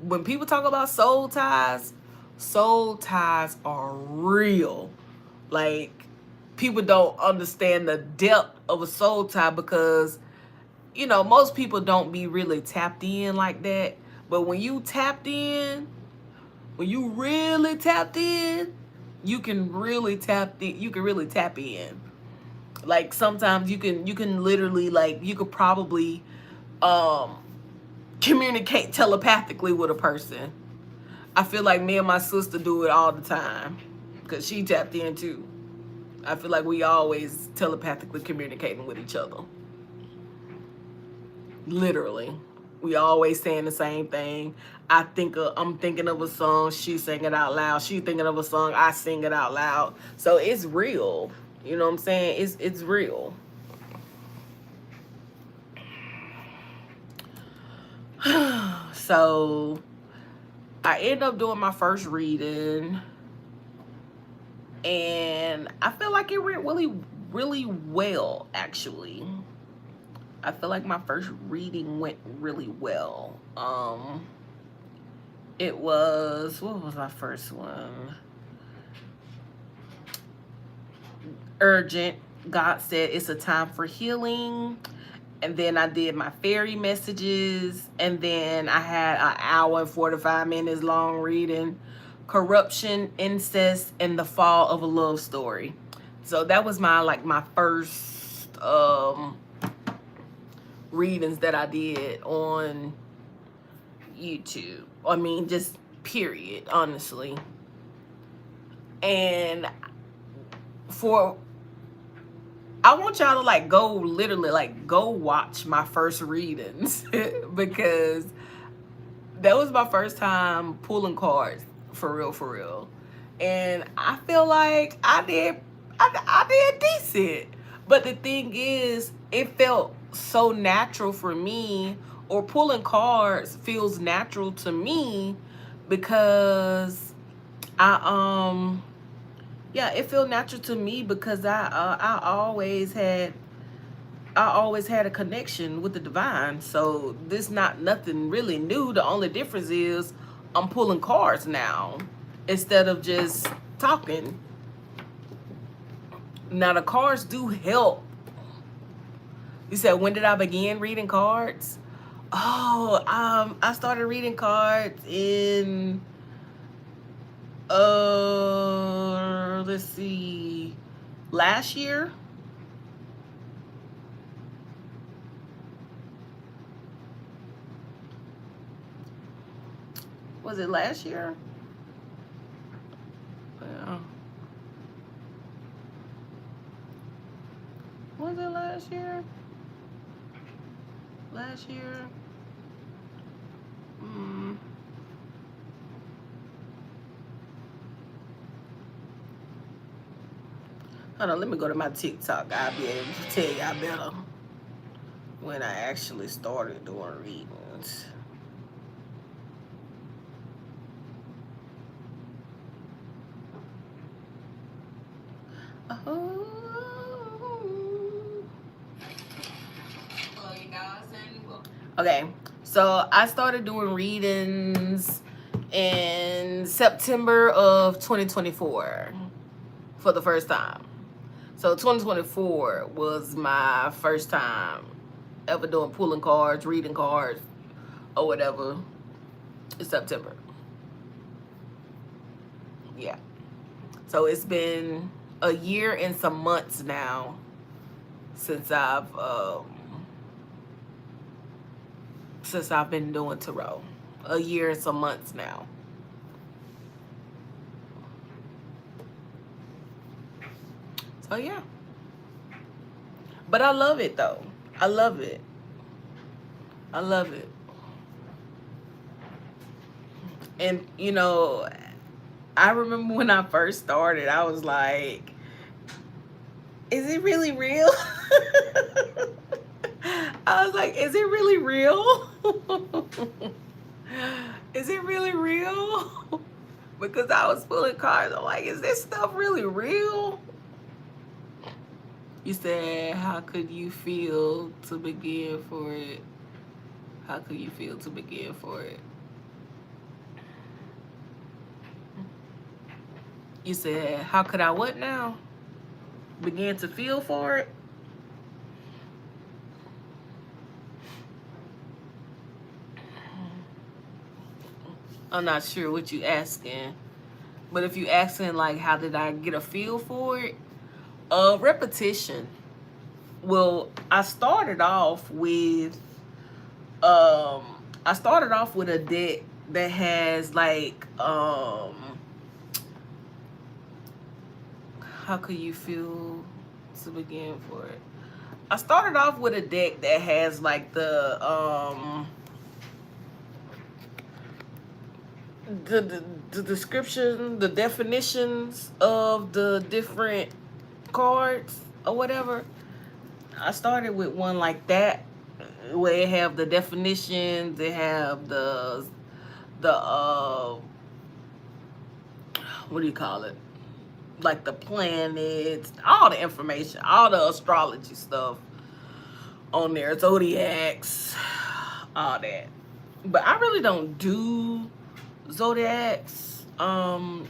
when people talk about soul ties are real. Like, people don't understand the depth of a soul tie because, you know, most people don't be really tapped in like that. But when you tapped in, when you really tapped in, you can really tap in. Like, sometimes you can literally, like, you could probably communicate telepathically with a person. I feel like me and my sister do it all the time because she tapped in too. I feel like we always telepathically communicating with each other. Literally. We always saying the same thing. I'm thinking of a song, she sing it out loud. She thinking of a song, I sing it out loud. So it's real. You know what I'm saying? It's real. So I end up doing my first reading, and I feel like it went really, really well, actually. I feel like my first reading went really well. It was, what was my first one? Urgent. God said it's a time for healing. And then I did my fairy messages. And then I had an hour and 45 minutes long reading. Corruption, incest, and the fall of a love story. So that was my first readings that I did on YouTube. I mean, just period, honestly. And I want y'all to like go literally like go watch my first readings because that was my first time pulling cards for real. And I feel like I did decent. But the thing is, it felt so natural for me, or pulling cards feels natural to me because yeah, it felt natural to me because I always had a connection with the divine. So this not nothing really new. The only difference is I'm pulling cards now instead of just talking. Now the cards do help. You said, when did I begin reading cards? Oh, I started reading cards in let's see, last year. Was it last year? Yeah. Was it last year? Last year? Hold on, let me go to my TikTok. I'll be able to tell y'all better when I actually started doing readings. Oh. Okay, so I started doing readings in September of 2024 for the first time. So 2024 was my first time ever doing pulling cards, reading cards, or whatever. It's September. Yeah. So it's been a year and some months now since I've been doing tarot. A year and some months now. So yeah. But I love it though. I love it. I love it. And you know, I remember when I first started, I was like, is it really real? I was like, is it really real? Is it really real? Because I was pulling cards. I'm like, is this stuff really real? You said, how could you feel to begin for it? How could you feel to begin for it? You said, how could I what now? Begin to feel for it? I'm not sure what you asking. But if you asking like how did I get a feel for it? Repetition. Well, I started off with a deck that has like how could you feel to begin for it? I started off with a deck that has like the description, the definitions of the different cards or whatever. I started with one like that where it have the definitions, they have the what do you call it? Like the planets, all the information, all the astrology stuff on there, zodiacs, all that. But I really don't do zodiacs. The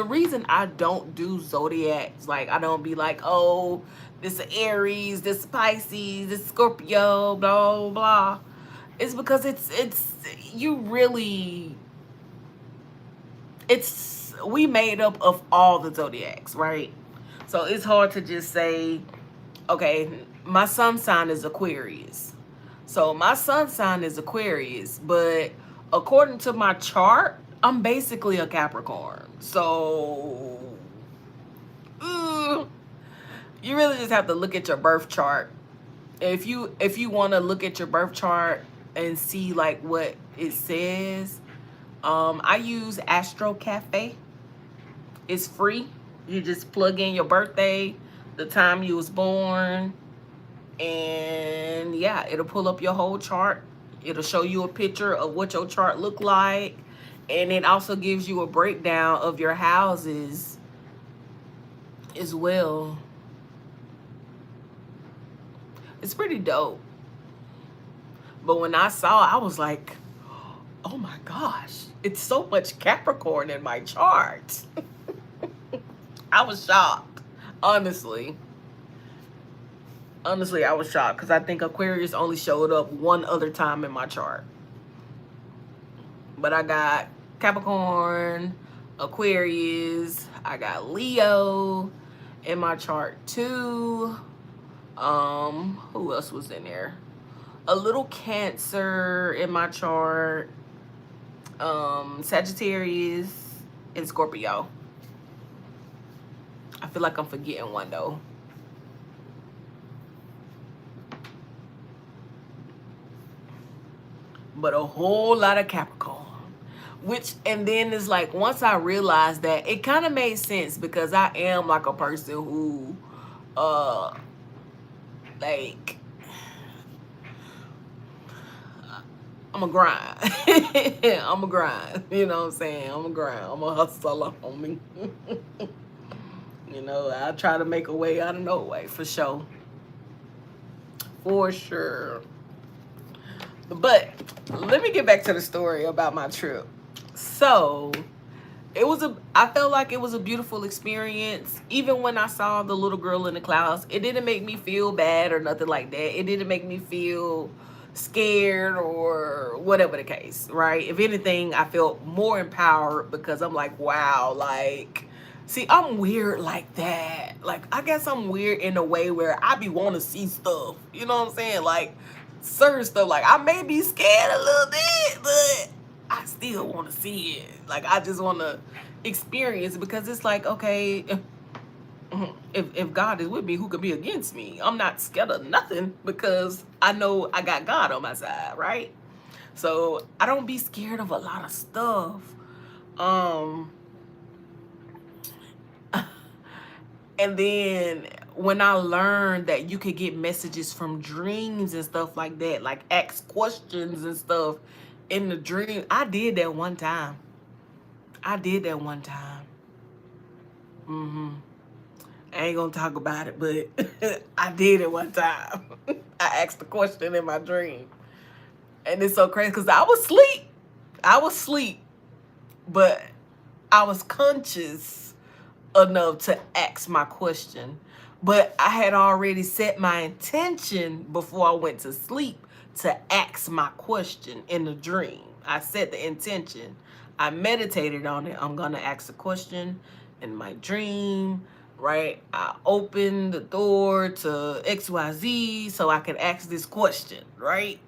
reason I don't do zodiacs, like I don't be like, oh, this is Aries, this is Pisces, this is Scorpio, blah blah blah. It's because it's you really it's we made up of all the zodiacs, right? So it's hard to just say, okay, my sun sign is Aquarius. So my sun sign is Aquarius, but according to my chart, I'm basically a Capricorn. So you really just have to look at your birth chart. If you want to look at your birth chart and see like what it says, I use Astro Cafe. It's free. You just plug in your birthday, the time you was born, and yeah, it'll pull up your whole chart. It'll show you a picture of what your chart look like, and it also gives you a breakdown of your houses as well. It's pretty dope. But when I saw it, I was like, oh my gosh, it's so much Capricorn in my chart. I was shocked, honestly. Honestly, I was shocked because I think Aquarius only showed up one other time in my chart. But I got Capricorn, Aquarius, I got Leo in my chart too. Who else was in there? A little Cancer in my chart. Sagittarius and Scorpio. I feel like I'm forgetting one though. But a whole lot of Capricorn. Which, and then it's like, once I realized that, it kind of made sense because I am like a person who, like, I'm a grind. I'm a grind. You know what I'm saying? I'm a grind. I'm a hustler, homie. You know, I try to make a way out of no way, for sure. For sure. But let me get back to the story about my trip. So I felt like it was a beautiful experience. Even when I saw the little girl in the clouds, it didn't make me feel bad or nothing like that. It didn't make me feel scared or whatever the case, right? If anything, I felt more empowered because I'm like, wow, like, see, I'm weird like that. Like, I guess I'm weird in a way where I be want to see stuff. You know what I'm saying? Like, certain stuff. Like, I may be scared a little bit, but I still want to see it. Like, I just want to experience it because it's like, okay, if God is with me, who could be against me? I'm not scared of nothing because I know I got God on my side, right? So I don't be scared of a lot of stuff. And then when I learned that you could get messages from dreams and stuff like that, like ask questions and stuff in the dream, I did that one time. I did that one time. I ain't gonna talk about it, but I did it one time. I asked a question in my dream. And it's so crazy because I was asleep. I was asleep, but I was conscious enough to ask my question. But I had already set my intention before I went to sleep to ask my question in the dream. I set the intention. I meditated on it. I'm going to ask a question in my dream, right? I opened the door to XYZ so I can ask this question, right?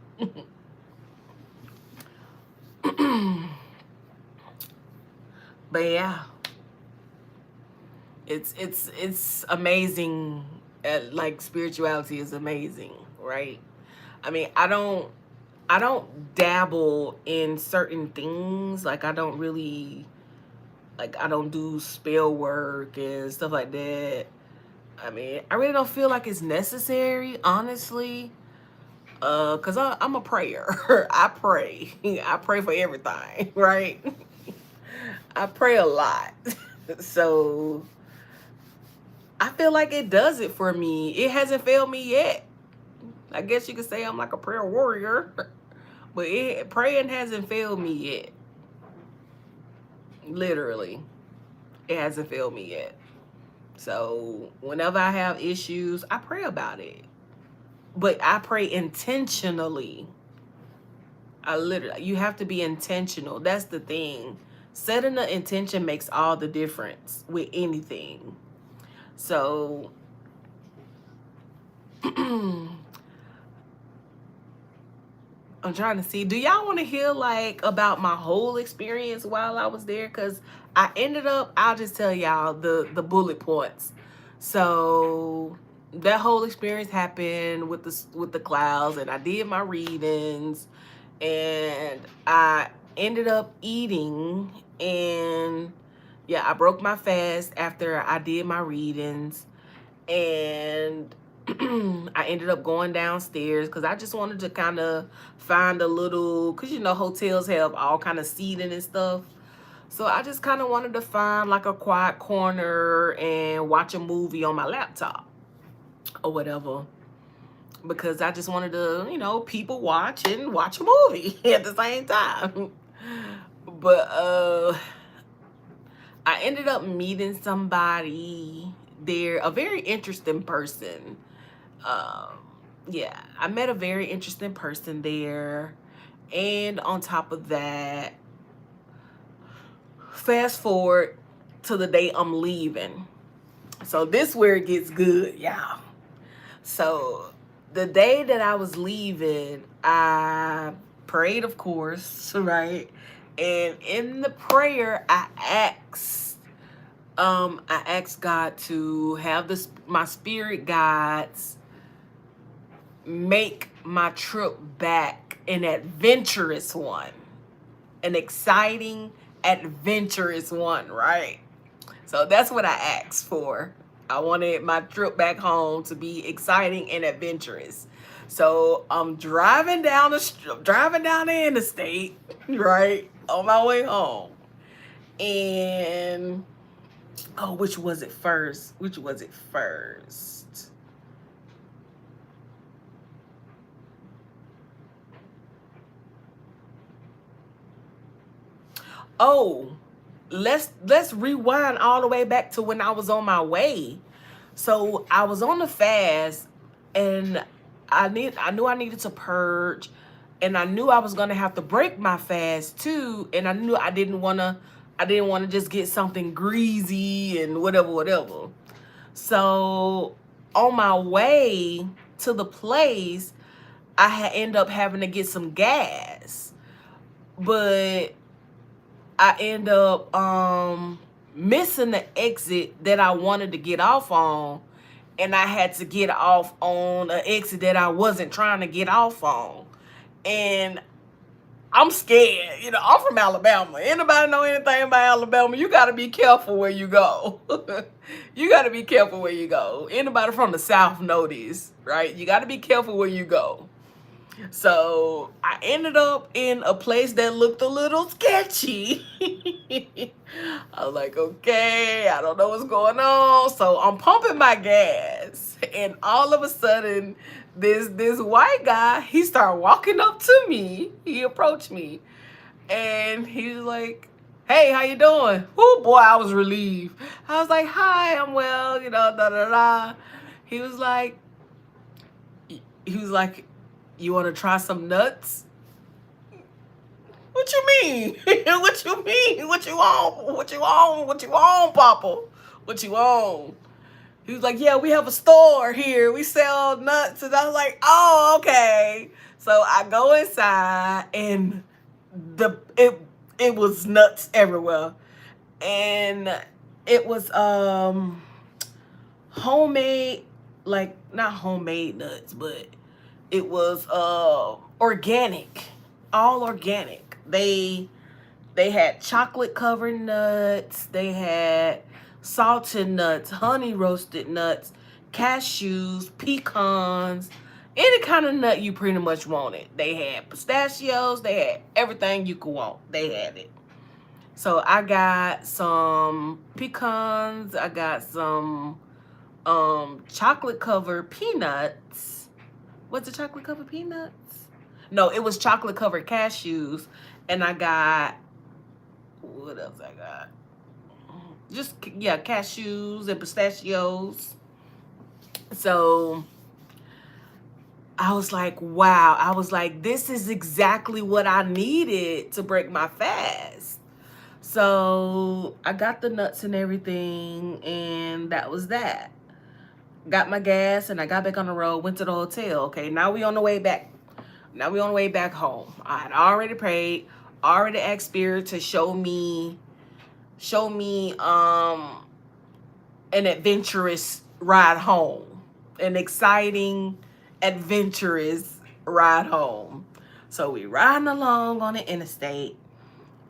But yeah, it's amazing. Like spirituality is amazing, right? I mean, I don't dabble in certain things. Like I don't really, like I don't do spell work and stuff like that. I mean, I really don't feel like it's necessary, honestly. Cause I'm a prayer. I pray. I pray for everything, right? I pray a lot. So I feel like it does it for me. It hasn't failed me yet. I guess you could say I'm like a prayer warrior, but praying hasn't failed me yet. Literally, it hasn't failed me yet. So whenever I have issues, I pray about it. But I pray intentionally. You have to be intentional. That's the thing. Setting the intention makes all the difference with anything. So I'm trying to see. Do y'all want to hear like about my whole experience while I was there? Because I ended up, I'll just tell y'all the bullet points. So that whole experience happened with the clouds, and I did my readings, and I ended up eating, and yeah, I broke my fast after I did my readings, and I ended up going downstairs because I just wanted to kind of find a little, because you know hotels have all kind of seating and stuff. So I just kind of wanted to find like a quiet corner and watch a movie on my laptop or whatever, because I just wanted to, you know, people watch and watch a movie at the same time. But I ended up meeting somebody there, a very interesting person. Yeah, I met a very interesting person there. And on top of that, fast forward to the day I'm leaving. So this where it gets good, y'all. So the day that I was leaving, I prayed, of course, right? And in the prayer, I asked God to have my spirit guides make my trip back an adventurous one, an exciting, adventurous one, right? So that's what I asked for. I wanted my trip back home to be exciting and adventurous. So I'm driving down the interstate, right, on my way home, and oh, which was it first? Oh, let's rewind all the way back to when I was on my way. So I was on the fast, and I knew I needed to purge, and I knew I was gonna have to break my fast too, and I knew I didn't wanna just get something greasy and whatever. So on my way to the place, I had end up having to get some gas, but I end up missing the exit that I wanted to get off on, and I had to get off on an exit that I wasn't trying to get off on. And I'm scared. You know, I'm from Alabama. Anybody know anything about Alabama? You got to be careful where you go. You got to be careful where you go. Anybody from the South know this, right? You got to be careful where you go. So I ended up in a place that looked a little sketchy. I was like, okay, I don't know what's going on. So I'm pumping my gas, and all of a sudden, this white guy, he started walking up to me. He approached me, and he was like, "Hey, how you doing?" Oh boy, I was relieved. I was like, "Hi, I'm well," you know, da da da. He was like, he was like, "You want to try some nuts?" What you mean? What you mean? What you want? What you want? What you want, Papa? What you want? He was like, "Yeah, we have a store here. We sell nuts." And I was like, "Oh, okay." So I go inside, and it was nuts everywhere. And it was homemade, like not homemade nuts, but it was organic, all organic. They had chocolate covered nuts, they had salted nuts, honey roasted nuts, cashews, pecans, any kind of nut you pretty much wanted. They had pistachios, they had everything you could want. They had it. So I got some pecans, I got some chocolate covered peanuts. Was it chocolate covered peanuts? No, it was chocolate covered cashews. And I got, what else I got? Just, yeah, cashews and pistachios. So I was like, wow. I was like, this is exactly what I needed to break my fast. So I got the nuts and everything, and that was that. Got my gas, and I got back on the road, went to the hotel. Okay, now we on the way back. Now we on the way back home. I had already prayed, already asked Spirit to show me an adventurous ride home. An exciting, adventurous ride home. So we riding along on the interstate,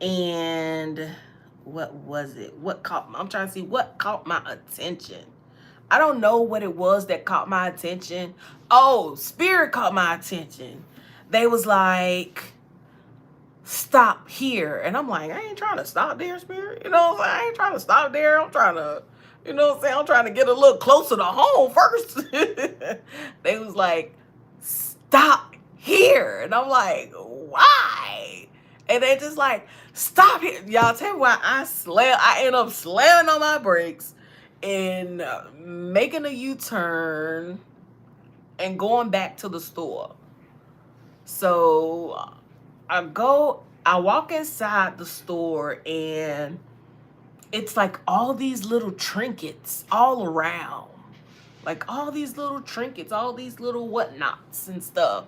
and what was it? I'm trying to see what caught my attention. I don't know what it was that caught my attention. Oh, Spirit caught my attention. They was like, "Stop here." And I'm like, I ain't trying to stop there, Spirit. You know what I'm saying? I ain't trying to stop there. I'm trying to, you know what I'm saying? I'm trying to get a little closer to home first. They was like, "Stop here." And I'm like, why? And they just like, "Stop here." Y'all tell me why I end up slamming on my brakes and making a U-turn and going back to the store. So I walk inside the store, and it's like all these little trinkets all around. Like all these little trinkets, all these little whatnots and stuff.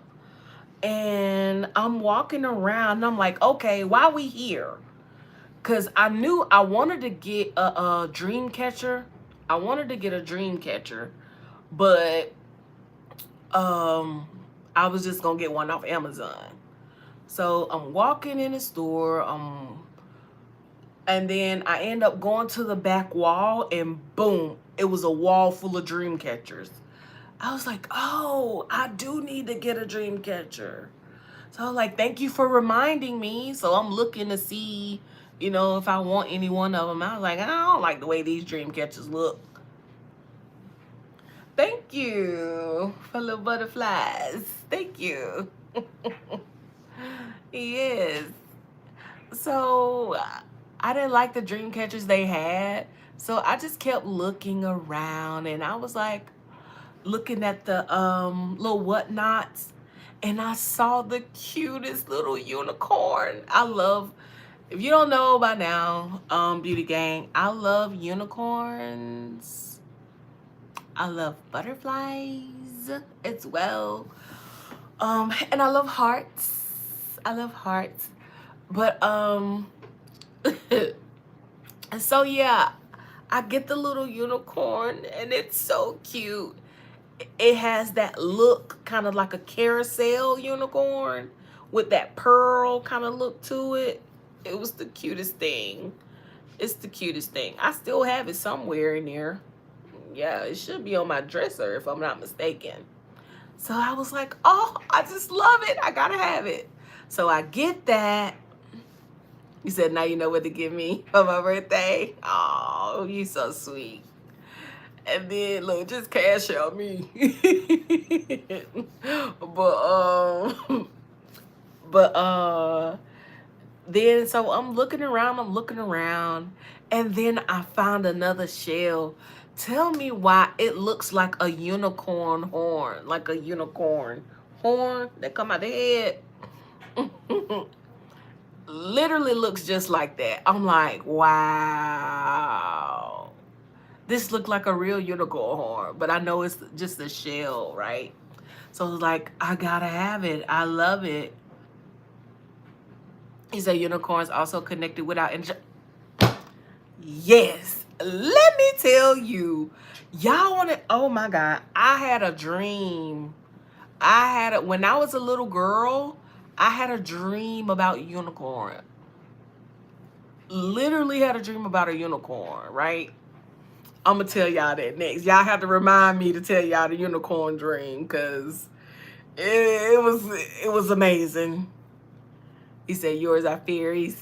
And I'm walking around, and I'm like, okay, why we here? Because I knew I wanted to get a dream catcher. I wanted to get a dream catcher, but I was just gonna get one off Amazon. So I'm walking in the store, and then I end up going to the back wall, and boom, it was a wall full of dream catchers. I was like, oh, I do need to get a dream catcher. So I was like, thank you for reminding me. So I'm looking to see, you know, if I want any one of them. I was like, I don't like the way these dream catchers look. Thank you for little butterflies. Thank you. Yes. So I didn't like the dream catchers they had. So I just kept looking around, and I was like looking at the little whatnots, and I saw the cutest little unicorn. If you don't know by now, Beauty Gang, I love unicorns. I love butterflies as well. And I love hearts. I love hearts. But And so yeah, I get the little unicorn and it's so cute. It has that look, kind of like a carousel unicorn with that pearl kind of look to it. It was the cutest thing. It's the cutest thing. I still have it somewhere in there. Yeah, it should be on my dresser if I'm not mistaken. So I was like, oh, I just love it. I gotta have it. So I get that. You said, now you know what to give me for my birthday. Oh, you so sweet. And then look, just cash out me. but but then so I'm looking around, and then I found another shell. Tell me why it looks like a unicorn horn, like a unicorn horn that come out the head. Literally looks just like that. I'm like, wow. This looked like a real unicorn horn, but I know it's just a shell, right? So I was like, I gotta have it. I love it. He said unicorns also connected without yes. Let me tell you. Y'all want to, oh my God. I had a dream. When I was a little girl, I had a dream about unicorn. Literally had a dream about a unicorn, right? I'm gonna tell y'all that next. Y'all have to remind me to tell y'all the unicorn dream, because it was amazing. He said yours are fairies.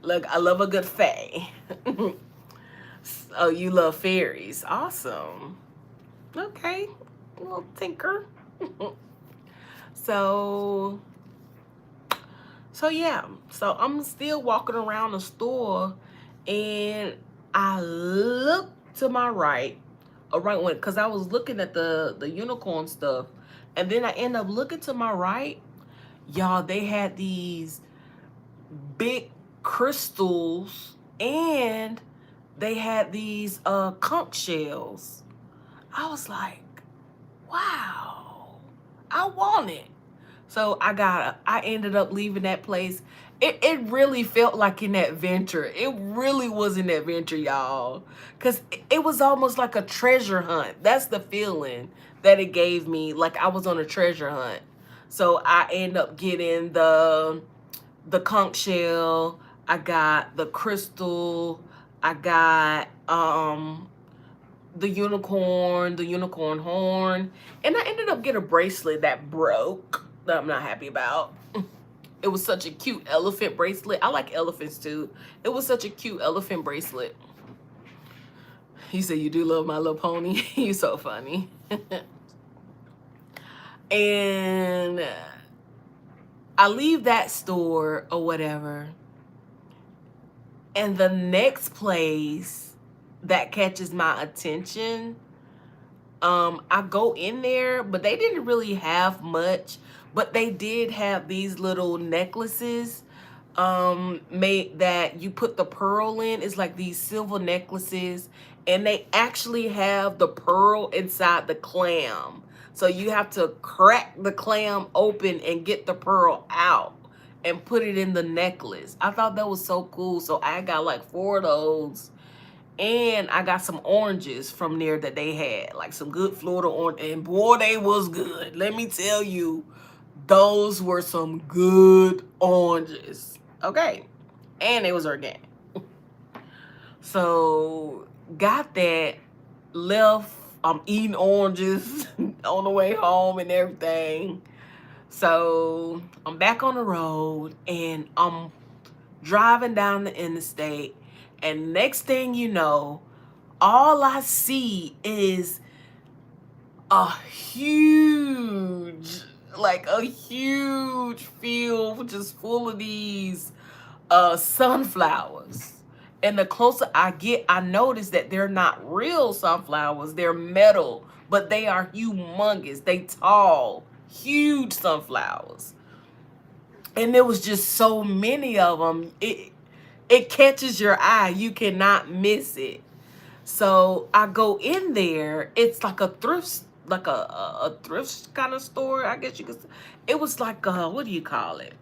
Look, I love a good fae. Oh, you love fairies. Awesome. Okay, little tinker. so yeah. So I'm still walking around the store, and I look to my right, because I was looking at the unicorn stuff, and then I end up looking to my right. Y'all, they had these big crystals, and they had these conch shells. I was like, wow, I want it. So I ended up leaving that place. It really felt like an adventure. It really was an adventure, y'all. Because it was almost like a treasure hunt. That's the feeling that it gave me, like I was on a treasure hunt. So I end up getting the conch shell. I got the crystal. I got the unicorn horn. And I ended up getting a bracelet that broke, that I'm not happy about. It was such a cute elephant bracelet. I like elephants too. It was such a cute elephant bracelet. He said, you do love My Little Pony. You so funny. And I leave that store or whatever. And the next place that catches my attention, I go in there, but they didn't really have much. But they did have these little necklaces made that you put the pearl in. It's like these silver necklaces, and they actually have the pearl inside the clam. So you have to crack the clam open and get the pearl out and put it in the necklace. I thought that was so cool. So I got like 4 of those. And I got some oranges from there that they had, like some good Florida orange. And boy, they was good. Let me tell you, those were some good oranges. Okay. And it was organic. So got that, left. I'm eating oranges on the way home and everything. So I'm back on the road, and I'm driving down the interstate. And next thing you know, all I see is a huge field just full of these sunflowers. And the closer I get, I notice that they're not real sunflowers. They're metal, but they are humongous. They tall, huge sunflowers. And there was just so many of them. It catches your eye. You cannot miss it. So I go in there. It's like a thrift, like a thrift kind of store, I guess you could say. It was like what do you call it?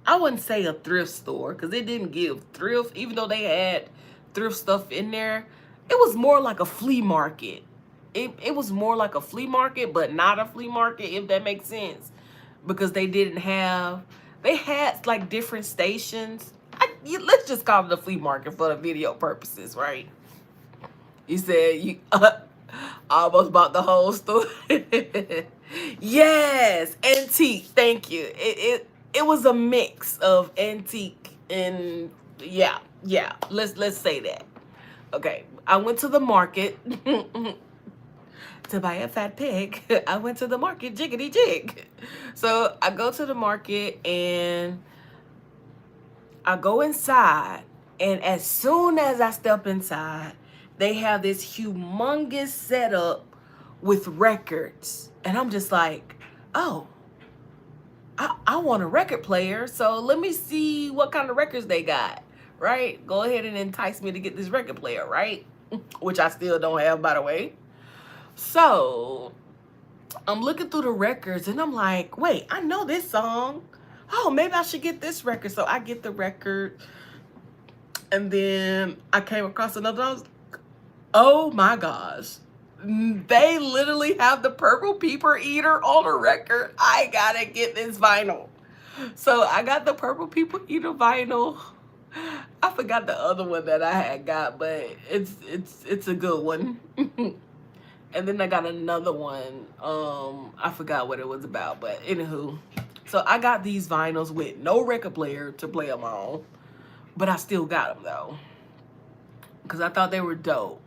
I wouldn't say a thrift store because it didn't give thrift, even though they had thrift stuff in there. It was more like a flea market. It was more like a flea market, but not a flea market, if that makes sense. Because they didn't have, they had like different stations. Let's just call it a flea market for the video purposes, right? You said you almost bought the whole store. Yes, antique. Thank you. It was a mix of antique and yeah. Let's say that. Okay, I went to the market to buy a fat pig. I went to the market, jiggity jig. So I go to the market and I go inside, and as soon as I step inside, they have this humongous setup with records. And I'm just like, oh, I want a record player, so let me see what kind of records they got, right? Go ahead and entice me to get this record player, right? Which I still don't have, by the way. So I'm looking through the records and I'm like, wait, I know this song. Oh, maybe I should get this record. So I get the record. And then I came across another. I was like, oh my gosh. They literally have the Purple People Eater on a record. I gotta get this vinyl. So I got the Purple People Eater vinyl. I forgot the other one that I had got, but it's a good one. And then I got another one. I forgot what it was about, but anywho. So I got these vinyls with no record player to play them on, but I still got them though, because I thought they were dope.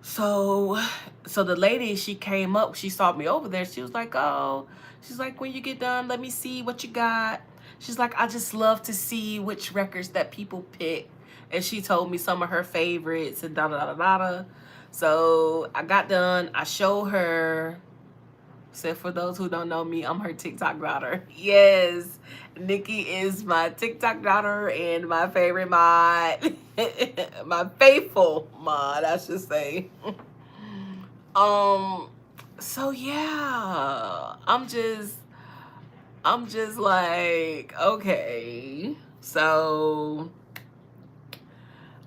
So the lady, she came up, she saw me over there. She was like, oh, she's like, when you get done, let me see what you got. She's like, I just love to see which records that people pick. And she told me some of her favorites and da-da-da-da-da. So I got done. I showed her. So for those who don't know me, I'm her TikTok daughter. Yes, Nikki is my TikTok daughter and my favorite mod. My faithful mod, I should say. So yeah, I'm just like, okay. So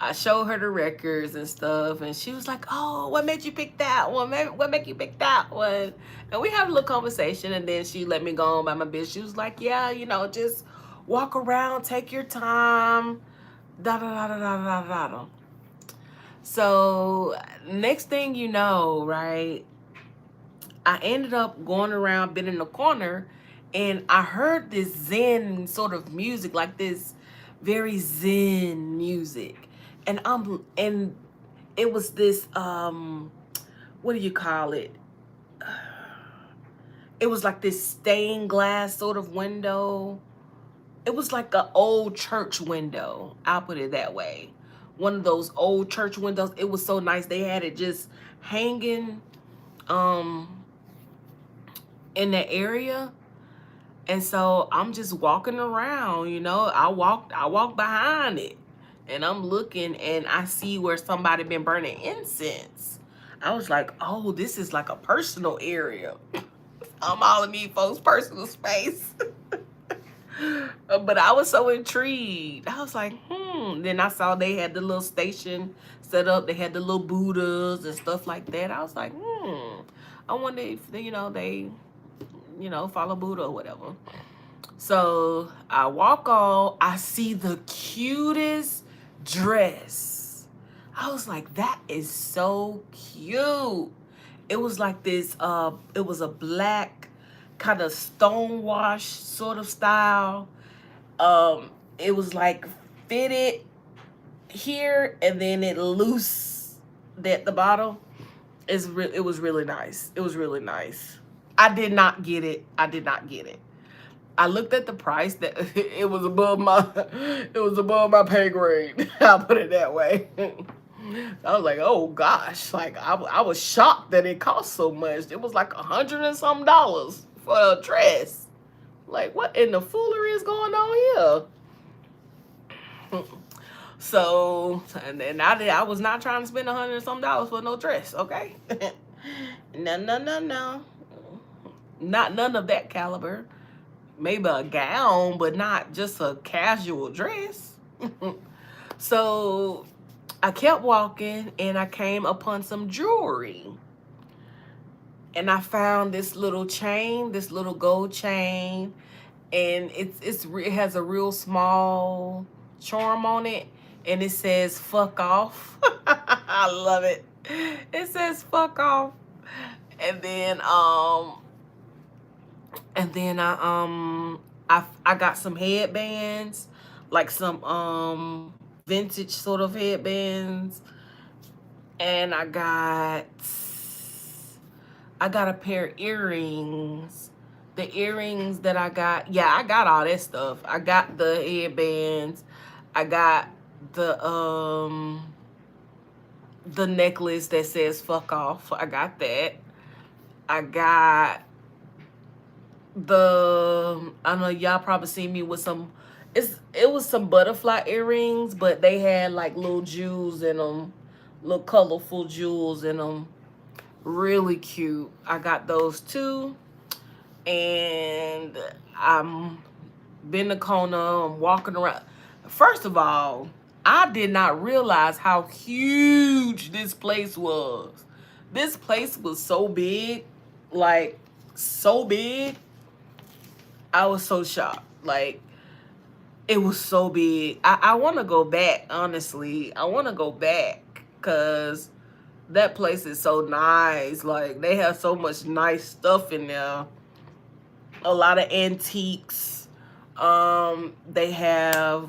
I showed her the records and stuff, and she was like, oh, what made you pick that one? What made you pick that one? And we had a little conversation, and then she let me go on by my business. She was like, yeah, you know, just walk around, take your time, da-da-da-da-da-da-da. So next thing you know, right, I ended up going around, been in the corner, and I heard this Zen sort of music, like this very Zen music. And it was this, what do you call it? It was like this stained glass sort of window. It was like an old church window. I'll put it that way. One of those old church windows. It was so nice. They had it just hanging in the area. And so I'm just walking around, you know. I walk behind it. And I'm looking, and I see where somebody been burning incense. I was like, oh, this is like a personal area. I'm all in these folks' personal space. But I was so intrigued. I was like, Then I saw they had the little station set up. They had the little Buddhas and stuff like that. I was like, I wonder if, you know, they, you know, follow Buddha or whatever. So I walk on. I see the cutest dress. I was like, that is so cute. It was like this, it was a black kind of stonewash sort of style. It was like fitted here and then it loose at the bottom. It was really nice. It was really nice. I did not get it. I looked at the price, that it was above my pay grade. I'll put it that way. I was like, oh gosh, like I was shocked that it cost so much. It was like $100 and something for a dress. Like, what in the foolery is going on here? So, and then I was not trying to spend $100 and something for no dress, okay? No. Not none of that caliber. maybe a gown, but not just a casual dress. So I kept walking and I came upon some jewelry. And I found this little chain, this little gold chain, and it has a real small charm on it, and it says "fuck off." I love it. It says "fuck off," and then I got some headbands, like some vintage sort of headbands, and I got a pair of earrings. The earrings that I got, yeah, I got all that stuff. I got the headbands. I got the necklace that says "fuck off." I got that. I got I know y'all probably seen me with some. It was some butterfly earrings, but they had like little jewels in them, little colorful jewels in them. Really cute. I got those too. And I'm been the corner, I'm walking around. First of all, I did not realize how huge this place was. This place was so big, like so big. I was so shocked. Like, it was so big. I want to go back, honestly. I want to go back because that place is so nice. Like, they have so much nice stuff in there. A lot of antiques. They have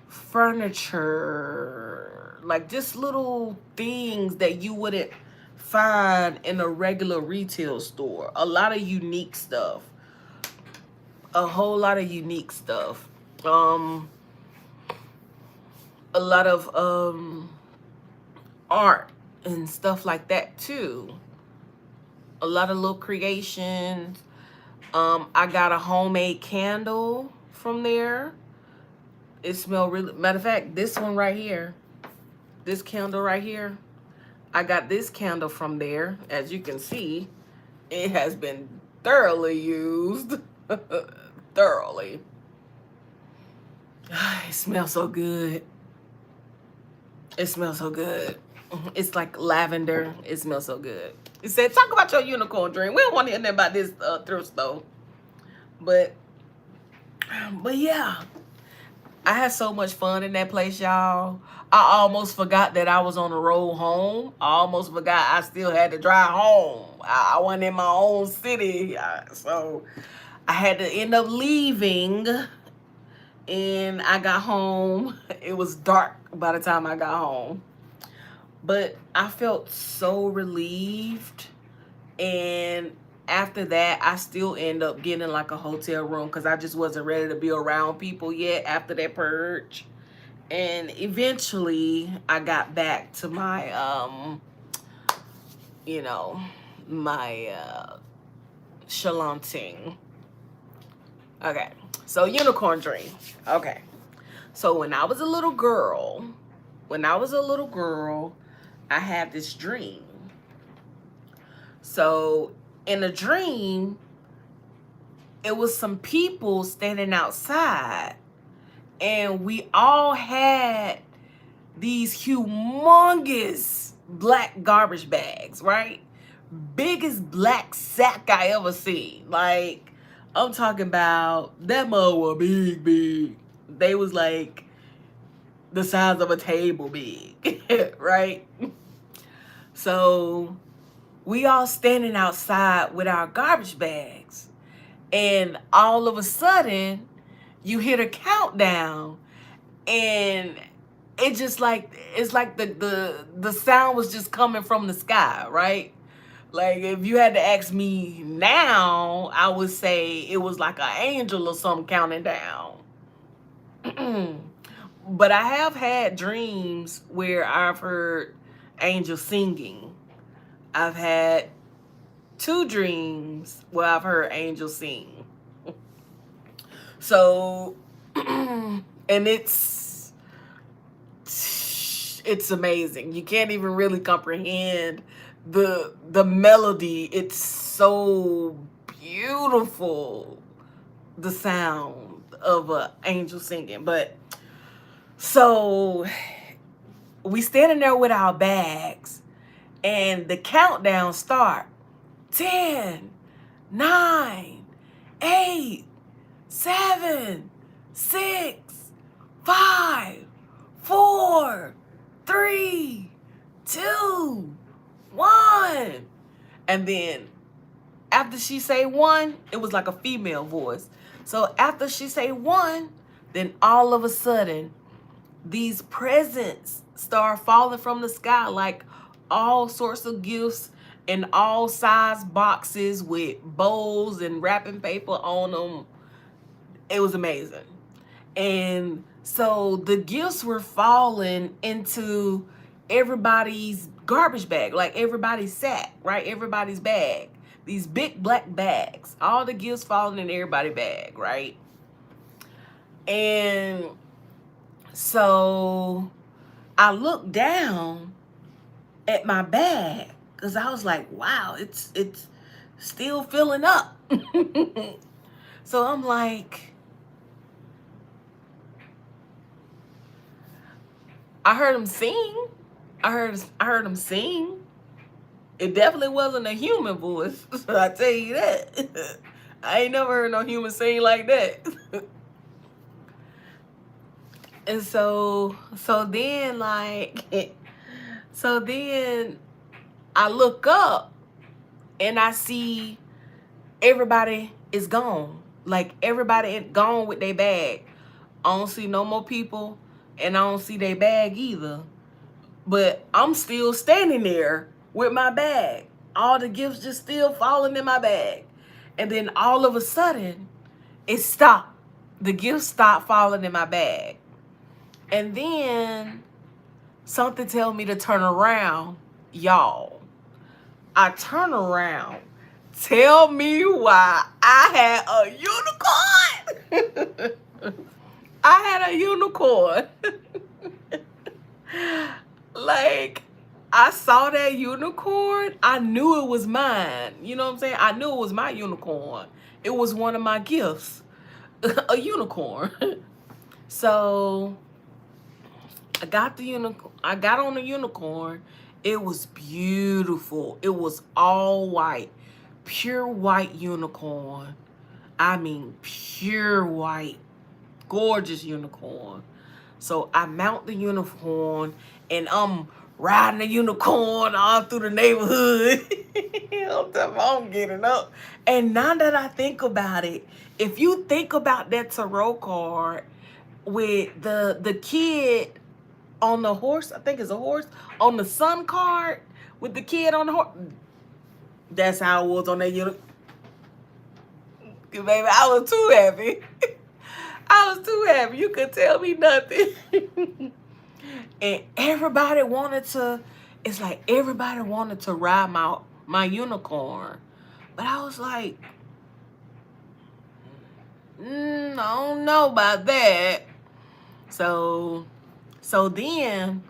furniture, like just little things that you wouldn't find in a regular retail store. A lot of unique stuff. A whole lot of unique stuff. A lot of art and stuff like that too. A lot of little creations. I got a homemade candle from there. It smelled really, matter of fact, this one right here, this candle right here, I got this candle from there. As you can see, it has been thoroughly used. Thoroughly. It smells so good. It smells so good. It's like lavender. It smells so good. It said, talk about your unicorn dream. We don't want to hear nothing about this thrift store. But yeah, I had so much fun in that place, y'all. I almost forgot that I was on the road home. I almost forgot I still had to drive home. I wasn't in my own city. So I had to end up leaving. And I got home. It was dark by the time I got home. But I felt so relieved. And after that, I still end up getting like a hotel room because I just wasn't ready to be around people yet after that purge. And eventually I got back to my my chalanting. Okay, so unicorn dream. Okay, so when I was a little girl, I had this dream. So in a dream, it was some people standing outside, and we all had these humongous black garbage bags, right? Biggest black sack I ever seen. Like, I'm talking about that mother was big. They was like the size of a table big, right? So we all standing outside with our garbage bags, and all of a sudden you hear a countdown, and it just like, it's like the sound was just coming from the sky, right? Like, if you had to ask me now, I would say it was like an angel or something counting down. But I have had dreams where I've heard angels singing. I've had 2 dreams where I've heard angels sing. So, and it's amazing. You can't even really comprehend the melody. It's so beautiful. the sound of an angel singing. But so we standing there with our bags, and the countdown start. 10, 9, 8, 7, 6, 5, 4, 3, 2, 1. And then after she say 1, it was like a female voice. So after she say 1, then all of a sudden, these presents start falling from the sky, like all sorts of gifts in all size boxes with bows and wrapping paper on them. It was amazing. And so the gifts were falling into everybody's garbage bag, like everybody's sack, right? Everybody's bag. These big black bags. All the gifts falling in everybody's bag, right? And so I looked down at my bag because I was like, wow, it's still filling up. So I'm like, I heard him sing. I heard him sing. It definitely wasn't a human voice. I tell you that. I ain't never heard no human sing like that. And so then I look up and I see everybody is gone. Like everybody gone with their bag. I don't see no more people and I don't see their bag either. But I'm still standing there with my bag. All the gifts just still falling in my bag. And then all of a sudden, it stopped. The gifts stopped falling in my bag. And then something tell me to turn around, y'all. I turn around. Tell me why I had a unicorn. I had a unicorn. Like, I saw that unicorn. I knew it was mine. You know what I'm saying? I knew it was my unicorn. It was one of my gifts. A unicorn. So I got the unicorn. I got on the unicorn. It was beautiful. It was all white. Pure white unicorn. I mean, pure white. Gorgeous unicorn. So I mount the unicorn and I'm riding the unicorn all through the neighborhood. I'm getting up. And now that I think about it, if you think about that tarot card with the kid on the horse, I think it's a horse, on the sun card with the kid on the horse, that's how it was on that unicorn. Baby, I was too happy. I was too happy. You could tell me nothing. And everybody wanted to, it's like everybody wanted to ride my unicorn. But I was like, I don't know about that. So then,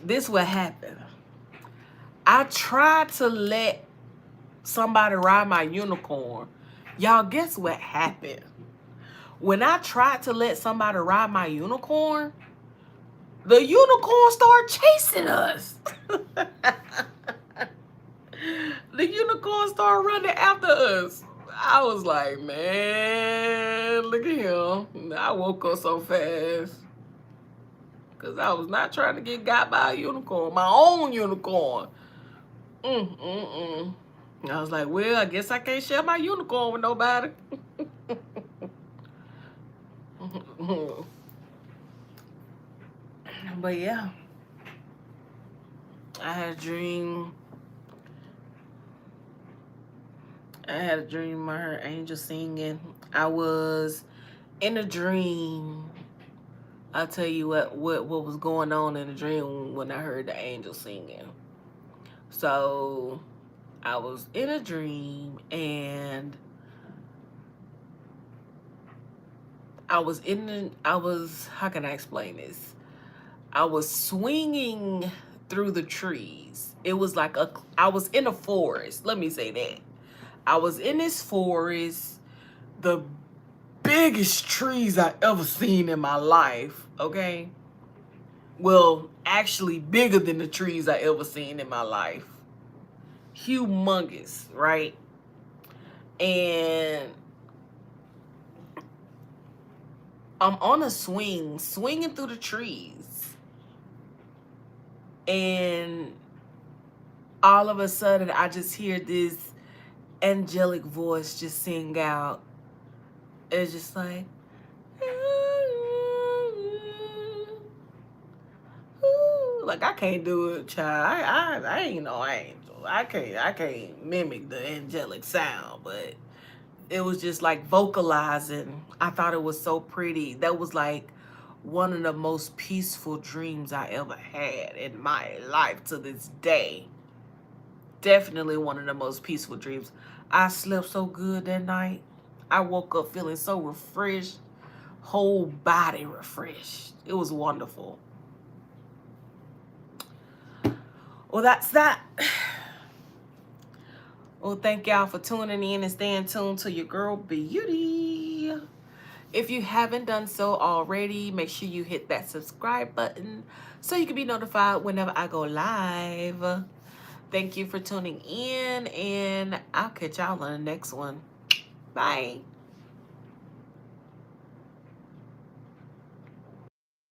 this what happened. I tried to let somebody ride my unicorn. Y'all, guess what happened? When I tried to let somebody ride my unicorn, the unicorn started chasing us. The unicorn started running after us. I was like, man, look at him. I woke up so fast. Because I was not trying to get got by a unicorn. My own unicorn. I was like, well, I guess I can't share my unicorn with nobody. But yeah, I had a dream. I heard angel singing. I was in a dream. I'll tell you what was going on in the dream when I heard the angel singing. So I was in a dream and how can I explain this? I was swinging through the trees. It was like I was in a forest. Let me say that. I was in this forest the biggest trees I ever seen in my life, okay? Well, actually bigger than the trees I ever seen in my life. Humongous, right? And I'm on a swing, swinging through the trees. And all of a sudden, I just hear this angelic voice just sing out. It's just like, like I can't do it, child. I ain't no angel. I can't mimic the angelic sound, but it was just like vocalizing. I thought it was so pretty. That was like one of the most peaceful dreams I ever had in my life to this day. Definitely one of the most peaceful dreams. I slept so good that night. I woke up feeling so refreshed, whole body refreshed. It was wonderful. Well, that's that. Well, thank y'all for tuning in and staying tuned to your girl Beauty. If you haven't done so already, make sure you hit that subscribe button so you can be notified whenever I go live. Thank you for tuning in, and I'll catch y'all on the next one. Bye.